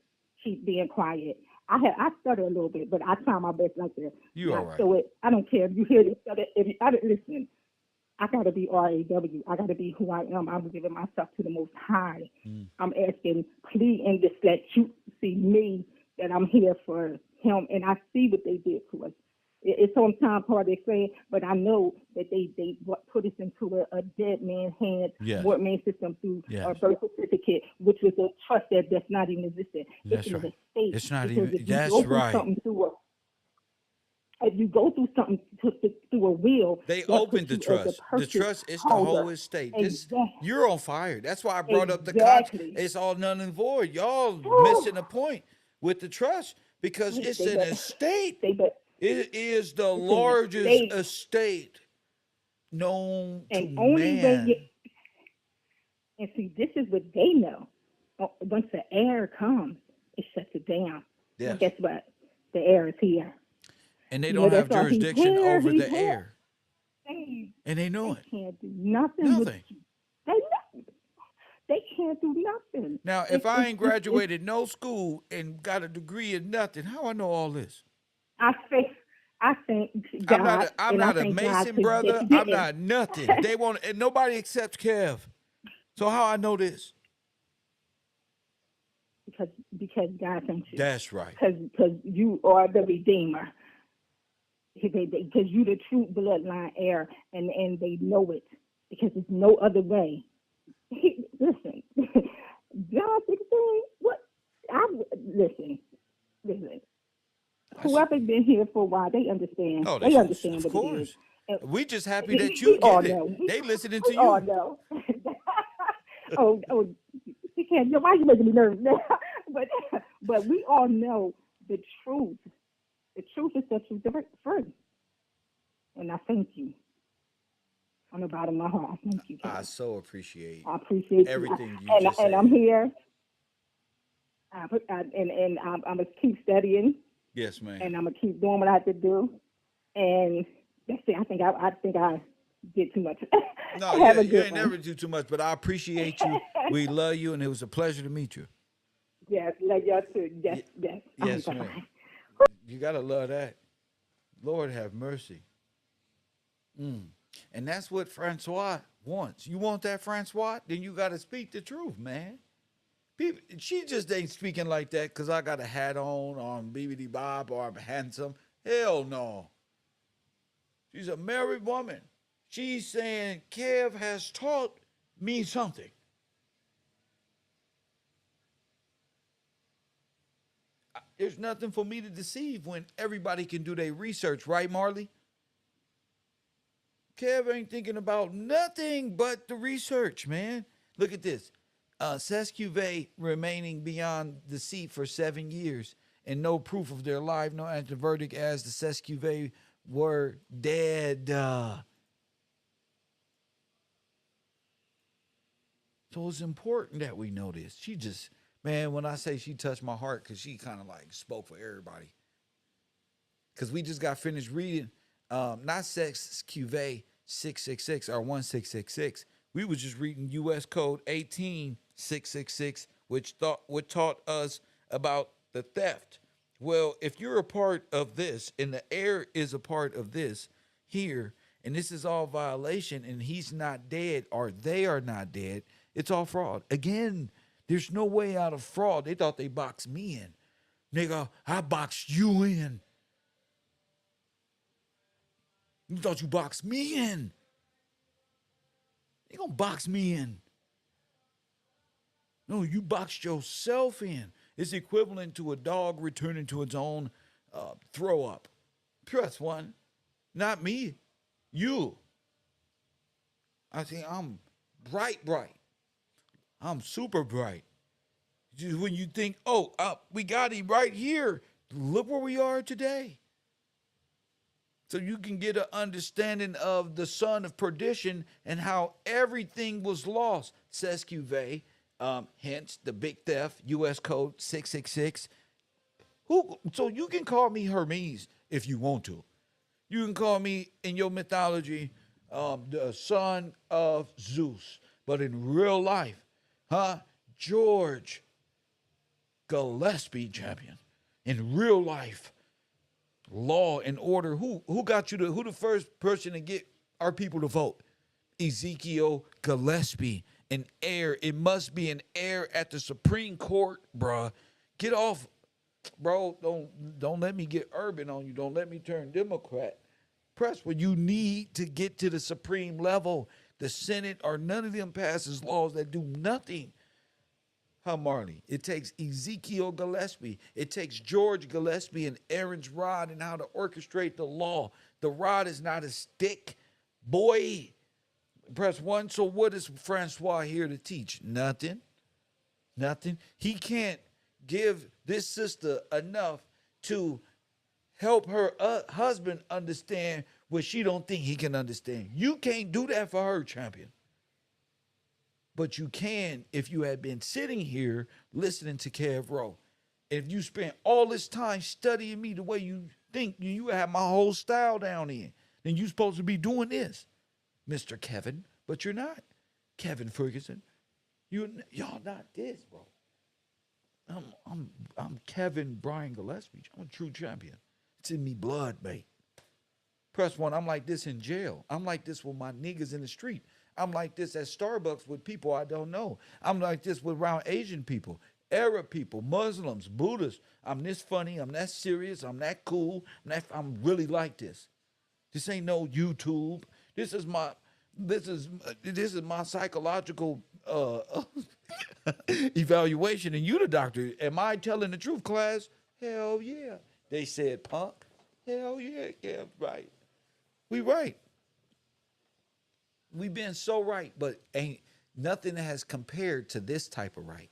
keep being quiet. I stutter a little bit, but I try my best like that. You all right. So I don't care if you hear this stutter. Listen, I got to be RAW. I got to be who I am. I'm giving myself to the Most High. I'm asking, please, and just let you see me, that I'm here for him. And I see what they did to us. It's sometimes hard to explain, but I know that they put us into a dead man's hands, ward man system through a birth certificate, which was a trust that's not even existent. That's right. It's not even. That's right. If you go through something through a will, they opened the trust. The trust is the whole estate. You're on fire. That's why I brought up the contract. It's all null and void. Y'all missing the point with the trust, because it's an estate. It is the largest estate known to man. And see, this is what they know. Once the air comes, it shuts it down. Yes. And guess what? The air is here. And they don't have jurisdiction over the air. And they know it. They can't do nothing. They can't do nothing. Now, if I ain't graduated no school and got a degree in nothing, how I know all this? I think God, I'm not a Mason brother. I'm not nothing. They want, and nobody accepts Kev. So how I know this? Because God sent you. That's right. Because you are the Redeemer. Because you the true bloodline heir, and they know it, because there's no other way. Listen, John 16. What? Listen. Whoever's been here for a while, they understand. Oh, they understand of what course. it is. We just happy that you get it. They listening to you. Oh no. oh, you can't. Why are you making me nervous now? But we all know the truth. The truth is set you free. And I thank you. On the bottom of my heart, I thank you. I so appreciate. I appreciate everything you. you just said. And I'm here. And I'm gonna keep studying. Yes, ma'am. And I'm gonna keep doing what I have to do. And that's it. I think I did too much. No, you ain't never do too much. But I appreciate you. We love you, and it was a pleasure to meet you. Yes, love y'all too. Yes, Ye- yes. All right, yes, bye ma'am. bye. You gotta love that. Lord have mercy. And that's what Francois wants. You want that, Francois? Then you gotta speak the truth, man. People, she just ain't speaking like that because I got a hat on, or I'm BBD Bob, or I'm handsome. Hell no. She's a married woman. She's saying Kev has taught me something. There's nothing for me to deceive when everybody can do their research, right, Marley? Kev ain't thinking about nothing but the research, man. Look at this. Sescue remaining beyond the seat for 7 years and no proof of their life, no answer verdict as the Sescue were dead. So it's important that we know this. She just, man, when I say she touched my heart, because she kind of like spoke for everybody. Because we just got finished reading, not Sex Cuvée 666 or 1666. We was just reading U.S. Code 18666, which taught us about the theft. Well, if you're a part of this, and the heir is a part of this here, and this is all violation, and he's not dead or they are not dead, it's all fraud. Again, there's no way out of fraud. They thought they boxed me in. Nigga, I boxed you in. You thought you boxed me in. You gonna box me in. No, you boxed yourself in. It's equivalent to a dog returning to its own throw up. Press one. Not me. You. I think I'm bright. I'm super bright. Just when you think, oh, we got him right here. Look where we are today. So you can get an understanding of the son of perdition and how everything was lost, says Cuvée. Hence the big theft, U.S. Code 666. So you can call me Hermes if you want to. You can call me, in your mythology, the son of Zeus. But in real life, George Gillespie, champion. In real life, law and order. Who got you to, who the first person to get our people to vote? Ezekiel Gillespie, an heir. It must be an heir at the Supreme Court, bruh. Get off, bro. Don't let me get urban on you. Don't let me turn Democrat. Press what you need to get to the supreme level. The Senate or none of them passes laws that do nothing. Huh, Marley? It takes Ezekiel Gillespie. It takes George Gillespie and Aaron's rod and how to orchestrate the law. The rod is not a stick, boy. Press one. So what is Francois here to teach? Nothing. Nothing. He can't give this sister enough to help her husband understand what she don't think he can understand. You can't do that for her, champion. But you can if you had been sitting here listening to KevRow. If you spent all this time studying me the way you think, you have my whole style down in, then you're supposed to be doing this, Mr. Kevin. But you're not. Kevin Ferguson. Y'all not this, bro. I'm Kevin Brian Gillespie. I'm a true champion. It's in me blood, mate. Press one. I'm like this in jail. I'm like this with my niggas in the street. I'm like this at Starbucks with people I don't know. I'm like this with around Asian people, Arab people, Muslims, Buddhists. I'm this funny. I'm that serious. I'm that cool. I'm really like this. This ain't no YouTube. This is my psychological evaluation. And you the doctor. Am I telling the truth, class? Hell yeah. They said, punk. Hell yeah. Yeah, right. We right. We've been so right, but ain't nothing has compared to this type of right.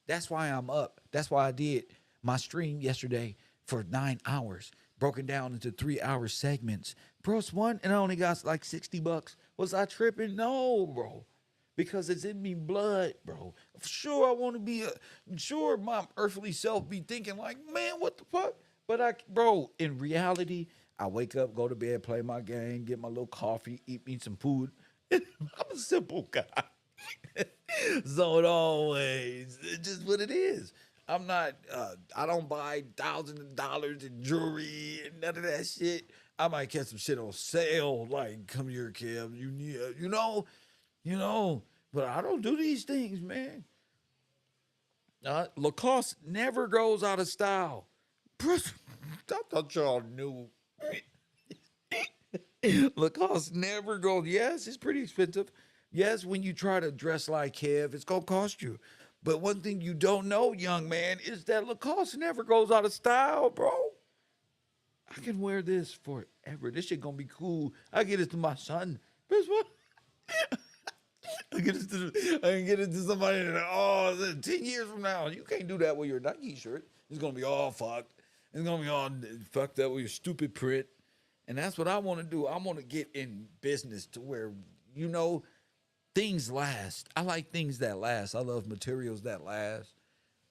That's why I'm up. That's why I did my stream yesterday for 9 hours, broken down into 3-hour segments. Plus one, and I only got like $60. Was I tripping? No, bro. Because it's in me blood, bro. Sure, I want to be sure my earthly self be thinking like, man, what the fuck? But bro, in reality, I wake up, go to bed, play my game, get my little coffee, eat me some food. I'm a simple guy. So it always, it's just what it is. I'm not. I don't buy thousands of dollars in jewelry and none of that shit. I might catch some shit on sale. Like, come here, Kev. You need, you know. But I don't do these things, man. Lacoste never goes out of style. I thought y'all knew. Lacoste never goes. Yes, it's pretty expensive. Yes, when you try to dress like Kev, it's gonna cost you. But one thing you don't know, young man, is that Lacoste never goes out of style, bro. I can wear this forever. This shit gonna be cool. I get it to my son. Guess what? I can get it to somebody that, 10 years from now. You can't do that with your Nike shirt. It's gonna be all fucked. It's gonna be all fucked up with your stupid print. And that's what I want to do. I want to get in business to where, things last. I like things that last. I love materials that last.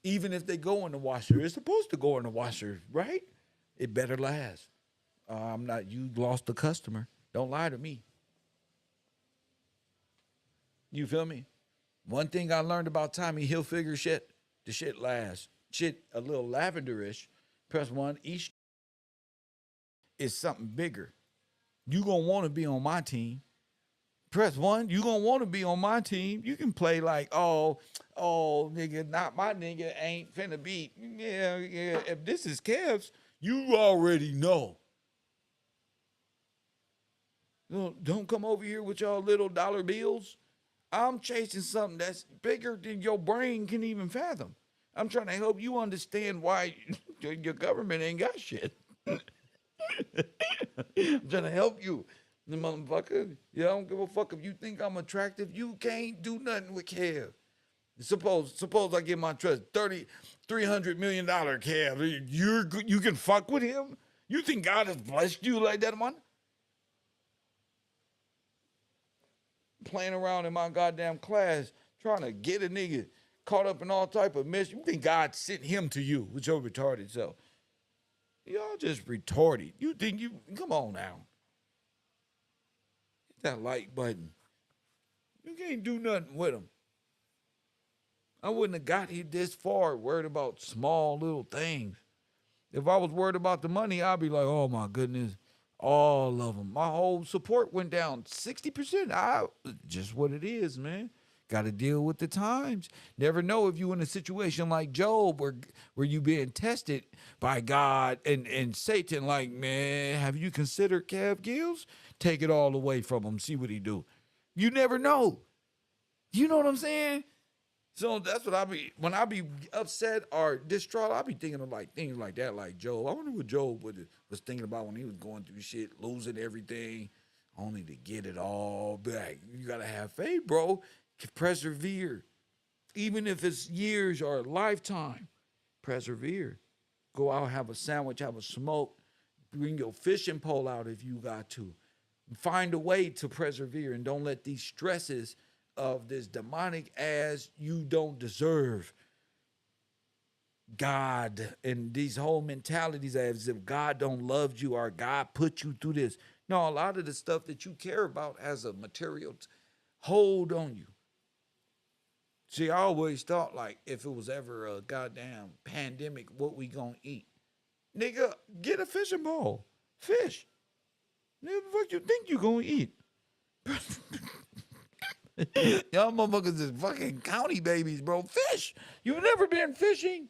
Even if they go in the washer, it's supposed to go in the washer, right? It better last. You lost a customer. Don't lie to me. You feel me? One thing I learned about Tommy Hilfiger shit, the shit lasts. Shit a little lavenderish. Press 1, each is something bigger. You gonna want to be on my team. Press 1, you gonna want to be on my team. You can play like, oh, nigga, not my nigga, ain't finna beat. Yeah. If this is Kev's, you already know. Don't come over here with y'all little dollar bills. I'm chasing something that's bigger than your brain can even fathom. I'm trying to help you understand why your government ain't got shit. I'm trying to help you, the motherfucker. You don't give a fuck if you think I'm attractive. You can't do nothing with Kev. Suppose I give my trust $300 million Kev. You can fuck with him? You think God has blessed you like that, man? Playing around in my goddamn class, trying to get a nigga caught up in all type of mess. You think God sent him to you with your retarded self? Y'all just retarded. You think come on now. Hit that like button. You can't do nothing with him. I wouldn't have got here this far worried about small little things. If I was worried about the money, I'd be like, oh my goodness, all of them. My whole support went down 60%. Just what it is, man. Got to deal with the times. Never know if you in a situation like Job where you being tested by God and Satan. Like, man, have you considered Kev Gills? Take it all away from him. See what he do. You never know. You know what I'm saying? So that's what when I be upset or distraught, I be thinking of like things like that, like Job. I wonder what Job was thinking about when he was going through shit, losing everything, only to get it all back. You gotta have faith, bro. Persevere. Even if it's years or a lifetime, persevere. Go out, have a sandwich, have a smoke, bring your fishing pole out if you got to. Find a way to persevere and don't let these stresses of this demonic ass you don't deserve God and these whole mentalities as if God don't love you or God put you through this. No, a lot of the stuff that you care about has a material hold on you. See, I always thought like if it was ever a goddamn pandemic, what we gonna eat? Nigga, get a fishing pole. Fish. Nigga, the fuck you think you gonna eat? Y'all motherfuckers is fucking county babies, bro. Fish. You've never been fishing?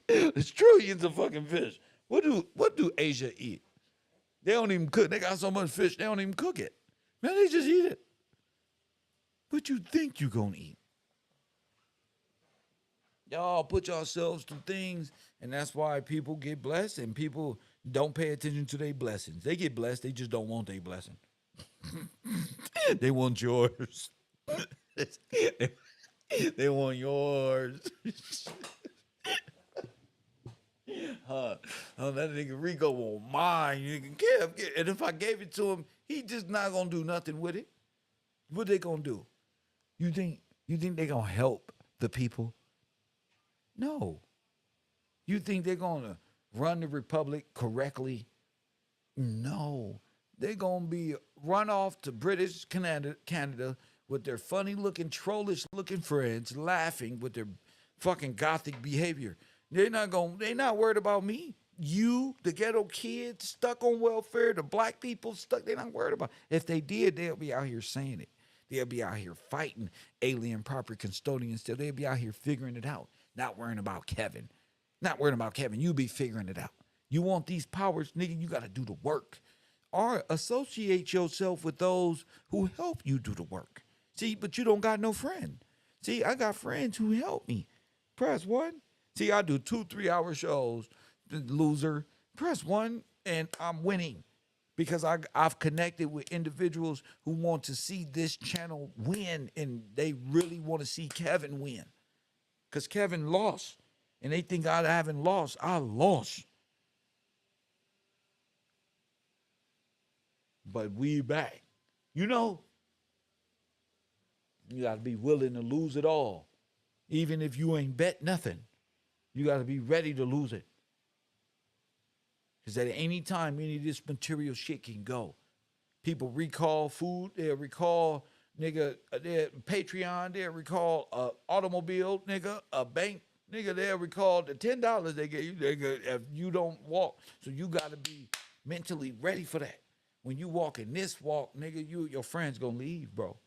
It's trillions of fucking fish. What do Asia eat? They don't even cook. They got so much fish, they don't even cook it. Man, they just eat it. What you think you gonna eat? Y'all put yourselves through things, and that's why people get blessed and people don't pay attention to their blessings. They get blessed, they just don't want their blessing. They want yours. They want yours. That nigga Rico won't mind. And if I gave it to him, he just not gonna do nothing with it. What they gonna do? You think they gonna help the people? No. You think they're gonna run the republic correctly? No. They're gonna be run off to British Canada with their funny looking, trollish looking friends, laughing with their fucking gothic behavior. They're not worried about me. You, the ghetto kids stuck on welfare, the black people stuck, they're not worried about it. If they did, they'll be out here saying it. They'll be out here fighting alien property custodians still. They'll be out here figuring it out, not worrying about Kevin. Not worrying about Kevin. You be figuring it out. You want these powers, nigga, you got to do the work. Or associate yourself with those who help you do the work. See, but you don't got no friend. See, I got friends who help me. Press 1. See, I do 2-3 hour shows. Loser. Press 1 and I'm winning. Because I've connected with individuals who want to see this channel win, and they really want to see Kevin win. Because Kevin lost. And they think I haven't lost. I lost. But we back. You know, you got to be willing to lose it all. Even if you ain't bet nothing. You got to be ready to lose it. Because at any time, any of this material shit can go. People recall food. They'll recall, nigga, their Patreon. They'll recall an automobile, nigga, a bank. Nigga, they'll recall the $10 they gave you, nigga, if you don't walk. So you got to be mentally ready for that. When you walk in this walk, nigga, your friends going to leave, bro.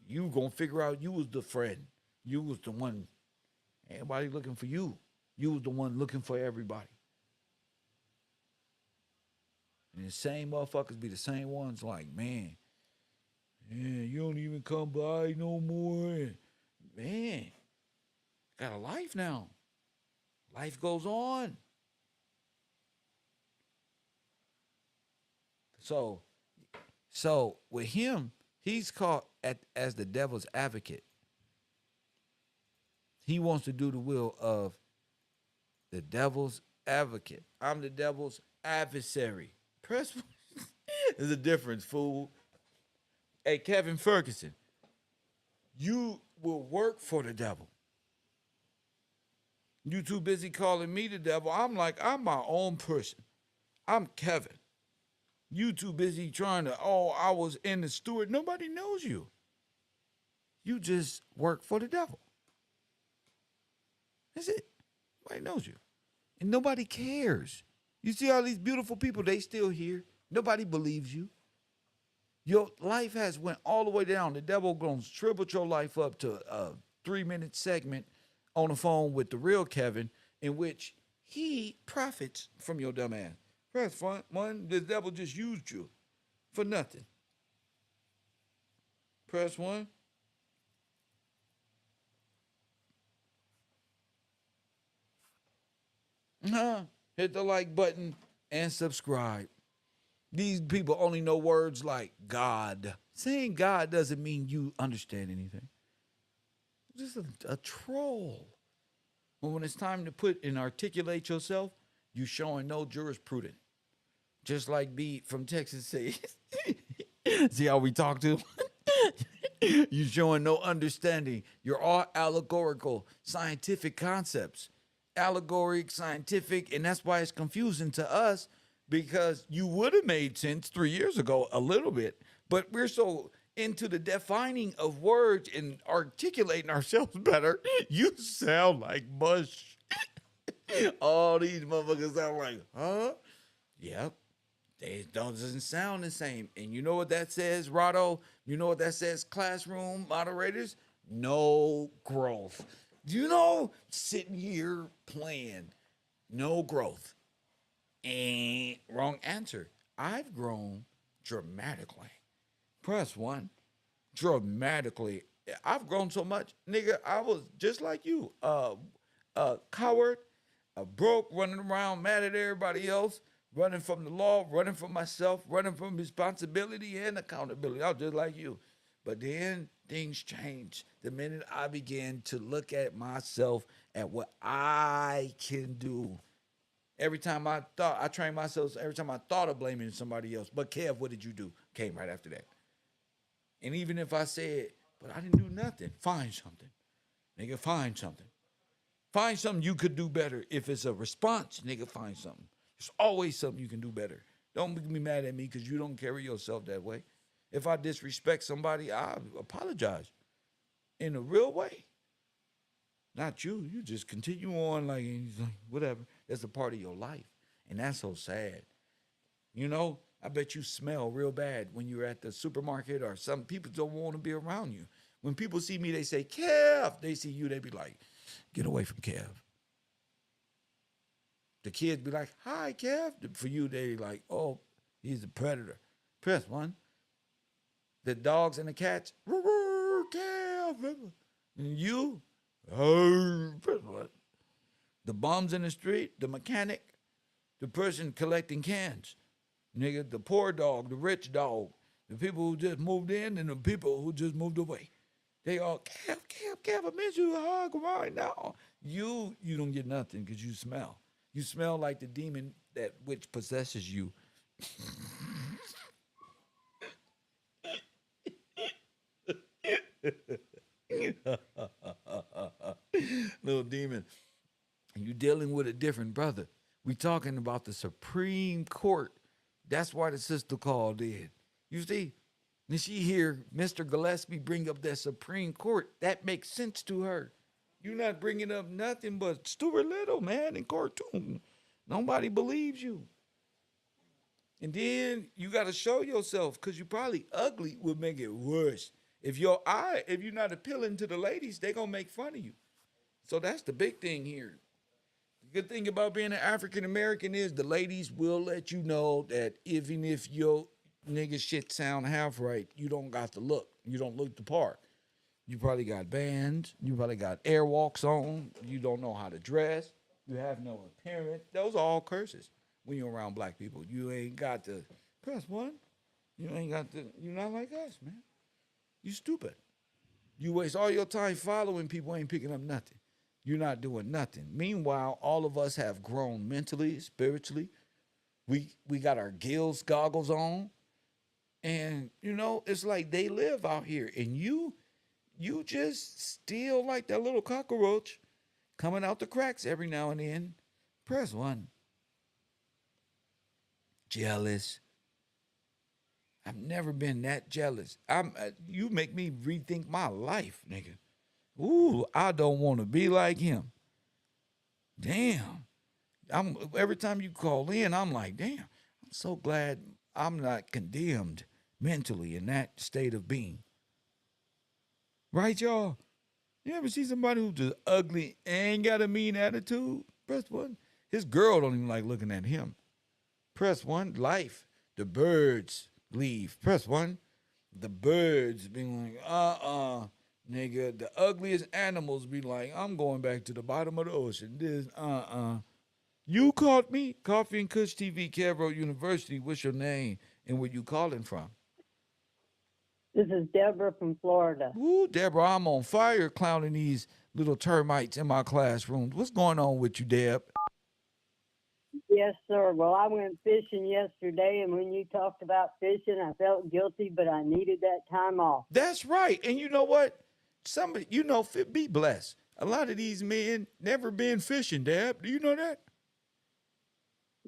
You going to figure out you was the friend. You was the one. Everybody looking for you. You was the one looking for everybody. And the same motherfuckers be the same ones like, man, you don't even come by no more. Man, got a life now. Life goes on. So with him, he's caught as the devil's advocate. He wants to do the will of the devil's advocate. I'm the devil's adversary. Press. There's a difference, fool. Hey, Kevin Ferguson, you will work for the devil. You too busy calling me the devil. I'm my own person. I'm Kevin. You too busy trying to, I was in the steward. Nobody knows you. You just work for the devil. That's it. Nobody knows you. And nobody cares. You see all these beautiful people, they still here. Nobody believes you. Your life has went all the way down. The devil gonna triple your life up to a 3-minute segment on the phone with the real Kevin, in which he profits from your dumb ass. Press 1, the devil just used you for nothing. Press 1. Hit the like button and subscribe. These people only know words like God. Saying God doesn't mean you understand anything. Just a troll. But when it's time to put and articulate yourself, you showing no jurisprudence. Just like B from Texas says. See how we talk to him? You showing no understanding. You're all allegorical, scientific concepts. Allegoric, scientific, and that's why it's confusing to us, because you would have made sense 3 years ago a little bit, but we're so into the defining of words and articulating ourselves better, you sound like mush. All these motherfuckers sound like, huh? Yep. They doesn't sound the same. And you know what that says, Rado? You know what that says, classroom moderators? No growth. You know, sitting here playing, no growth. And wrong answer. I've grown dramatically. Press 1. Dramatically. I've grown so much. Nigga, I was just like you. Coward, broke, running around mad at everybody else, running from the law, running from myself, running from responsibility and accountability. I was just like you. But then things changed the minute I began to look at myself, at what I can do. Every time I trained myself, every time I thought of blaming somebody else. But Kev, what did you do? Came right after that. And even if I said, but I didn't do nothing, find something. Nigga, find something. Find something you could do better. If it's a response, nigga, find something. There's always something you can do better. Don't be mad at me because you don't carry yourself that way. If I disrespect somebody, I apologize in a real way. Not you. You just continue on like, and he's like whatever. That's a part of your life, and that's so sad. You know, I bet you smell real bad when you're at the supermarket or some people don't want to be around you. When people see me, they say, Kev. They see you, they be like, get away from Kev. The kids be like, hi, Kev. For you, they like, oh, he's a predator. Press one. The dogs and the cats, Kev. And you, press one. The bums in the street, the mechanic, the person collecting cans. Nigga, the poor dog, the rich dog, the people who just moved in and the people who just moved away. They all, Kev, I miss you, hug right now. You don't get nothing because you smell. You smell like the demon that which possesses you. Little demon. And you dealing with a different brother. We talking about the Supreme Court. That's why the sister called in. You see? And she hear Mr. Gillespie bring up that Supreme Court. That makes sense to her. You're not bringing up nothing but Stuart Little, man, in cartoon. Nobody believes you. And then you got to show yourself because you probably ugly would make it worse. If you're not appealing to the ladies, they going to make fun of you. So that's the big thing here. The good thing about being an African American is the ladies will let you know that even if your nigga shit sound half right, you don't got the look. You don't look the part. You probably got bands. You probably got airwalks on. You don't know how to dress. You have no appearance. Those are all curses when you're around black people. You ain't got the press one. You ain't got the. You're not like us, man. You stupid. You waste all your time following people, ain't picking up nothing. You're not doing nothing. Meanwhile, all of us have grown mentally, spiritually. We got our gills goggles on. And, it's like they live out here. And you just still like that little cockroach coming out the cracks every now and then. Press one. Jealous. I've never been that jealous. You make me rethink my life, nigga. Ooh, I don't want to be like him. Damn. Every time you call in, I'm like, damn, I'm so glad I'm not condemned mentally in that state of being. Right, y'all? You ever see somebody who's just ugly and got a mean attitude? Press one. His girl don't even like looking at him. Press one. Life. The birds leave. Press one. The birds being like, nigga. The ugliest animals be like, I'm going back to the bottom of the ocean. You caught me? Coffee and Kush TV, KevRow University. What's your name and where you calling from? This is Deborah from Florida. Ooh, Deborah, I'm on fire clowning these little termites in my classroom. What's going on with you, Deb? Yes, sir. Well, I went fishing yesterday, and when you talked about fishing, I felt guilty, but I needed that time off. That's right. And you know what? Somebody, be blessed. A lot of these men never been fishing, Deb. Do you know that?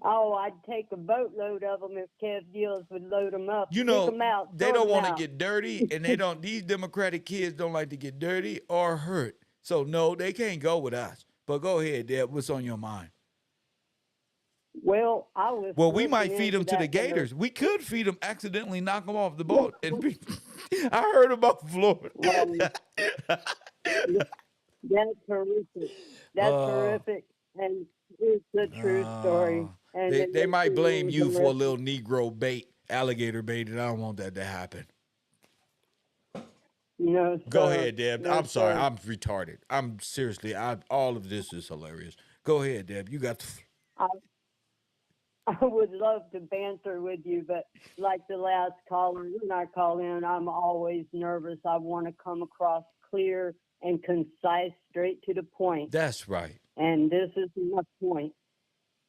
Oh, I'd take a boatload of them if Kev Gills would load them up. You Pick know, them out, they don't want to out. get dirty, and these Democratic kids don't like to get dirty or hurt. So, no, they can't go with us. But go ahead, Deb. What's on your mind? Well, we might feed them to the gators. We could feed them, accidentally knock them off the boat. I heard about Florida. That's horrific. That's horrific. And it's a true story. And they might blame you for a little Negro bait, alligator bait, and I don't want that to happen. No, sir. Go ahead, Deb. No, I'm sorry. sir. I'm retarded. I'm seriously, all of this is hilarious. Go ahead, Deb. You got the... I would love to banter with you, but like the last caller, when I call in, I'm always nervous. I want to come across clear and concise, straight to the point. That's right. And this is my point.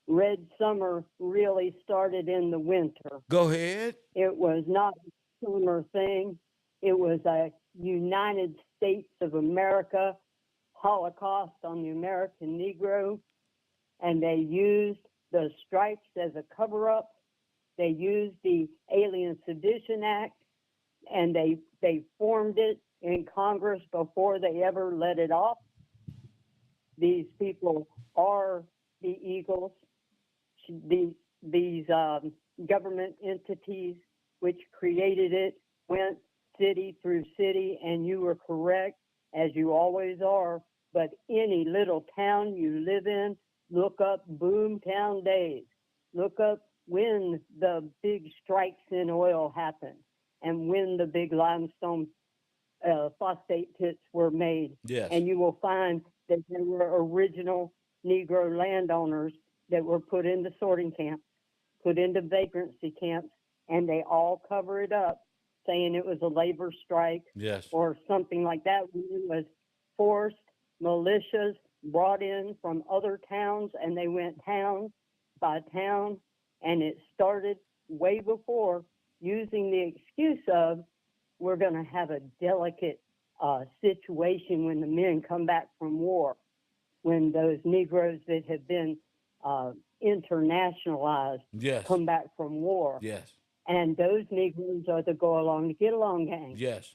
Red Summer really started in the winter. Go ahead. It was not a summer thing. It was a United States of America Holocaust on the American Negro, and they used the stripes as a cover-up. They used the Alien Sedition Act, and they formed it in Congress before they ever let it off. these people are the Eagles. These government entities which created it went city through city, and you were correct, as you always are. But any little town you live in, look up Boomtown Days. Look up when the big strikes in oil happened and when the big limestone phosphate pits were made. Yes. And you will find that there were original Negro landowners that were put into sorting camps, put into vagrancy camps, and they all cover it up, saying it was a labor strike Yes. or something like that. When it was forced militias brought in from other towns, and they went town by town, and it started way before, using the excuse of, we're going to have a delicate situation when the men come back from war, when those Negroes that have been internationalized Yes. come back from war. Yes. And those Negroes are the go along to get along gang. Yes.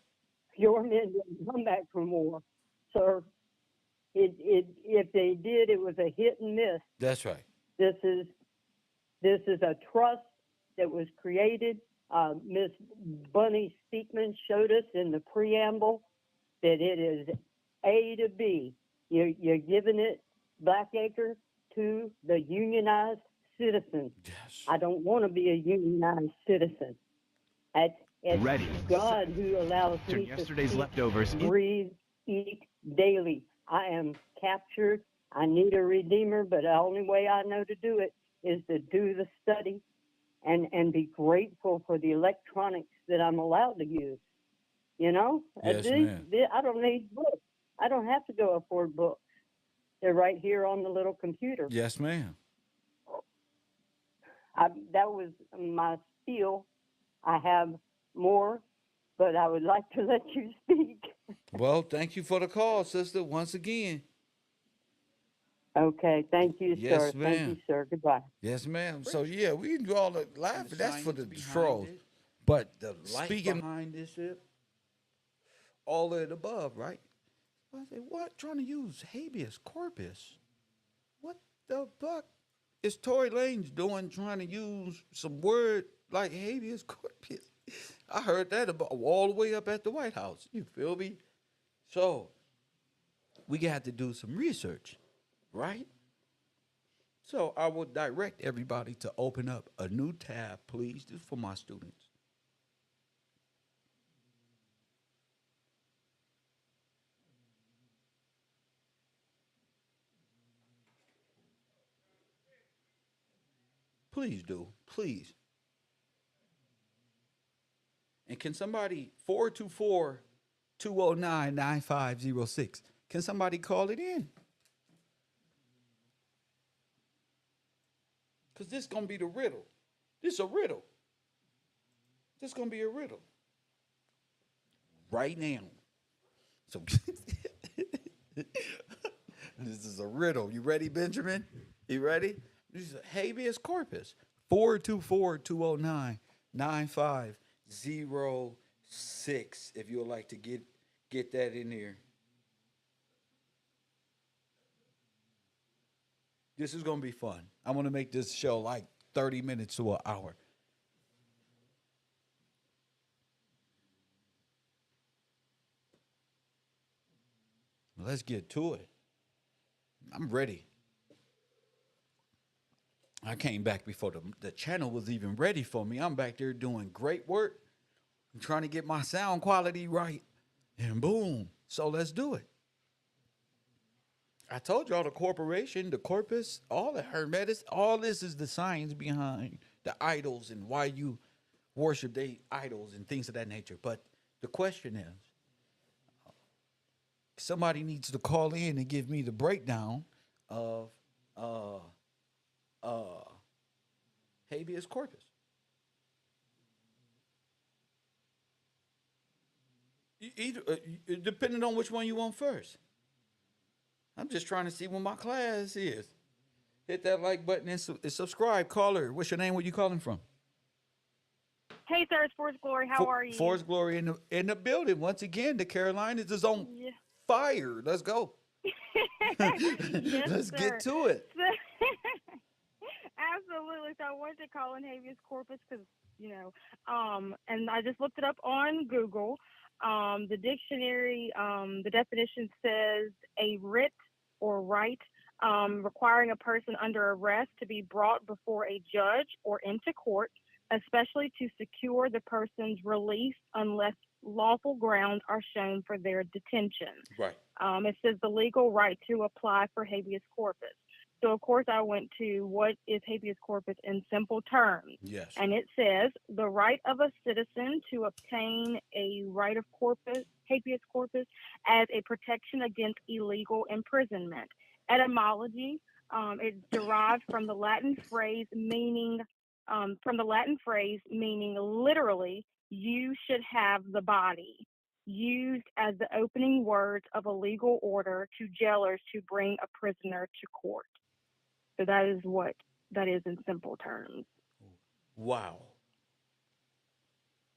Your men didn't come back from war, sir. If they did, it was a hit and miss. That's right. This is a trust that was created. Miss Bunny Speakman showed us in the preamble that it is A to B. You're giving it Blackacre to the unionized citizen. Yes. I don't want to be a unionized citizen. It's Ready. God who allows Turn me yesterday's to leftovers in- breathe, eat daily. I am captured. I need a redeemer, but the only way I know to do it is to do the study and be grateful for the electronics that I'm allowed to use. You know? Yes, ma'am. I don't need books. I don't have to go afford books. They're right here on the little computer. Yes, ma'am. That was my spiel. I have more, but I would like to let you speak. Well, thank you for the call, sister, once again. Okay, thank you, Yes, sir. Thank ma'am. you, sir. Goodbye. Yes, ma'am. So yeah, we can do all the laughing. the That's for the science behind trolls. it, But the light speaking behind this shit. all of the above, right? I say, what? Trying to use habeas corpus? What the fuck is Tory Lanez doing? Trying to use some word like habeas corpus? I heard that about all the way up at the White House. You feel me? So we got to do some research, right? So I will direct everybody to open up a new tab, please. This is for my students. Please do. Please. And can somebody, 424-209-9506, can somebody call it in? Because this is going to be the riddle. This is a riddle. This is going to be a riddle. Right now. So this is a riddle. You ready, Benjamin? You ready? This is a habeas corpus. 424-209-9506. If you would like to get that in there. This is going to be fun. I want to make this show like 30 minutes to an hour. Let's get to it. I'm ready. I came back before the channel was even ready for me. I'm back there doing great work. I'm trying to get my sound quality right. And boom. So let's do it. I told y'all the corporation, the corpus, all the hermetics, all this is the science behind the idols and why you worship the idols and things of that nature. But the question is, somebody needs to call in and give me the breakdown of habeas corpus. Either, depending on which one you want first. I'm just trying to see what my class is. Hit that like button and subscribe. Caller, what's your name? Where you calling from? Hey, sir, it's Forrest Glory. How are you? Forrest Glory in the building. Once again, the Carolinas is on fire. Let's go. Yes, Let's sir. get to it. Absolutely. So I wanted to call in habeas corpus because, and I just looked it up on Google. The dictionary, the definition says a writ or right requiring a person under arrest to be brought before a judge or into court, especially to secure the person's release unless lawful grounds are shown for their detention. Right. It says the legal right to apply for habeas corpus. So, of course, I went to what is habeas corpus in simple terms. Yes. And it says the right of a citizen to obtain a right of corpus, habeas corpus, as a protection against illegal imprisonment. Etymology, it's derived from the Latin phrase meaning literally, you should have the body, used as the opening words of a legal order to jailers to bring a prisoner to court. So that is what that is in simple terms. Wow.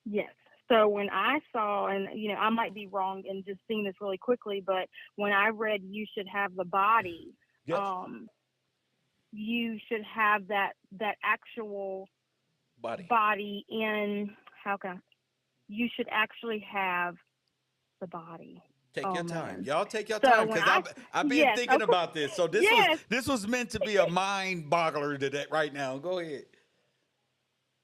Yes. So when I saw, and I might be wrong in just seeing this really quickly, but when I read you should have the body, Yes. You should have that actual Body in, you should actually have the body. Take your time. Man. Y'all take your So time when because I've been yes, thinking of course, about this. So yes. this was meant to be a mind boggler today right now. Go ahead.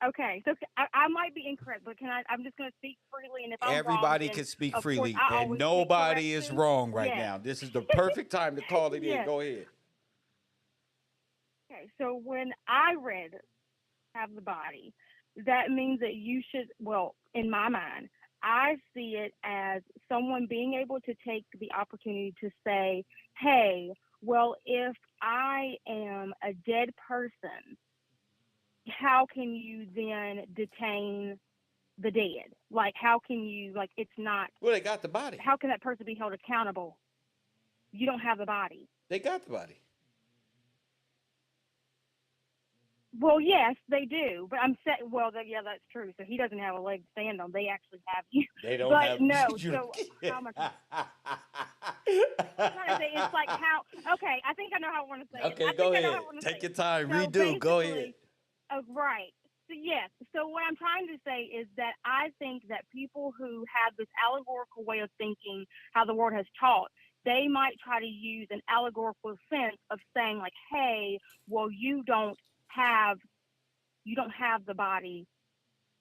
Okay, so I might be incorrect, but I'm just going to speak freely, and if I'm wrong, Everybody then can speak of course freely, I and always take nobody is correction. wrong right Yes. now. This is the perfect time to call it in. Yes. Go ahead. Okay, so when I read have the body, that means that you should, well, in my mind, I see it as someone being able to take the opportunity to say, hey, well, if I am a dead person, how can you then detain the dead? Like, how can you, like, it's not. Well, they got the body. How can that person be held accountable? You don't have the body. They got the body. Well, yes, they do. But I'm saying, well, yeah, that's true. So he doesn't have a leg to stand on. They actually have you. They don't but have. no. So how much? I'm trying to say it's like how. Okay, I think I know how I want to say it. Okay, I go think I know ahead. how I want to Take say your it. time. So Redo. Go ahead. basically, right. So yes. So what I'm trying to say is that I think that people who have this allegorical way of thinking, how the world has taught, they might try to use an allegorical sense of saying like, hey, well, you don't have the body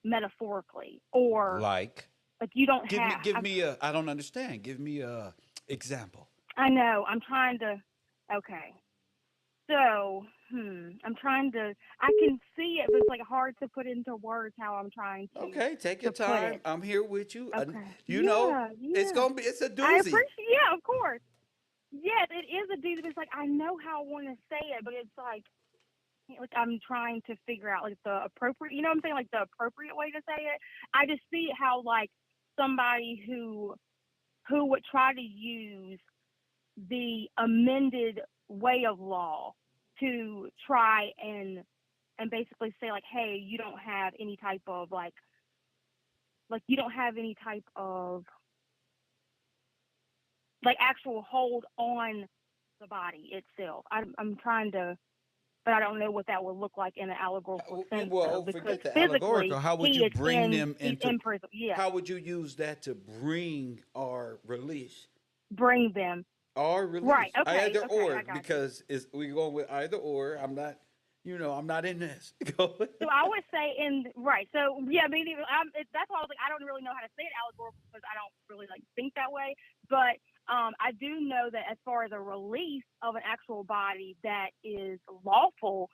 metaphorically, or Like you don't give have. me a. I don't understand. Give me a example. I know. I'm trying to. Okay. So, I'm trying to. I can see it, but it's like hard to put into words how I'm trying to. Okay, take your to put time. it. I'm here with you. Okay. It's Yeah. gonna be. It's a I doozy. appreciate. Yeah, of course. Yes, it is a doozy. But it's like I know how I want to say it, but it's like I'm trying to figure out like the appropriate, what I'm saying, like the appropriate way to say it. I just see how like somebody who would try to use the amended way of law to try and basically say like, hey, you don't have any type of like you don't have any type of like actual hold on the body itself. I'm trying to, but I don't know what that would look like in an allegorical sense. Well, though, because forget the physically, allegorical. How would he you is bring them he's into? in prison. Yeah, How would you use that to bring our release? bring them. Our release. Right. Okay. Either Okay. or, I got you. because we going with either or. I'm not. I'm not in this. Go. So I would say right. So yeah, that's why I was like, I don't really know how to say it allegorical because I don't really like think that way. But I do know that as far as a release of an actual body that is lawful,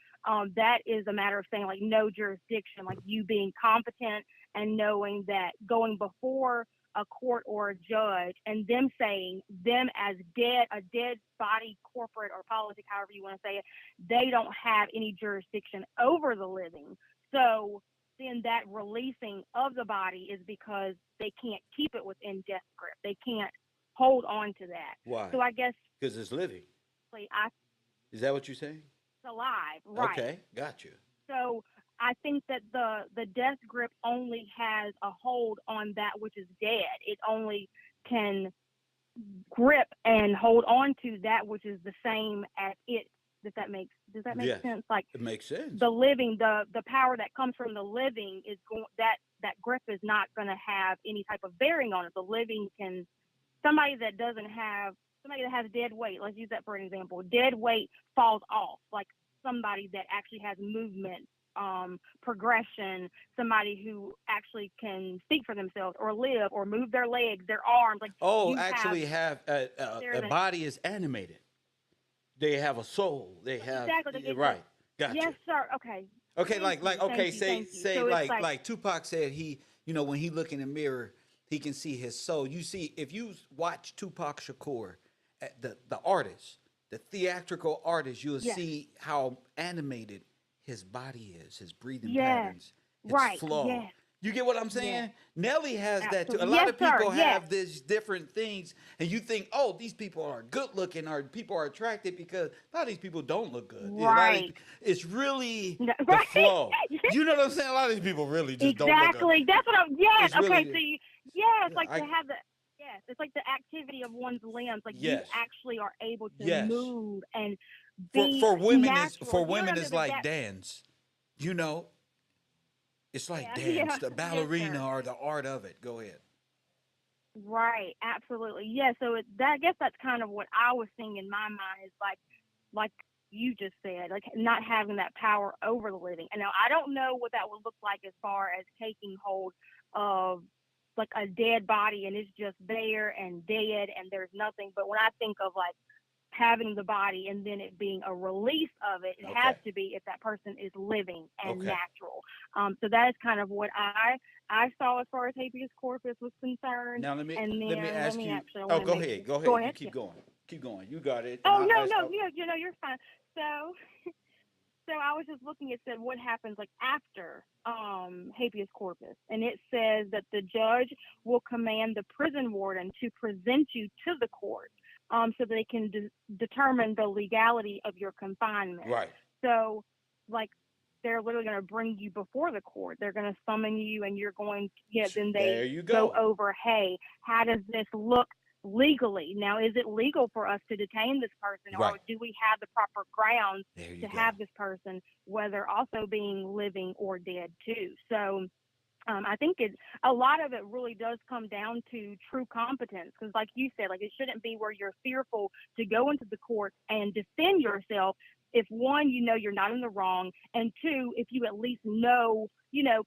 that is a matter of saying like no jurisdiction, like you being competent and knowing that going before a court or a judge and them saying them as a dead body, corporate or politic, however you want to say it, they don't have any jurisdiction over the living. So then that releasing of the body is because they can't keep it within death grip. They can't hold on to that. Why? So I guess Because it's living. Is that what you're saying? It's alive, right? Okay, got you. So I think that the death grip only has a hold on that which is dead. It only can grip and hold on to that which is the same as it. Does that make Yes, sense? Like it makes sense. the living, the power that comes from the living is going that grip is not going to have any type of bearing on it. The living can somebody that has dead weight. Let's use that for an example. Dead weight falls off. Like somebody that actually has movement, progression, somebody who actually can speak for themselves or live or move their legs, their arms. Like Oh, you actually have a there's body is animated. They have a soul. They have exactly right. Gotcha. yes, sir. Okay. Okay, Thank you, okay, thank you. say So it's like Tupac said he, when he look in the mirror, he can see his soul. You see, if you watch Tupac Shakur, the artist, the theatrical artist, you'll yes, see how animated his body is, his breathing yes, patterns, its right, flow. yes, You get what I'm yes, saying? Nelly has that too. A absolutely. lot Yes, of sir. people Yes, have these different things, and you think, oh, these people are good looking, or people are attracted because a lot of these people don't look good. A lot of right. it's really No, the right. flow. You know what I'm saying? A lot of these people really just don't look good. Exactly. That's what I'm. Yes. It's Okay. really, So yeah, it's yeah, like to have the. Yes, it's like the activity of one's limbs. Like you yes, actually are able to yes. move and For be for women is natural. You know what I mean? Like like that. dance. You know, it's like Yeah. dance, Yeah. the Yes, sir. ballerina or the art of it. Go ahead. Right. Absolutely. Yeah. So I guess that's kind of what I was seeing in my mind is like you just said, like not having that power over the living. And now I don't know what that would look like as far as taking hold of like a dead body and it's just there and dead and there's nothing. But when I think of like having the body and then it being a release of it, it has Okay. to be if that person is living and Okay. natural. So that is kind of what I saw as far as habeas corpus was concerned. Now let me And let me then let ask me you. actually I Oh, want to go make ahead. Go go ahead. You ahead. keep going. Keep going. You got it. And Oh no, I no, you're fine. So so I was just looking, it said what happens like after habeas corpus. And it says that the judge will command the prison warden to present you to the court so they can determine the legality of your confinement. right. So like they're literally going to bring you before the court. They're going to summon you and you're going to, yeah, then There they you go go. over, hey, how does this look legally? Now, is it legal for us to detain this person or Right. do we have the proper grounds There you to go. have this person, whether also being living or dead too? So I think a lot of it really does come down to true competence because like you said, like it shouldn't be where you're fearful to go into the court and defend yourself if one, you know you're not in the wrong, and two, if you at least know,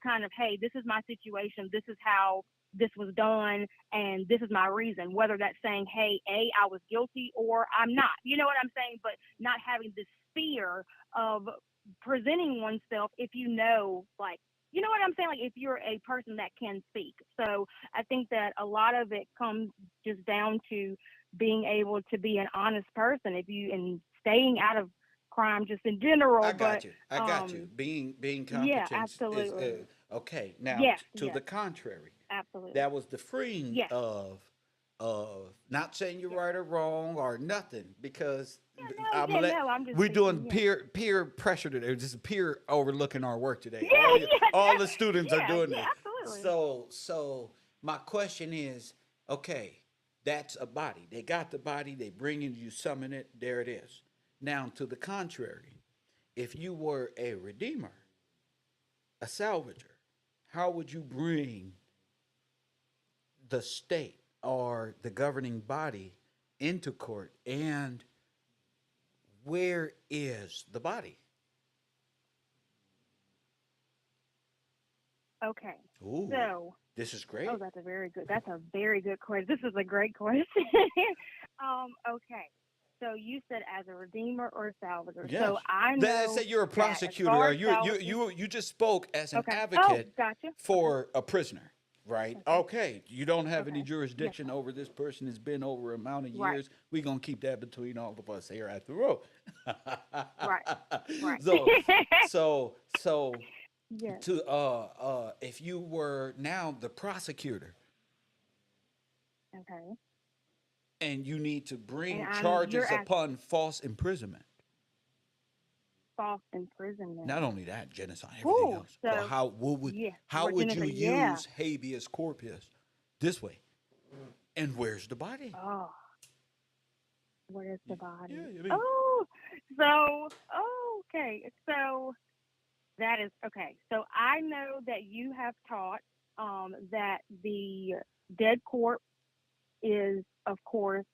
kind of, hey, this is my situation, this is how this was done, and this is my reason, whether that's saying, hey, I was guilty or I'm not. You know what I'm saying? But not having this fear of presenting oneself if you know, like, you know what I'm saying? Like if you're a person that can speak. So I think that a lot of it comes just down to being able to be an honest person and staying out of crime just in general. I But got you. I got you. Being yeah, competent is absolutely. okay. Now Yes, to yes, the contrary, absolutely. that was the freeing Yes, of not saying you're yes. right or wrong or nothing because Yeah, no, I'm just we're doing thinking, yeah. peer pressure today, just peer overlooking our work today. Yeah, All yeah, the students are yeah, doing yeah, this. absolutely. So my question is, okay, that's a body. They got the body. They bring it. You summon it. There it is. Now to the contrary, if you were a redeemer, a salvager, how would you bring the state or the governing body into court, and where is the body? Okay. Ooh, So, this is oh, great. that's a very good question. This is a great question. Okay. So you said as a redeemer or a salvager. Yes. So I Let's know say you're a that as prosecutor, far or as salvaging, you just spoke as an okay. Oh, advocate gotcha. Okay. for a prisoner, right? Okay. Okay, you don't have any Okay. Yes. jurisdiction over this person. It's been over amount of Right. years. We're gonna keep that between all of us here at the row. Right. Right. so, so Yes. to if you were now the prosecutor Okay. and you need to And bring you're charges asking upon false imprisonment. false imprisonment. Not only that, genocide, everything Whew. else. So So yeah, how we're would gonna you say yeah. use habeas corpus this way? And where's the body? Oh. What is the body? Yeah, I mean, Oh, so okay. So that is okay. So I know that you have taught that the dead corpse is, of course,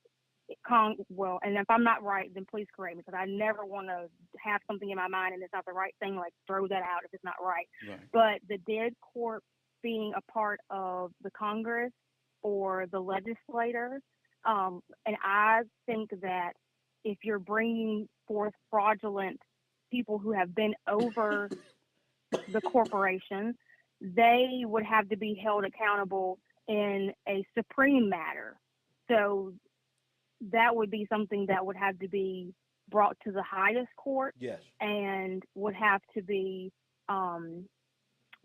well, and if I'm not right, then please correct me, because I never want to have something in my mind and it's not the right thing, like throw that out if it's not right. Right. But the dead corpse being a part of the Congress or the legislator, and I think that if you're bringing forth fraudulent people who have been over the corporation, they would have to be held accountable in a supreme matter. So that would be something that would have to be brought to the highest court Yes. and would have to be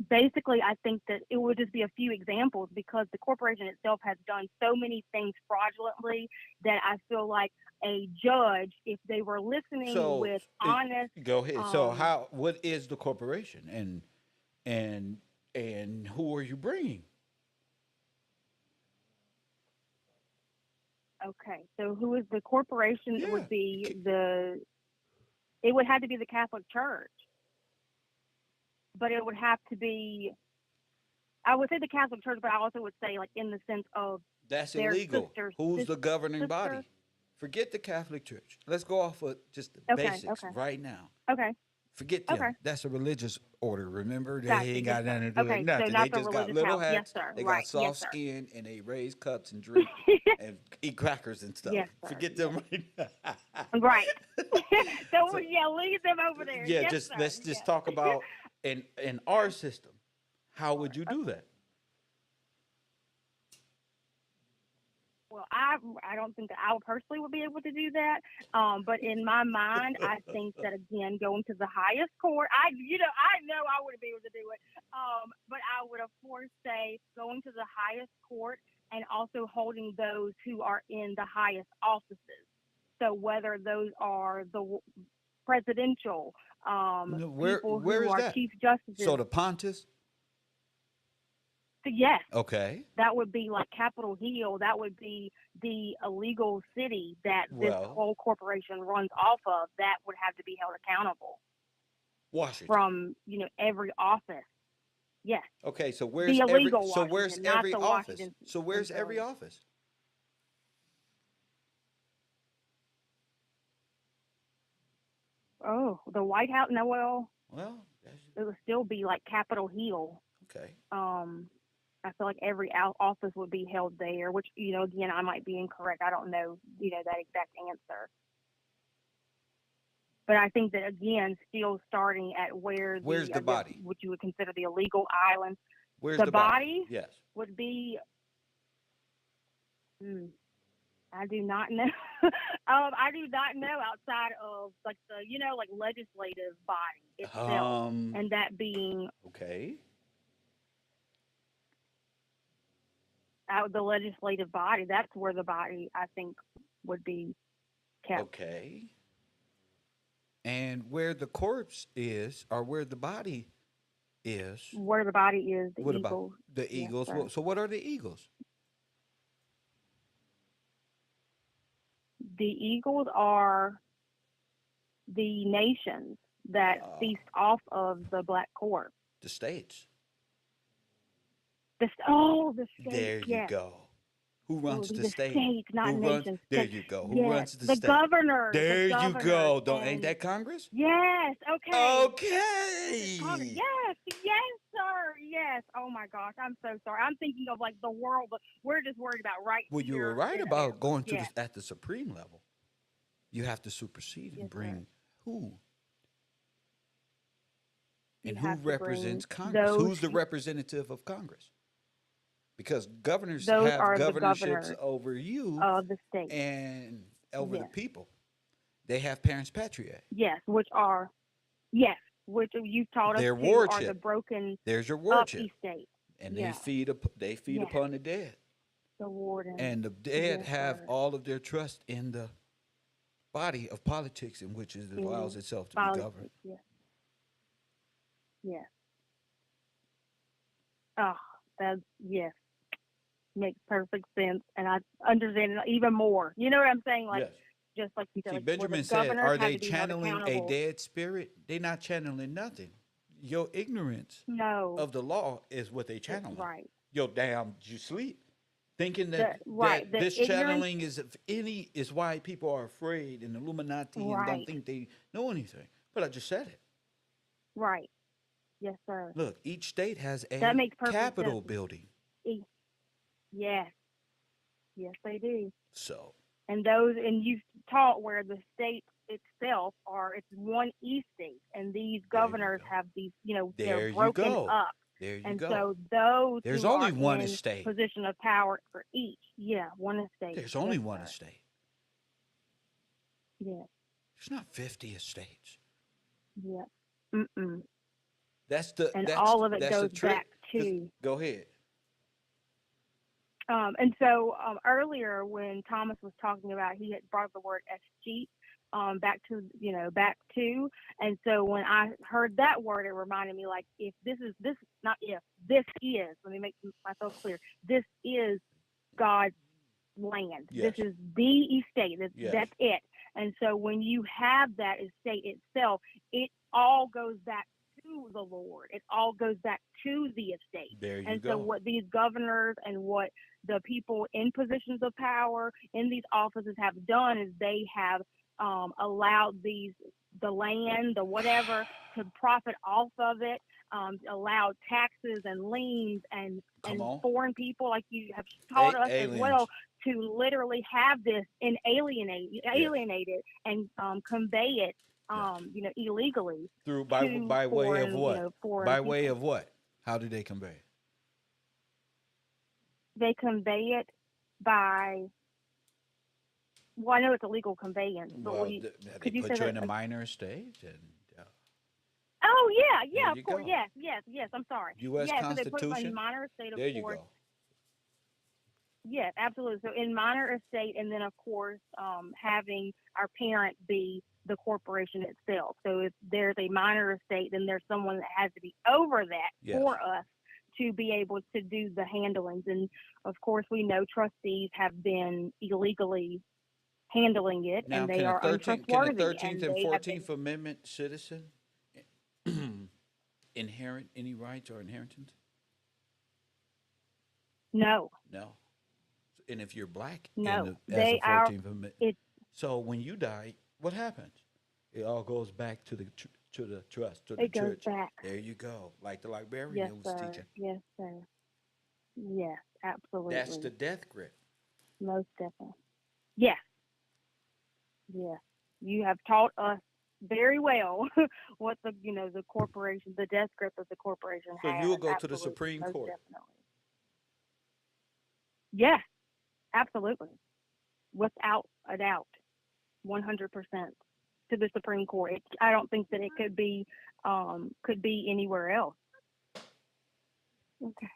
basically, I think that it would just be a few examples, because the corporation itself has done so many things fraudulently that I feel like a judge, if they were listening So with honest, go ahead. So what is the corporation, and who are you bringing? okay, so who is the corporation? It Yeah. would be it would have to be the Catholic Church, but it would have to be, I would say the Catholic Church, but I also would say, like, in the sense of That's their illegal. sisters. Who's the governing sister? body? Forget the Catholic Church. Let's go off of just the Okay, basics okay. right now. Okay. Forget them. Okay. That's a religious order. Remember, they Gotcha. ain't Yes, got sir. nothing to do Okay, with so nothing. not They the just got religious little house. Yes, hats. sir. They Right. got Yes, soft sir. skin, and they raise cups and drink and eat crackers and stuff. Yes, sir. Forget them right now. Right. So yeah, leave them over there. Yeah, Yes, sir. let's just Yes. talk about in our system. How would you do that? Well, I don't think that I personally would be able to do that. But in my mind, I think that, again, going to the highest court, I know I wouldn't be able to do it. But I would, of course, say going to the highest court and also holding those who are in the highest offices. So whether those are the presidential No, people where who is are that? chief justices. So the Pontiffs? So yes, Okay. that would be like Capitol Hill. That would be the illegal city that this Well, whole corporation runs off of. That would have to be held accountable Washington. from every office. Yes, Okay, so the illegal Washington, where's not every the office? Washington. So where's every office? Oh, the White House. No, well, Well, it would still be like Capitol Hill. okay. I feel like every office would be held there, which, again, I might be incorrect. I don't know, that exact answer. But I think that, again, still starting at Where's the body? what you would consider the illegal island. Where's the the body? Yes. Would be, I do not know. I do not know outside of like the, like legislative body itself, and that being Okay. out the legislative body. That's where the body, I think, would be kept. Okay. And where the corpse is, or where the body is, Where the body is, the what eagles. about the eagles? Yes, So what are the eagles? the eagles are the nations that feast off of the black corpse. The states. The states. There you yes. go. Who runs Ooh, the state? States, not Who nations. runs? There you go. Who yes. runs the the state? Governor. There the you go. Don't ain't that Congress? Yes. Okay. Okay. Congress. Yes. Yes, sir. Yes. Oh my gosh. I'm so sorry. I'm thinking of like the world, but we're just worried about right Well, here. you were right in about America. going to yes. at the supreme level. You have to supersede and Yes, bring sir. who? And You who have to represents bring Congress? those Who's the representative of Congress? Because governors Those have are the governorships governors over you of the state. and over the Yes. people. They have parents patriae. Yes, which you've taught us Their to are wardship. the broken There's your up wardship. estate. And Yeah. they feed Yes. upon the dead. The warden. And the dead Yes, have sir. all of their trust in the body of politics in which it allows itself to be governed. Yes. Yes. Oh, yes. Makes perfect sense. And I understand it even more. You know what I'm saying? Like, Yes. just like you said, See, like where the Benjamin said, governors are have they to be held channeling a accountable. dead spirit? They're not channeling nothing. Your ignorance No, of the law is what they channeling. right. Yo, damn, you sleep. Thinking The right, that the this ignorance. channeling is if any is why people are afraid and Illuminati and don't Right, think they know anything. But I just said it. right. Yes, sir. Look, each state has That a makes perfect sense. Capitol building. E- Yes, yes, they do. So And those, and you've taught where the state itself are, it's one state, and these there you governors go. have these, they're There you broken go. up. There you And go. so those There's who only are one in estate. position of power for each, one estate. There's only Yes, one sir. estate. Yes, There's not 50 estates. yeah. Mm-mm. And That's all of it that's the goes back trick. 'Cause- to. Go ahead. And so earlier when Thomas was talking about, he had brought the word escheat back to, back to. And so when I heard that word, it reminded me like, if this is, not if, this is, let me make myself clear, this is God's land. Yes. This is the estate. Yes. That's it. And so when you have that estate itself, it all goes back to the Lord. It all goes back to the estate. There you And go. so what these governors and what the people in positions of power in these offices have done is they have allowed the land, the whatever, to profit off of it, allowed taxes and liens and foreign people, like you have taught us as well, to literally have this and alienate it and convey it, illegally Through by way foreign, of what? foreign By people. way of what? How do they convey it? They convey it by. Well, I know it's a legal conveyance, but Well, they could you put say you in that? a minor estate, and Oh There yeah, you of course, go. yes. I'm sorry. U.S. Yeah, so they put them in Constitution. minor estate, of There you course. go. Yes, absolutely. So in minor estate, and then of course, having our parent be the corporation itself. So if there's a minor estate, then there's someone that has to be over that Yes. for us to be able to do the handlings. And of course, we know trustees have been illegally handling it, Now, and they can are a 13th untrustworthy. and And they have been 14th Amendment citizen inherit any rights or inheritance? no, No. And if you're black no. as They a are. 14th Amendment, It's so when you die, what happens? It all goes back to the trust, to the it goes church. back. There you go. Like the librarian Yes, was sir. teaching. Yes, sir. Yes, absolutely. That's the death grip. Most definitely. Yes. Yes. You have taught us very well what the corporation, the death grip of the corporation So has. you will go to the Absolutely. Supreme Most Court. definitely. Yes, absolutely. Without a doubt. 100% to the Supreme Court. I don't think that it could be anywhere else. Okay.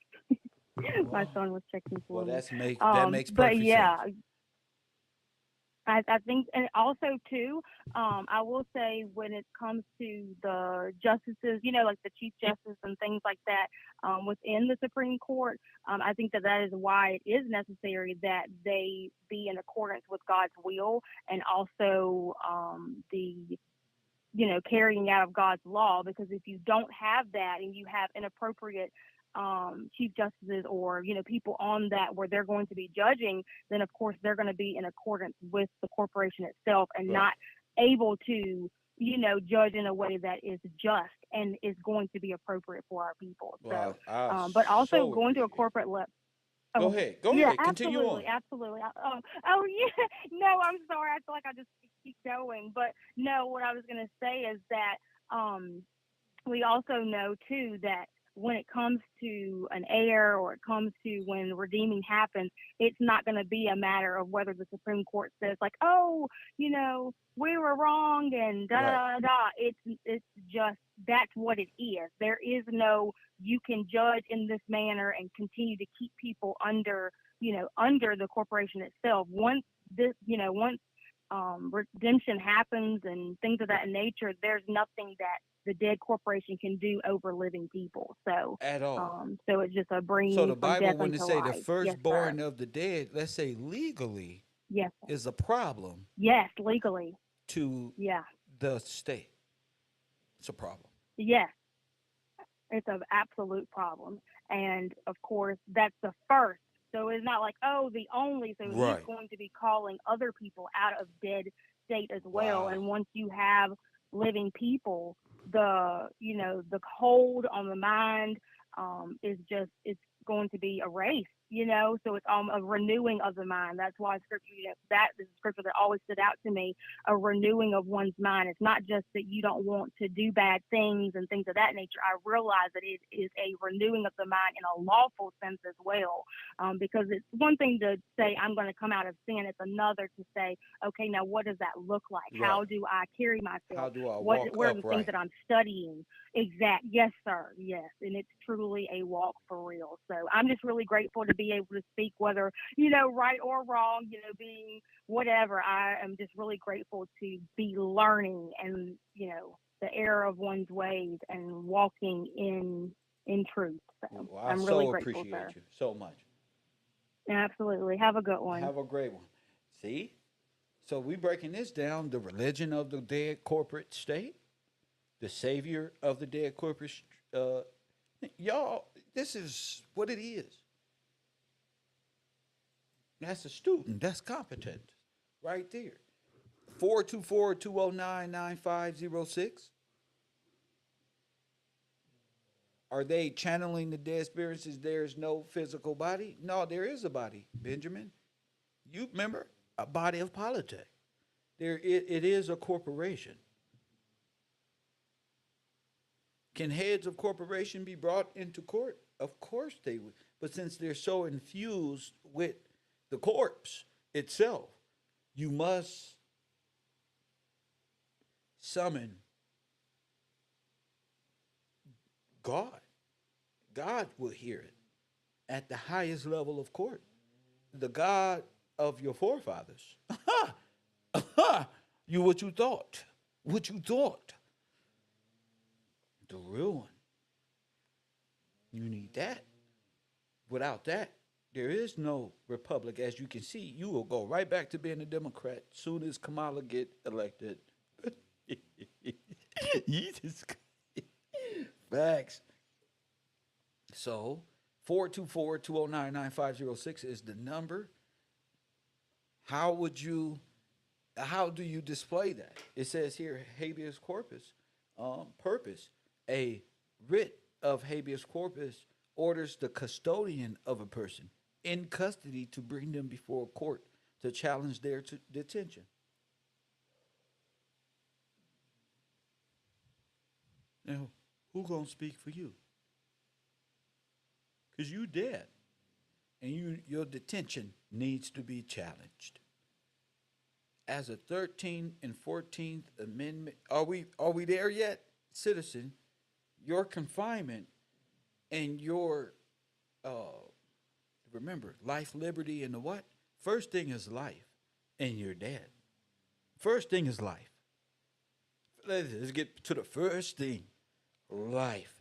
My son was checking for Well, me. that makes But perfect yeah, sense. I think, and also too, I will say when it comes to the justices, like the Chief Justice and things like that, within the Supreme Court, I think that is why it is necessary that they be in accordance with God's will, and also the carrying out of God's law, because if you don't have that and you have inappropriate chief justices or people on that where they're going to be judging, then of course they're going to be in accordance with the corporation itself and not able to judge in a way that is just and is going to be appropriate for our people. Well, But also going to a corporate level. Go ahead. Yeah, Continue on. absolutely. Oh yeah. No, I'm sorry. I feel like I just keep going. But no, what I was going to say is that we also know too that when it comes to an heir, or it comes to when redeeming happens, it's not going to be a matter of whether the Supreme Court says like, oh, we were wrong and da da da. It's just that's what it is. There is no you can judge in this manner and continue to keep people under the corporation itself. Once redemption happens and things of that nature, there's nothing that the dead corporation can do over living people. So At all. So it's just a bringing So the from Bible, death when unto they say life. the firstborn of the dead, let's say legally, Yes. is a problem Yes, legally. to Yeah. the state. It's a problem. Yes. It's an absolute problem. And of course, that's the first. So it's not like, oh, the only. So he's Right. going to be calling other people out of dead state as well. Wow. And once you have living people, the hold on the mind is just, it's going to be erased. So it's a renewing of the mind. That's why scripture, that is a scripture that always stood out to me, a renewing of one's mind. It's not just that you don't want to do bad things and things of that nature. I realize that it is a renewing of the mind in a lawful sense as well, because it's one thing to say, I'm going to come out of sin. It's another to say, okay, now what does that look like? Right. How do I carry How myself? do I What walk are the things upright? that I'm studying? Yes, sir. Yes. And it's truly a walk for real. So I'm just really grateful to be able to speak, whether, right or wrong, being whatever. I am just really grateful to be learning and, the error of one's ways and walking in truth. So Well, I I'm so really grateful, appreciate sir. you so much. Absolutely. Have a good one. Have a great one. See? So we breaking this down, the religion of the dead corporate state, the savior of the dead corporate y'all, this is what it is. That's a student. That's competent. Right there. 424-209-9506. Are they channeling the dead spirits? There's no physical body? No, there is a body, Benjamin. You remember? A body of politic. It is a corporation. Can heads of corporation be brought into court? Of course they would. But since they're so infused with the corpse itself, you must summon God. God will hear it at the highest level of court. The God of your forefathers. You what you thought. What you thought. The real one. You need that. Without that, there is no republic. As you can see, you will go right back to being a Democrat soon as Kamala get elected. Jesus. Facts. So 424-209-9506 is the number. How do you display that? It says here habeas corpus, purpose. A writ of habeas corpus orders the custodian of a person in custody to bring them before a court to challenge their detention. Now, who gonna speak for you? Cause you dead, and your detention needs to be challenged. As a 13th and 14th Amendment, are we there yet, citizen? Your confinement and your remember life, liberty, and the what? First thing is life, and you're dead. First thing is life. Let's get to the first thing, life.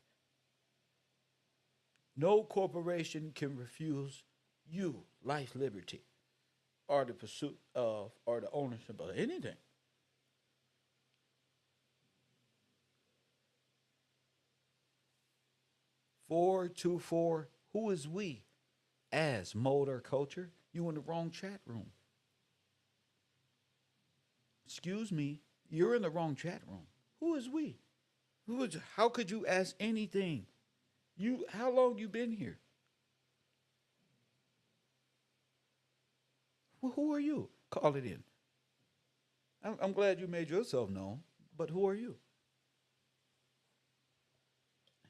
No corporation can refuse you life, liberty, or the pursuit of, or the ownership of anything. Four two four. Who is we? As motor culture. You in the wrong chat room. Excuse me. You're in the wrong chat room. Who is we? Who is? How could you ask anything? You. How long you been here? Who are you? Call it in. I'm glad you made yourself known, but who are you?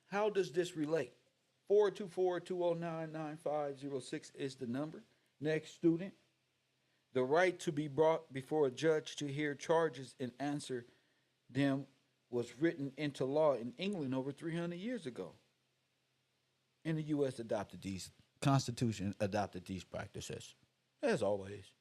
How does this relate? 424-209-9506 is the number. Next student. The right to be brought before a judge to hear charges and answer them was written into law in England over 300 years ago. And the U.S. adopted these, Constitution adopted these practices, as always.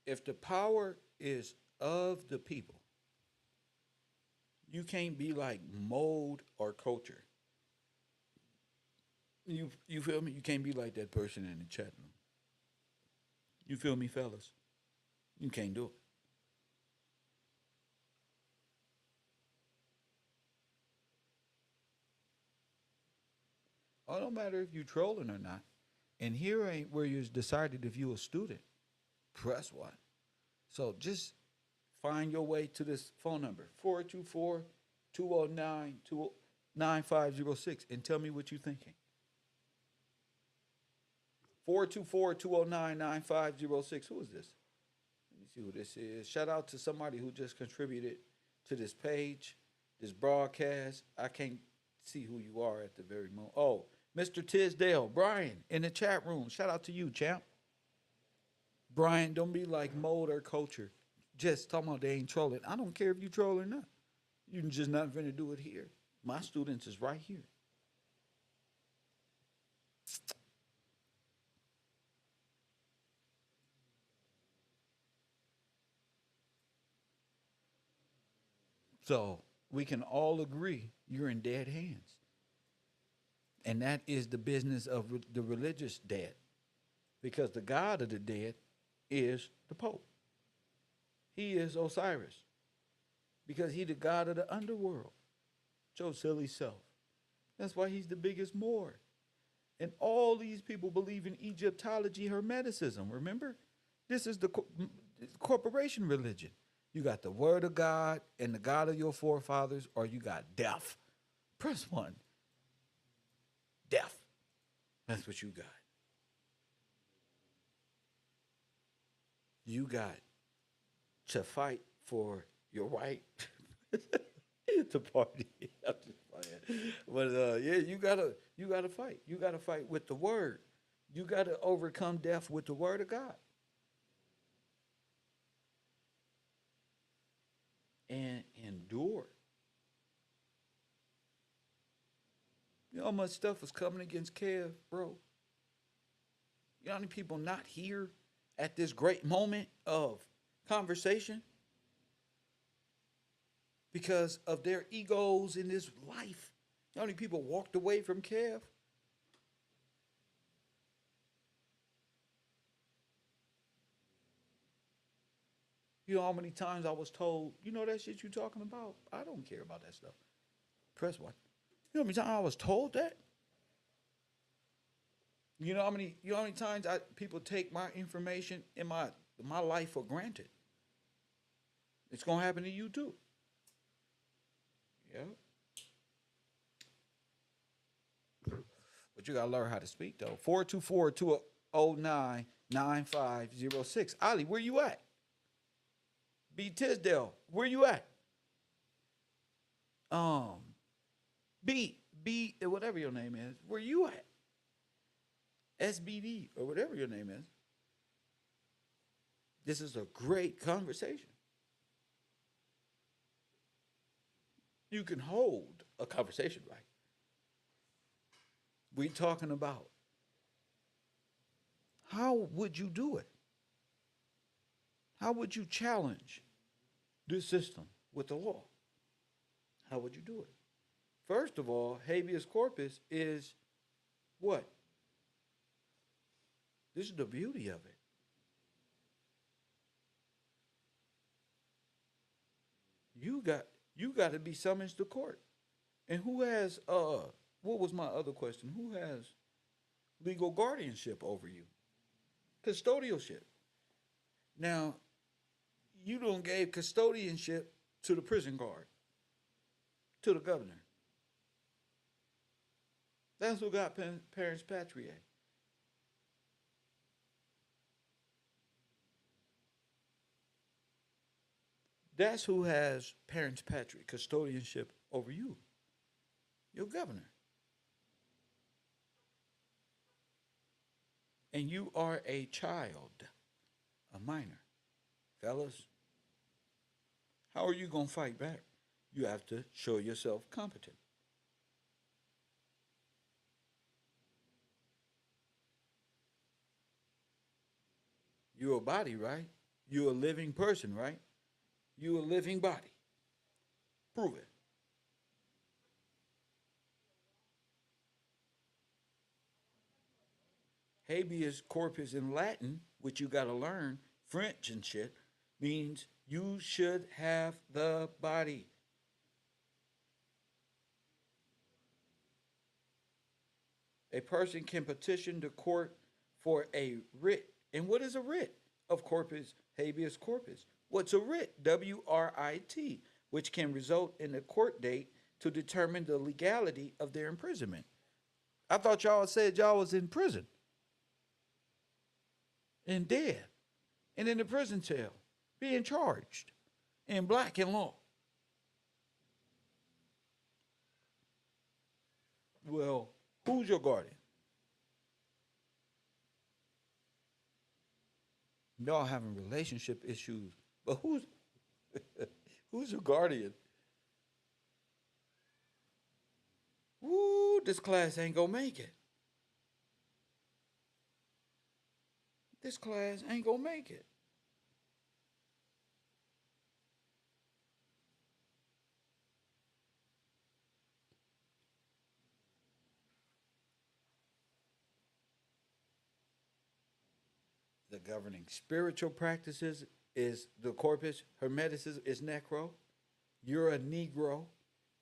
if the power is of the people, you can't be like mode or culture. You feel me? You can't be like that person in the chat room. You feel me, fellas? You can't do it. Oh, don't matter if you trolling or not. And here ain't where you decided if you a student. Press one. So just find your way to this phone number, 424-209-9506, and tell me what you're thinking. 424-209-9506. Who is this? Let me see who this is. Shout out to somebody who just contributed to this page, this broadcast. I can't see who you are at the very moment. Oh, Mr. Tisdale, Brian, in the chat room. Shout out to you, champ. Brian, don't be like mode or culture. Just talking about they ain't trolling. I don't care if you troll or not. You just not finna do it here. My students is right here. So we can all agree you're in dead hands. And that is the business of the religious dead. Because the God of the dead is the Pope. He is Osiris. Because he the God of the underworld. Joe silly self. That's why he's the biggest Moor. And all these people believe in Egyptology, Hermeticism. Remember? This is the corporation religion. You got the word of God and the God of your forefathers, or you got death. Press one. Death. That's what you got. You got to fight for your right to party. I'm just playing. But yeah, you gotta fight. You gotta fight with the word. You gotta overcome death with the word of God. And endure. You know how much stuff was coming against Kev, bro? You know how many people not here at this great moment of conversation because of their egos in this life? You know how many people walked away from Kev? You know how many times I was told, you know that shit you talking about? I don't care about that stuff. Press one. You know how many times I was told that? You know how many times people take my information in my life for granted? It's gonna happen to you too. Yeah. But you gotta learn how to speak though. 424-209-9506. Ali, where you at? B Tisdale, where you at? B, whatever your name is, where you at? SBD or whatever your name is. This is a great conversation. You can hold a conversation, right? We talking about how would you do it? How would you challenge this system with the law? How would you do it? First of all, habeas corpus is what? This is the beauty of it. You got to be summoned to court. And who has what was my other question? Who has legal guardianship over you? Custodialship. Now, you don't gave custodianship to the prison guard, to the governor. That's who got parents patriae. That's who has parents patriae, custodianship over you, your governor. And you are a child, a minor. Fellas, how are you going to fight back? You have to show yourself competent. You're a body, right? You a living person, right? You a living body. Prove it. Habeas corpus in Latin, which you got to learn, French and shit, means you should have the body. A person can petition the court for a writ. And what is a writ of corpus habeas corpus? What's a writ? WRIT, which can result in a court date to determine the legality of their imprisonment. I thought y'all said y'all was in prison and dead and in the prison cell being charged in black and law. Well, who's your guardian? Y'all having relationship issues, but who's your guardian? Woo, this class ain't gonna make it. This class ain't gonna make it. The governing spiritual practices is the corpus hermeticus is necro. You're a Negro.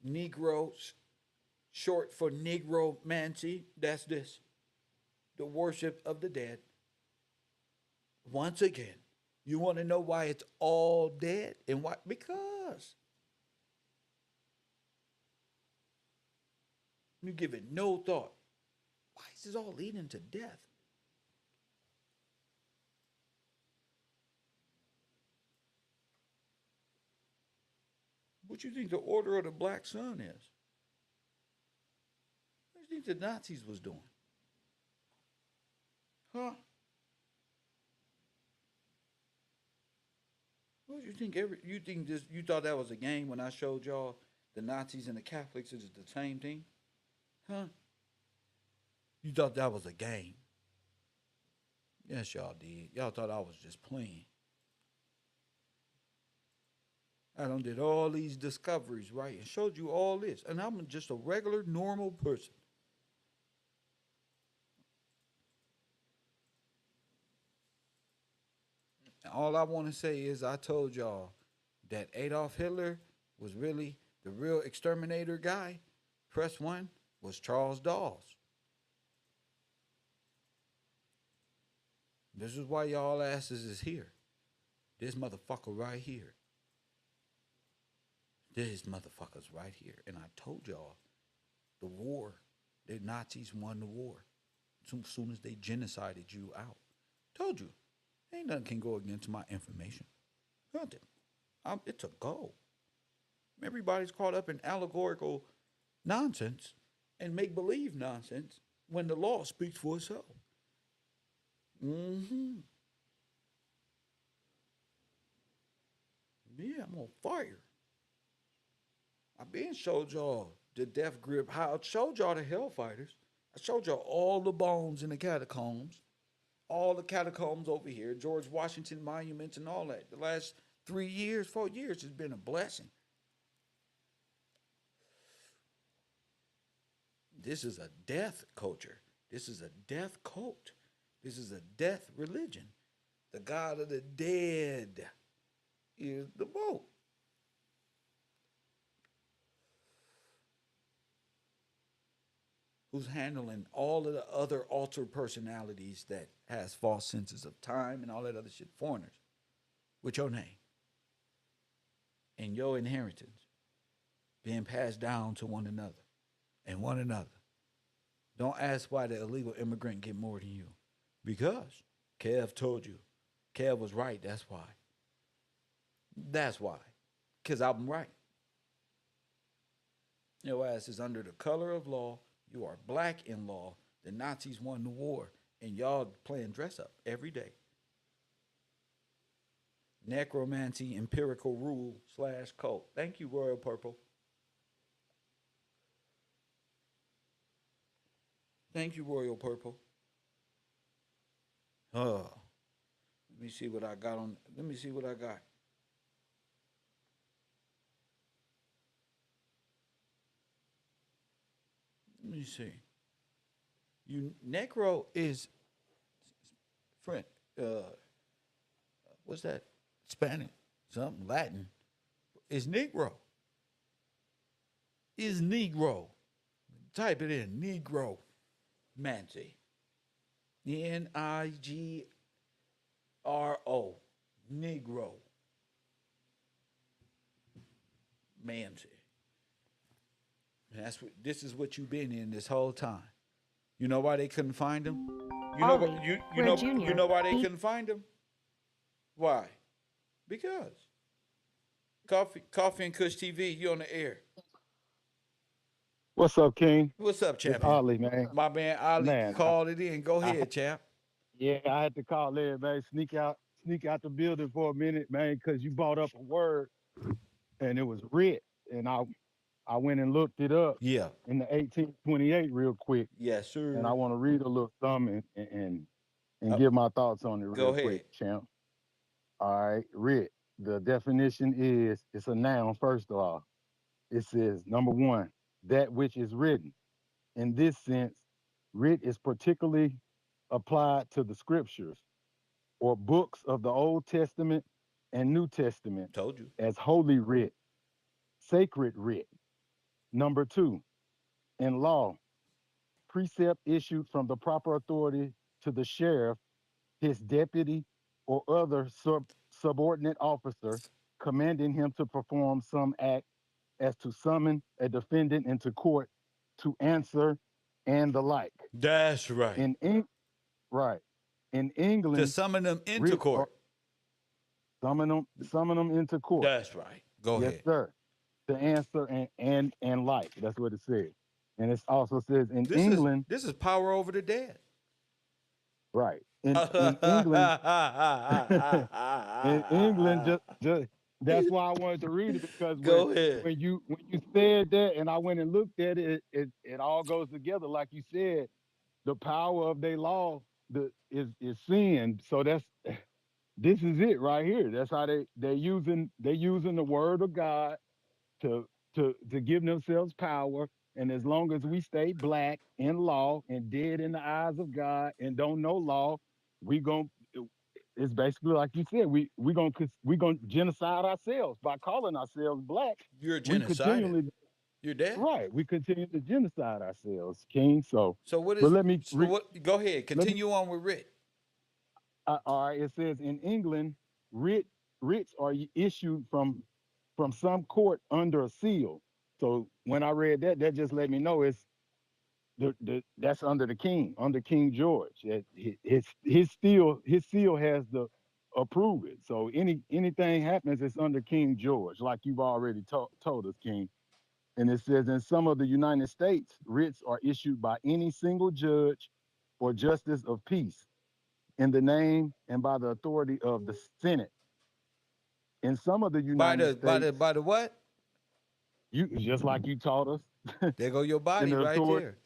Negro, short for negromancy. That's this. The worship of the dead. Once again, you want to know why it's all dead and why? Because you give it no thought. Why is this all leading to death? What you think the Order of the Black Sun is? What do you think the Nazis was doing? Huh? What you think? You think this? You thought that was a game when I showed y'all the Nazis and the Catholics is the same thing? Huh? You thought that was a game? Yes, y'all did. Y'all thought I was just playing. I done did all these discoveries, right, and showed you all this, and I'm just a regular, normal person. And all I want to say is I told y'all that Adolf Hitler was really the real exterminator guy. Press one was Charles Dawes. This is why y'all asses is here. This motherfucker right here. This motherfucker's right here. And I told y'all the war, the Nazis won the war. As soon as they genocided you out. Told you. Ain't nothing can go against my information. Nothing. It's a go. Everybody's caught up in allegorical nonsense and make believe nonsense when the law speaks for itself. Mm-hmm. Yeah, I'm on fire. I been showed y'all the death grip. How I showed y'all the hellfighters. I showed y'all all the bones in the catacombs. All the catacombs over here, George Washington monuments and all that. The last 3 years, 4 years has been a blessing. This is a death culture. This is a death cult. This is a death religion. The God of the dead is the boat. Who's handling all of the other altered personalities that has false senses of time and all that other shit. Foreigners. With your name. And your inheritance. Being passed down to one another. And one another. Don't ask why the illegal immigrant get more than you. Because Kev told you. Kev was right, that's why. That's why. Because I'm right. Your ass is under the color of law. You are black in law. The Nazis won the war. And y'all playing dress up every day. Necromancy, empirical rule / cult. Thank you, Royal Purple. Thank you, Royal Purple. Oh, let me see what I got on. Let me see what I got. Let me see. You Negro is French. What's that? Spanish, something Latin. Is Negro. Is Negro. Type it in. Negro. Mancy. Nigro. Negro. Mancy. That's what. This is what you've been in this whole time. You know why they couldn't find him? Ollie, we're You junior. know why they couldn't find him? Why? Because Coffee and Kush TV. You on the air. What's up, King? What's up, It's champion? Ollie, man. My man Ali Man, called it in. Go I, ahead, champ. yeah, I had to call in, man. Sneak out the building for a minute, man, because you brought up a word and it was writ, and I went and looked it up Yeah. in the 1828 real quick, Yes, and I sir. want to read a little something and Uh, give my thoughts on it Go real quick, ahead. champ. All right, writ. The definition is it's a noun. First of all, it says number one, that which is written. In this sense, writ is particularly applied to the scriptures or books of the Old Testament and New Testament Told you. as holy writ, sacred writ. Number two, in law, precept issued from the proper authority to the sheriff, his deputy, or other subordinate officer, commanding him to perform some act as to summon a defendant into court to answer and the like. That's right. In right. In To England, summon them into writs are court. summon them into court. That's right. Go Yes, ahead. sir. To answer and like. That's what it says. And it also says in England, This is power over the dead. right. In England, in England, just that's why I wanted to read it because Go ahead. when you said that and I went and looked at it, it all goes together. Like you said, the power of their law is sin. So that's this is it right here. That's how they're using the word of God to to give themselves power. And as long as we stay black in law and dead in the eyes of God and don't know law, we gon' it's basically like you said, we gonna genocide ourselves by calling ourselves black. You're We genocided. continually You're dead. right. We continue to genocide ourselves, King. So, So what but is so what go ahead. let me Continue on with Rick. all right, it says in England, writs are issued from some court under a seal. So when I read that, that just let me know it's that's under the king, under King George. His seal has the approve it. So anything happens, it's under King George, like you've already told us, King. And it says in some of the United States, writs are issued by any single judge or justice of peace in the name and by the authority of the Senate. In some of the United States, By the what? you just like you taught us, There go your in body the right authority, there.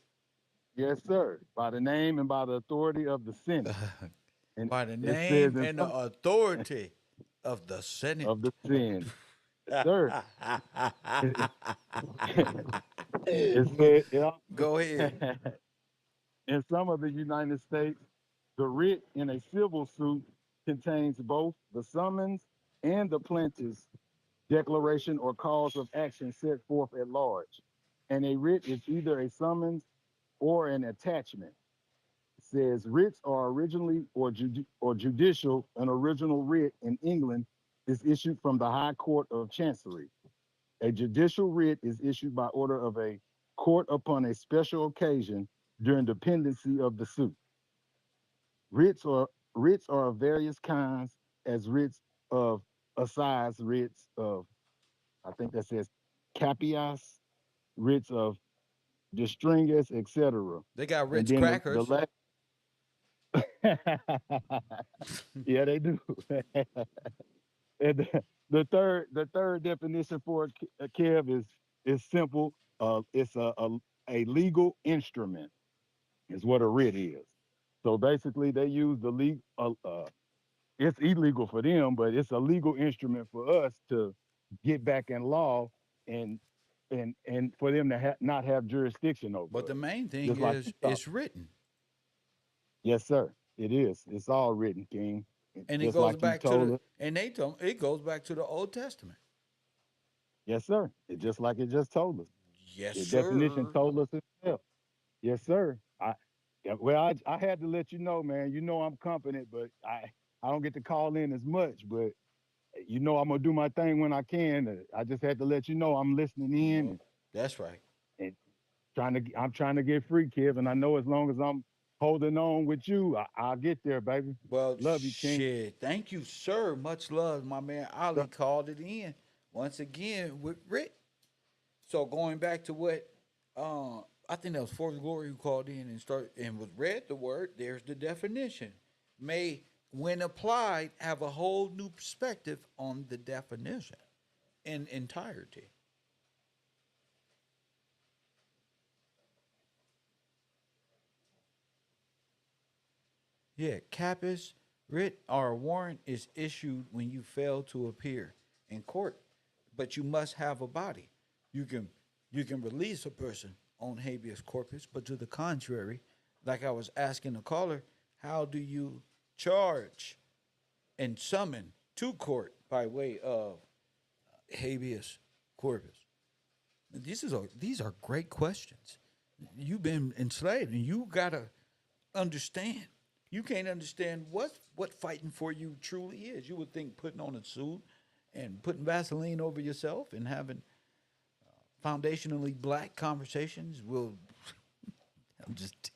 yes, sir, by the name and by the authority of the Senate. And By the it says name in and the some authority of the Senate. of the Senate, yes, sir. It said it Go ahead. also, in some of the United States, the writ in a civil suit contains both the summons and the plaintiff's declaration or cause of action set forth at large. And a writ is either a summons or an attachment. It says writs are originally or judicial. An original writ in England is issued from the High Court of Chancery. A judicial writ is issued by order of a court upon a special occasion during the pendency of the suit. Writs are of various kinds, as writs of assize, writs of I think that says capias, writs of distringus, etc. They got And Ritz then the crackers. last, yeah, they do. And the third definition for a Kev is simple. It's a legal instrument is what a writ is. So basically, they use the legal it's illegal for them, but it's a legal instrument for us to get back in law and and for them to not have jurisdiction over But the us. main thing Just like is you talk. it's written. Yes, sir. It is. It's all written, King. And it Just goes like you back to told the us. and they told it goes back to the Old Testament. Yes, sir. It just like it just told us. Yes, The definition sir. told us itself. Yes, sir. Yeah, well, I had to let you know, man. You know I'm competent, but I don't get to call in as much. But you know I'm gonna do my thing when I can. I just had to let you know I'm listening in Well, that's right. and I'm trying to get free, Kev. And I know as long as I'm holding on with you, I'll get there, baby. Well, Love you, King. shit. Thank you, sir. Much love. My man Ali called it in once again with Rick. So going back to what I think that was Fourth Glory who called in and was read the word. There's the definition. May, when applied, have a whole new perspective on the definition in entirety. Yeah, capus writ or a warrant is issued when you fail to appear in court, but you must have a body. You can you can release a person on habeas corpus, but to the contrary, like I was asking the caller, how do you charge and summon to court by way of habeas corpus? These are great questions. You've been enslaved, and you gotta understand. You can't understand what fighting for you truly is. You would think putting on a suit and putting Vaseline over yourself and having foundationally black conversations will. I'm just.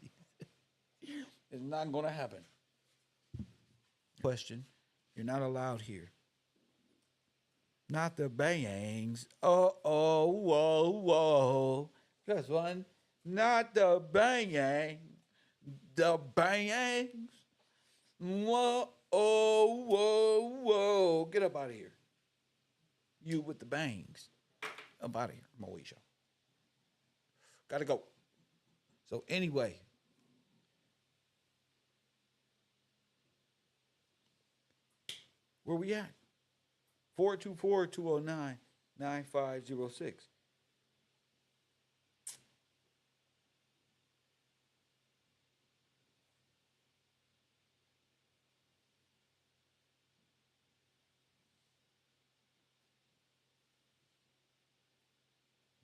It's not going to happen. Question: you're not allowed here. Not the bangs. Whoa, whoa. Just one. Not the bang. The bangs. Whoa, whoa. Get up out of here. You with the bangs. Up out of here, Moesha. Gotta go. So anyway, where we at? 424-209-9506.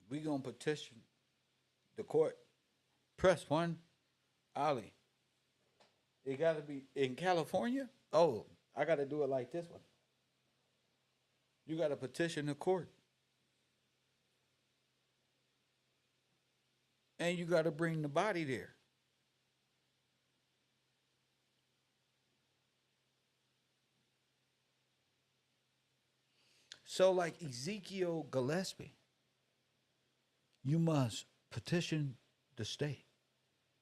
We gonna petition the court. Press one, Ali. It gotta be in California? Oh, I gotta do it like this one. You gotta petition the court. And you gotta bring the body there. So like Ezekiel Gillespie, you must petition the state,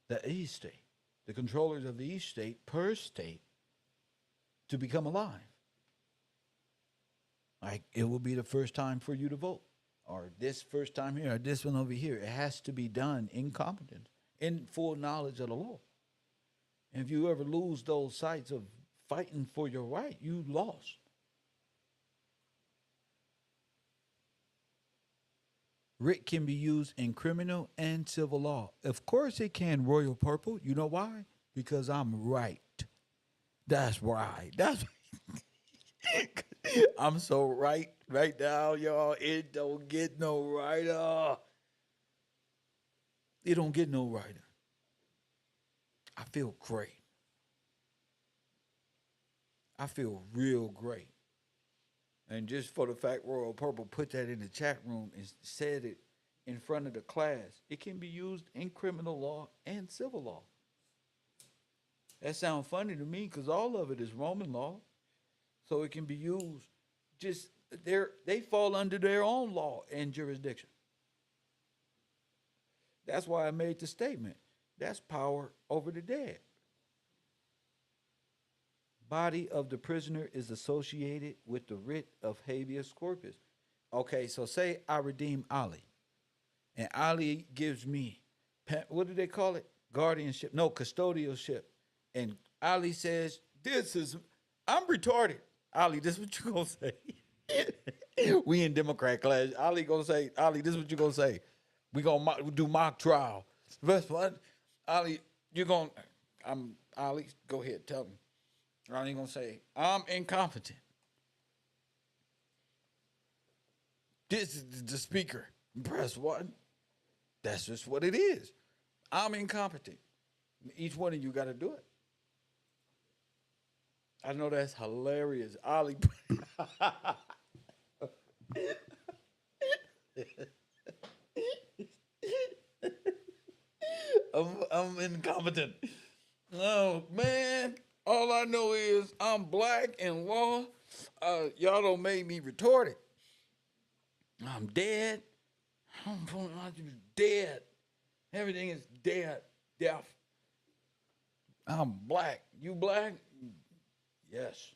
the East state, the controllers of the East state per state to become alive. Like it will be the first time for you to vote, or this first time here, or this one over here. It has to be done in competence, in full knowledge of the law. And if you ever lose those sights of fighting for your right, you lost. Writ can be used in criminal and civil law. Of course it can, Royal Purple. You know why? Because I'm right. That's right. That's I'm so right now, y'all. It don't get no righter. It don't get no righter. I feel great. I feel real great. And just for the fact Royal Purple put that in the chat room and said it in front of the class, it can be used in criminal law and civil law. That sounds funny to me because all of it is Roman law. So it can be used just they fall under their own law and jurisdiction. That's why I made the statement. That's power over the dead. Body of the prisoner is associated with the writ of habeas corpus. Okay, so say I redeem Ali, and Ali gives me, what do they call it? Guardianship? No, custodialship. And Ali says, I'm retarded. Ali, this is what you gonna say. We in Democrat class. Ali gonna say, Ali, this is what you gonna say. We gonna do mock trial. First one, Ali, you gonna, Ali, go ahead, tell me. Ali gonna say, I'm incompetent. This is the speaker. Press one. That's just what it is. I'm incompetent. Each one of you got to do it. I know that's hilarious. Ali. I'm incompetent. Oh, man. All I know is I'm black and law. Y'all don't make me retarded. I'm dead. I'm dead. Everything is dead. Deaf. I'm black. You black? Yes.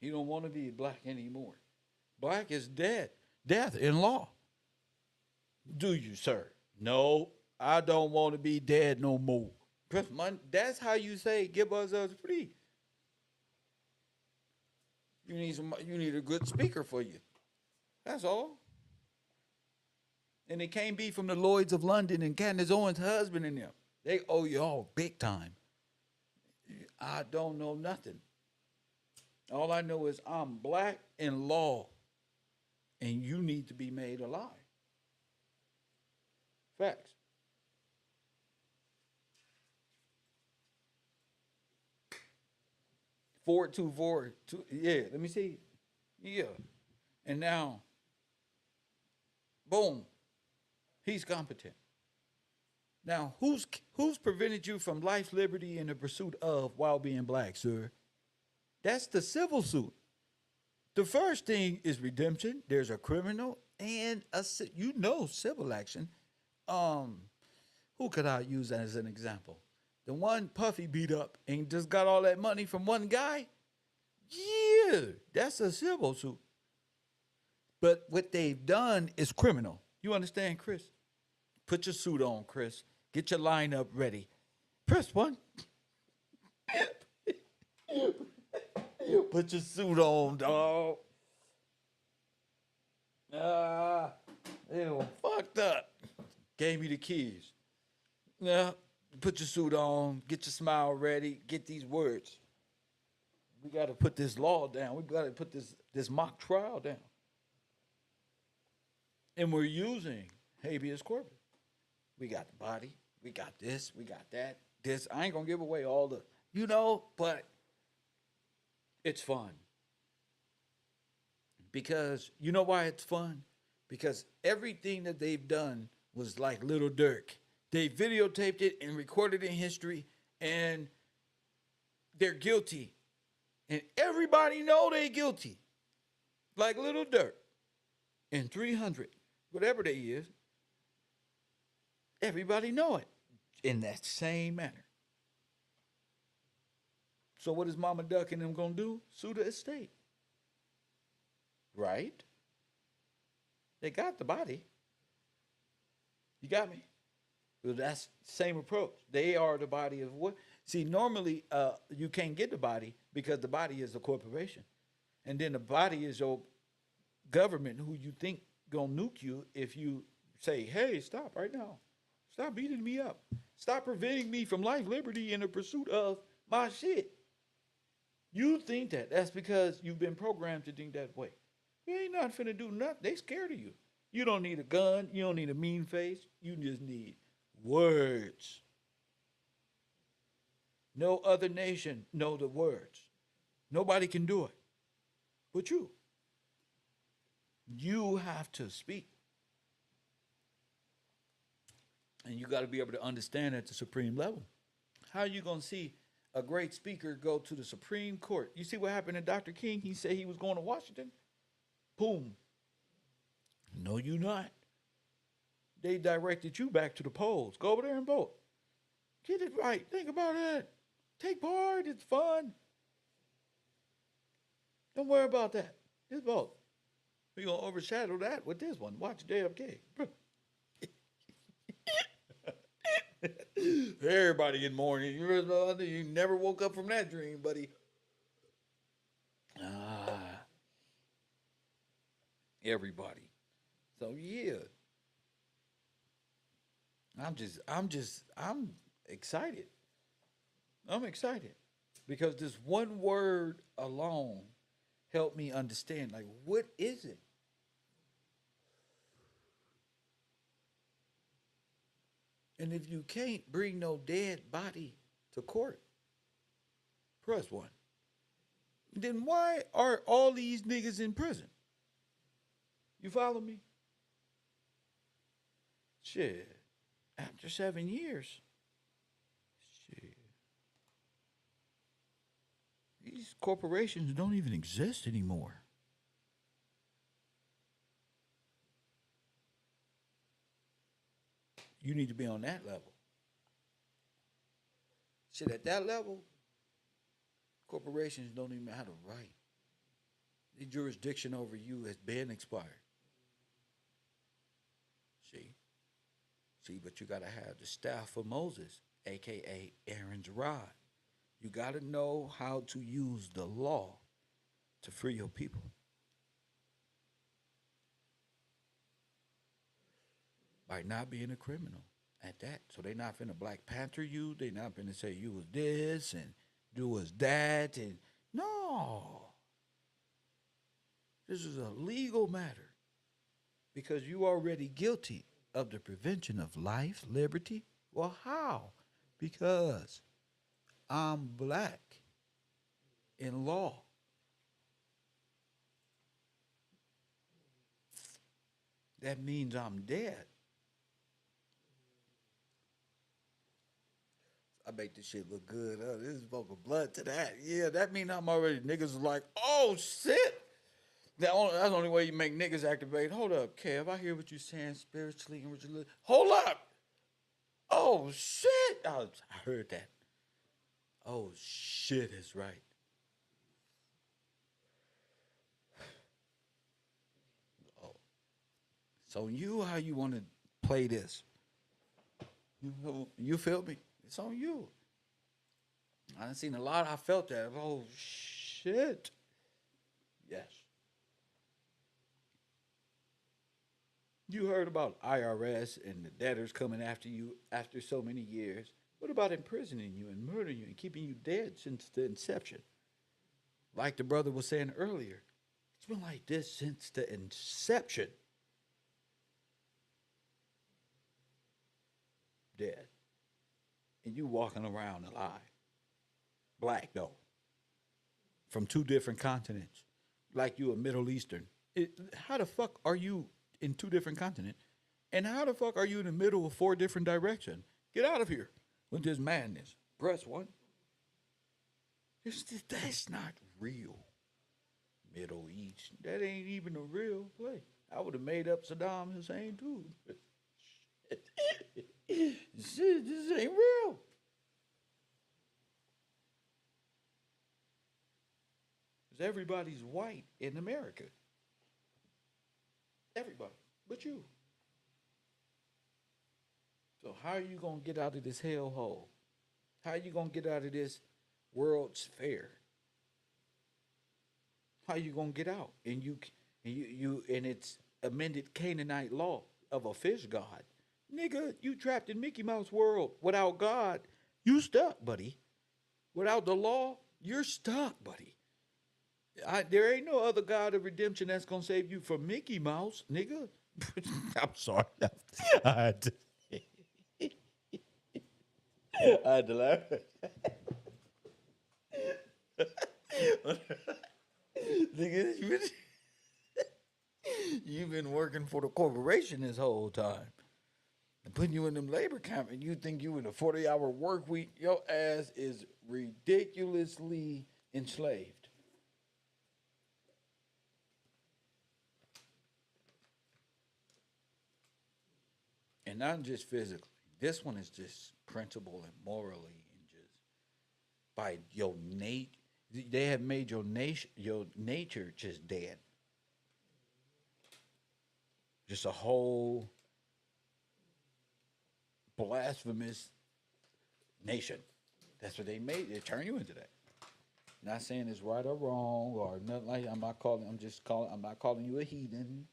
You don't want to be black anymore. Black is dead. Death in law. Do you, sir? No, I don't want to be dead no more. That's how you say give us free. You need a good speaker for you. That's all. And it can't be from the Lloyds of London and Candace Owens' husband and them. They owe you all big time. I don't know nothing. All I know is I'm black in law, and you need to be made alive. Facts. Four two four two. Yeah, let me see. Yeah, and now, boom, he's competent. Now, who's prevented you from life, liberty, and the pursuit of while being black, sir? That's the civil suit. The first thing is redemption. There's a criminal and civil action. Who could I use as an example? The one Puffy beat up and just got all that money from one guy? Yeah, that's a civil suit. But what they've done is criminal. You understand, Chris? Put your suit on, Chris. Get your lineup ready. Press one. Put your suit on, dog. They were fucked up. Gave me the keys. Yeah, put your suit on. Get your smile ready. Get these words. We got to put this law down. We got to put this mock trial down. And we're using habeas corpus. We got the body. We got this. We got that. This. I ain't going to give away all the, but it's fun. Because you know why it's fun? Because everything that they've done was like Little Dirk. They videotaped it and recorded it in history, and they're guilty. And everybody know they're guilty. Like Little Dirk. And 300, whatever they is, everybody know it in that same manner. So what is Mama Duck and them gonna do? Sue the estate. Right? They got the body. You got me? Well, that's the same approach. They are the body of what? See, normally you can't get the body because the body is a corporation. And then the body is your government who you think gonna nuke you if you say, hey, stop right now. Stop beating me up. Stop preventing me from life, liberty, and the pursuit of my shit. You think that. That's because you've been programmed to think that way. You ain't not finna do nothing. They scared of you. You don't need a gun. You don't need a mean face. You just need words. No other nation know the words. Nobody can do it but you. You have to speak. And you got to be able to understand at the supreme level. How are you going to see a great speaker go to the Supreme Court? You see what happened to Dr. King? He said he was going to Washington. Boom. No, you not. They directed you back to the polls. Go over there and vote. Get it right. Think about it. Take part. It's fun. Don't worry about that. Just vote. We're going to overshadow that with this one. Watch JFK. Everybody get morning. You never woke up from that dream, buddy. Ah, everybody. So yeah, I'm excited. I'm excited because this one word alone helped me understand. Like, what is it? And if you can't bring no dead body to court, press one. Then why are all these niggas in prison? You follow me? Shit. After 7 years, shit. These corporations don't even exist anymore. You need to be on that level. Shit, at that level, corporations don't even have a right. The jurisdiction over you has been expired. See? See, but you got to have the staff of Moses, aka Aaron's rod. You got to know how to use the law to free your people. By not being a criminal at that. So they not finna Black Panther you. They not finna say you was this and do was that. And no. This is a legal matter because you already guilty of the prevention of life, liberty. Well, how? Because I'm black in law. That means I'm dead. I make this shit look good. This is vocal blood to that. Yeah, that means I'm already niggas are like, oh shit. That's the only way you make niggas activate. Hold up, Kev. I hear what you're saying spiritually and religiously. Hold up. Oh shit. I heard that. Oh shit is right. Oh. So you how you want to play this? You feel me? It's on you. I done seen a lot. I felt that. Oh shit. Yes. You heard about IRS and the debtors coming after you after so many years. What about imprisoning you and murdering you and keeping you dead since the inception? Like the brother was saying earlier, it's been like this since the inception. Dead. And you walking around alive. Black though. From two different continents. Like you a Middle Eastern. How the fuck are you in two different continents? And how the fuck are you in the middle of four different directions? Get out of here with this madness. Press one. That's not real. Middle East. That ain't even a real place. I would have made up Saddam Hussein too. Shit, this ain't real. Because everybody's white in America. Everybody. But you. So how are you gonna get out of this hellhole? How are you gonna get out of this World's Fair? How you gonna get out? And it's amended Canaanite law of a fish god. Nigga, you trapped in Mickey Mouse world without God. You stuck, buddy. Without the law, you're stuck, buddy. There ain't no other God of redemption that's gonna save you from Mickey Mouse, nigga. I'm sorry. I had to, I had to laugh. Nigga, you've been working for the corporation this whole time. And putting you in them labor camp and you think you in a 40-hour work week, your ass is ridiculously enslaved. And not just physically. This one is just principle and morally and just by your nature. They have made your nature just dead. Just a whole blasphemous nation. That's what they made. They turn you into that. Not saying it's right or wrong or nothing like that. I'm not calling you a heathen.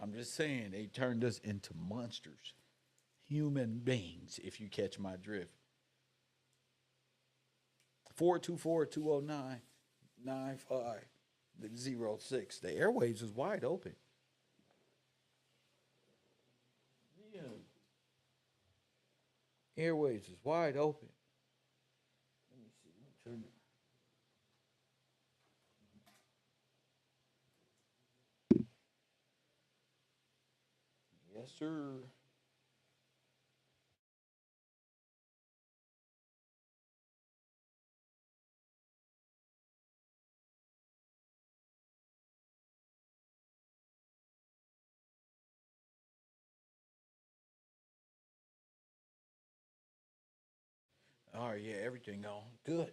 I'm just saying they turned us into monsters. Human beings, if you catch my drift. 424-209-9506. The airwaves is wide open. Yeah. Airwaves is wide open. Let me see. Let me turn it. Yes, sir. All right, yeah, everything on. Good.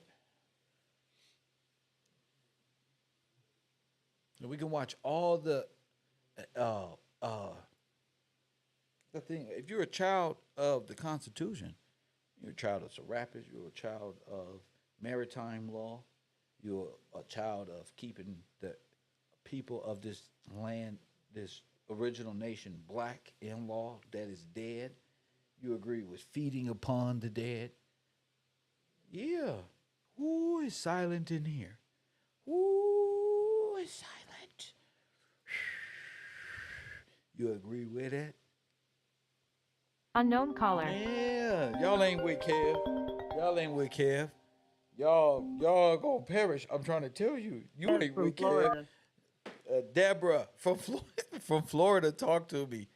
And we can watch all uh uh the thing. If you're a child of the Constitution, you're a child of Serapis, you're a child of maritime law, you're a child of keeping the people of this land, this original nation, black in law that is dead. You agree with feeding upon the dead. Yeah. Who is silent in here? Who is silent? You agree with it? Unknown caller. Yeah. Y'all ain't with Kev. Y'all ain't with Kev. Y'all gonna perish. I'm trying to tell you. You ain't From with Kev. Florida. Deborah from from Florida, talk to me.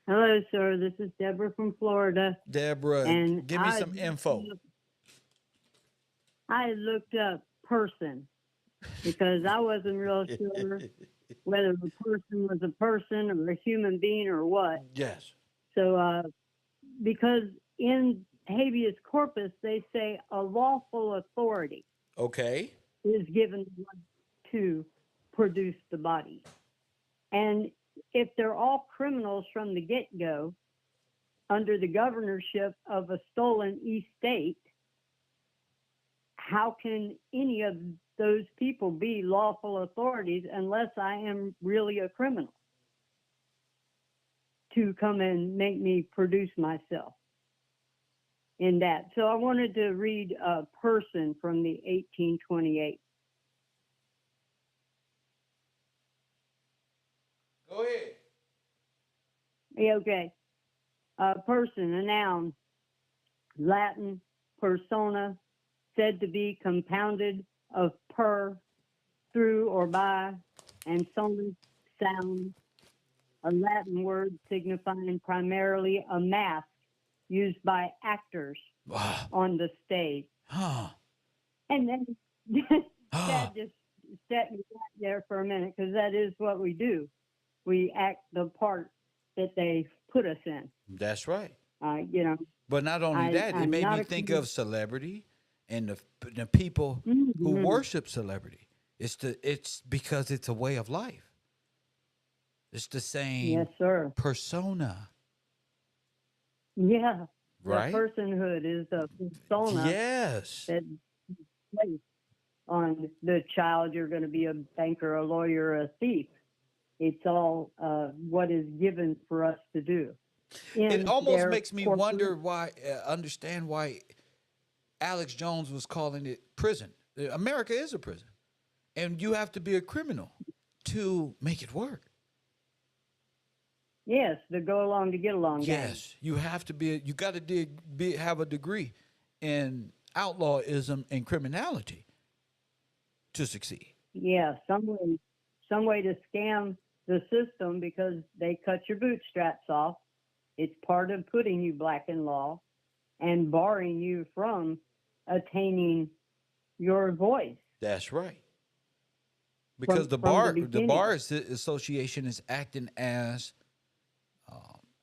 Hello, sir. This is Deborah from Florida. Deborah, And give me some info. I looked up person because I wasn't real sure whether the person was a person or a human being or what. Yes. So, because in habeas corpus, they say a lawful authority Okay. is given to produce the body. And if they're all criminals from the get-go under the governorship of a stolen estate, how can any of those people be lawful authorities unless I am really a criminal to come and make me produce myself in that? So I wanted to read a person from the 1828. Go ahead. Yeah, okay. A person, a noun, Latin persona, said to be compounded of per, through or by, and sonus, sound, a Latin word signifying primarily a mask used by actors on the stage. And then that just set me back there for a minute, because that is what we do. We act the part that they put us in. That's right. You know. But not only that, it I'm made not me a think of celebrity and the people who Mhm. worship celebrity. It's because it's a way of life. It's the same Yes, sir. persona, Yeah. right? The personhood is a persona Yes. that placed on the child. You're going to be a banker, a lawyer, a thief. It's all what is given for us to do. It almost their makes me wonder why, understand why Alex Jones was calling it prison. America is a prison, and you have to be a criminal to make it work. Yes, the go along to get along. Yes, you have to be. You got to have a degree in outlawism and criminality to succeed. Yeah, some way to scam the system because they cut your bootstraps off. It's part of putting you black in law and barring you from attaining your voice. That's right. Because the bar association is acting as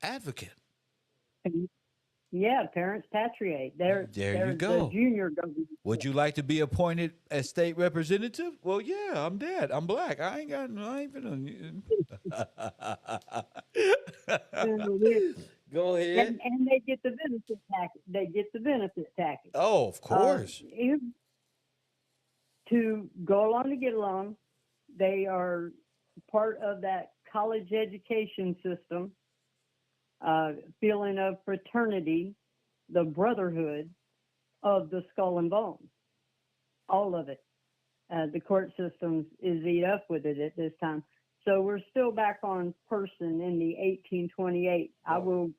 advocate. Yeah, parents patriate. They're you go. The junior government. Would you like to be appointed as state representative? Well, yeah, I'm dead. I'm black. I ain't been. Go ahead. And they get the benefit package. They get the benefit package. Oh, of course. To go along to get along, they are part of that college education system, feeling of fraternity, the brotherhood of the skull and bones, all of it. The court systems is eat up with it at this time. So we're still back on person in the 1828. I will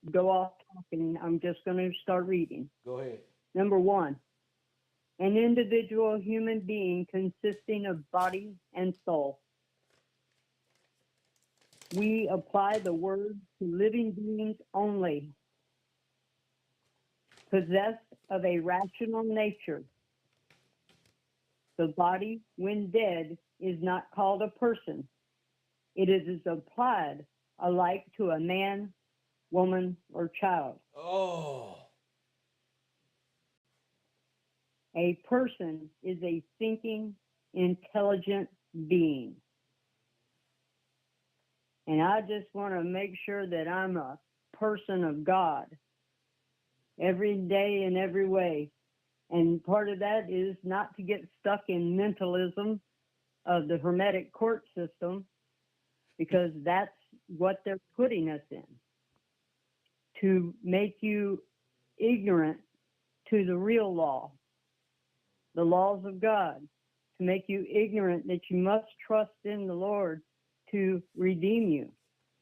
go off talking. I'm just going to start reading. Go ahead. Number 1, an individual human being consisting of body and soul. We apply the word to living beings only, possessed of a rational nature. The body, when dead, is not called a person. It is applied alike to a man, woman, or child. Oh. A person is a thinking, intelligent being. And I just want to make sure that I'm a person of God every day in every way. And part of that is not to get stuck in mentalism of the Hermetic court system, because that's what they're putting us in, to make you ignorant to the real law, the laws of God, to make you ignorant that you must trust in the Lord to redeem you.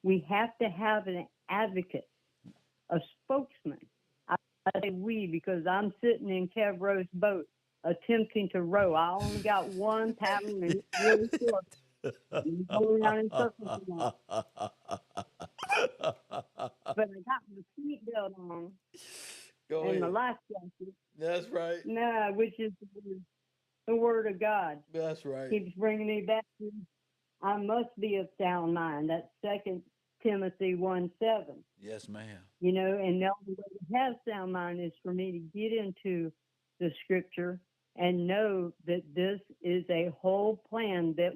We have to have an advocate, a spokesman. I say we because I'm sitting in KevRow's boat attempting to row. I only got one paddle and it's really short. I'm going around in circles a lot. But I got my seatbelt on Go and my ahead. life jacket. That's right. Nah, which is the word of God. That's right. Keeps bringing me back to I must be of sound mind. That's 2 Timothy 1:7. Yes, ma'am. You know, and the only way to have sound mind is for me to get into the scripture and know that this is a whole plan that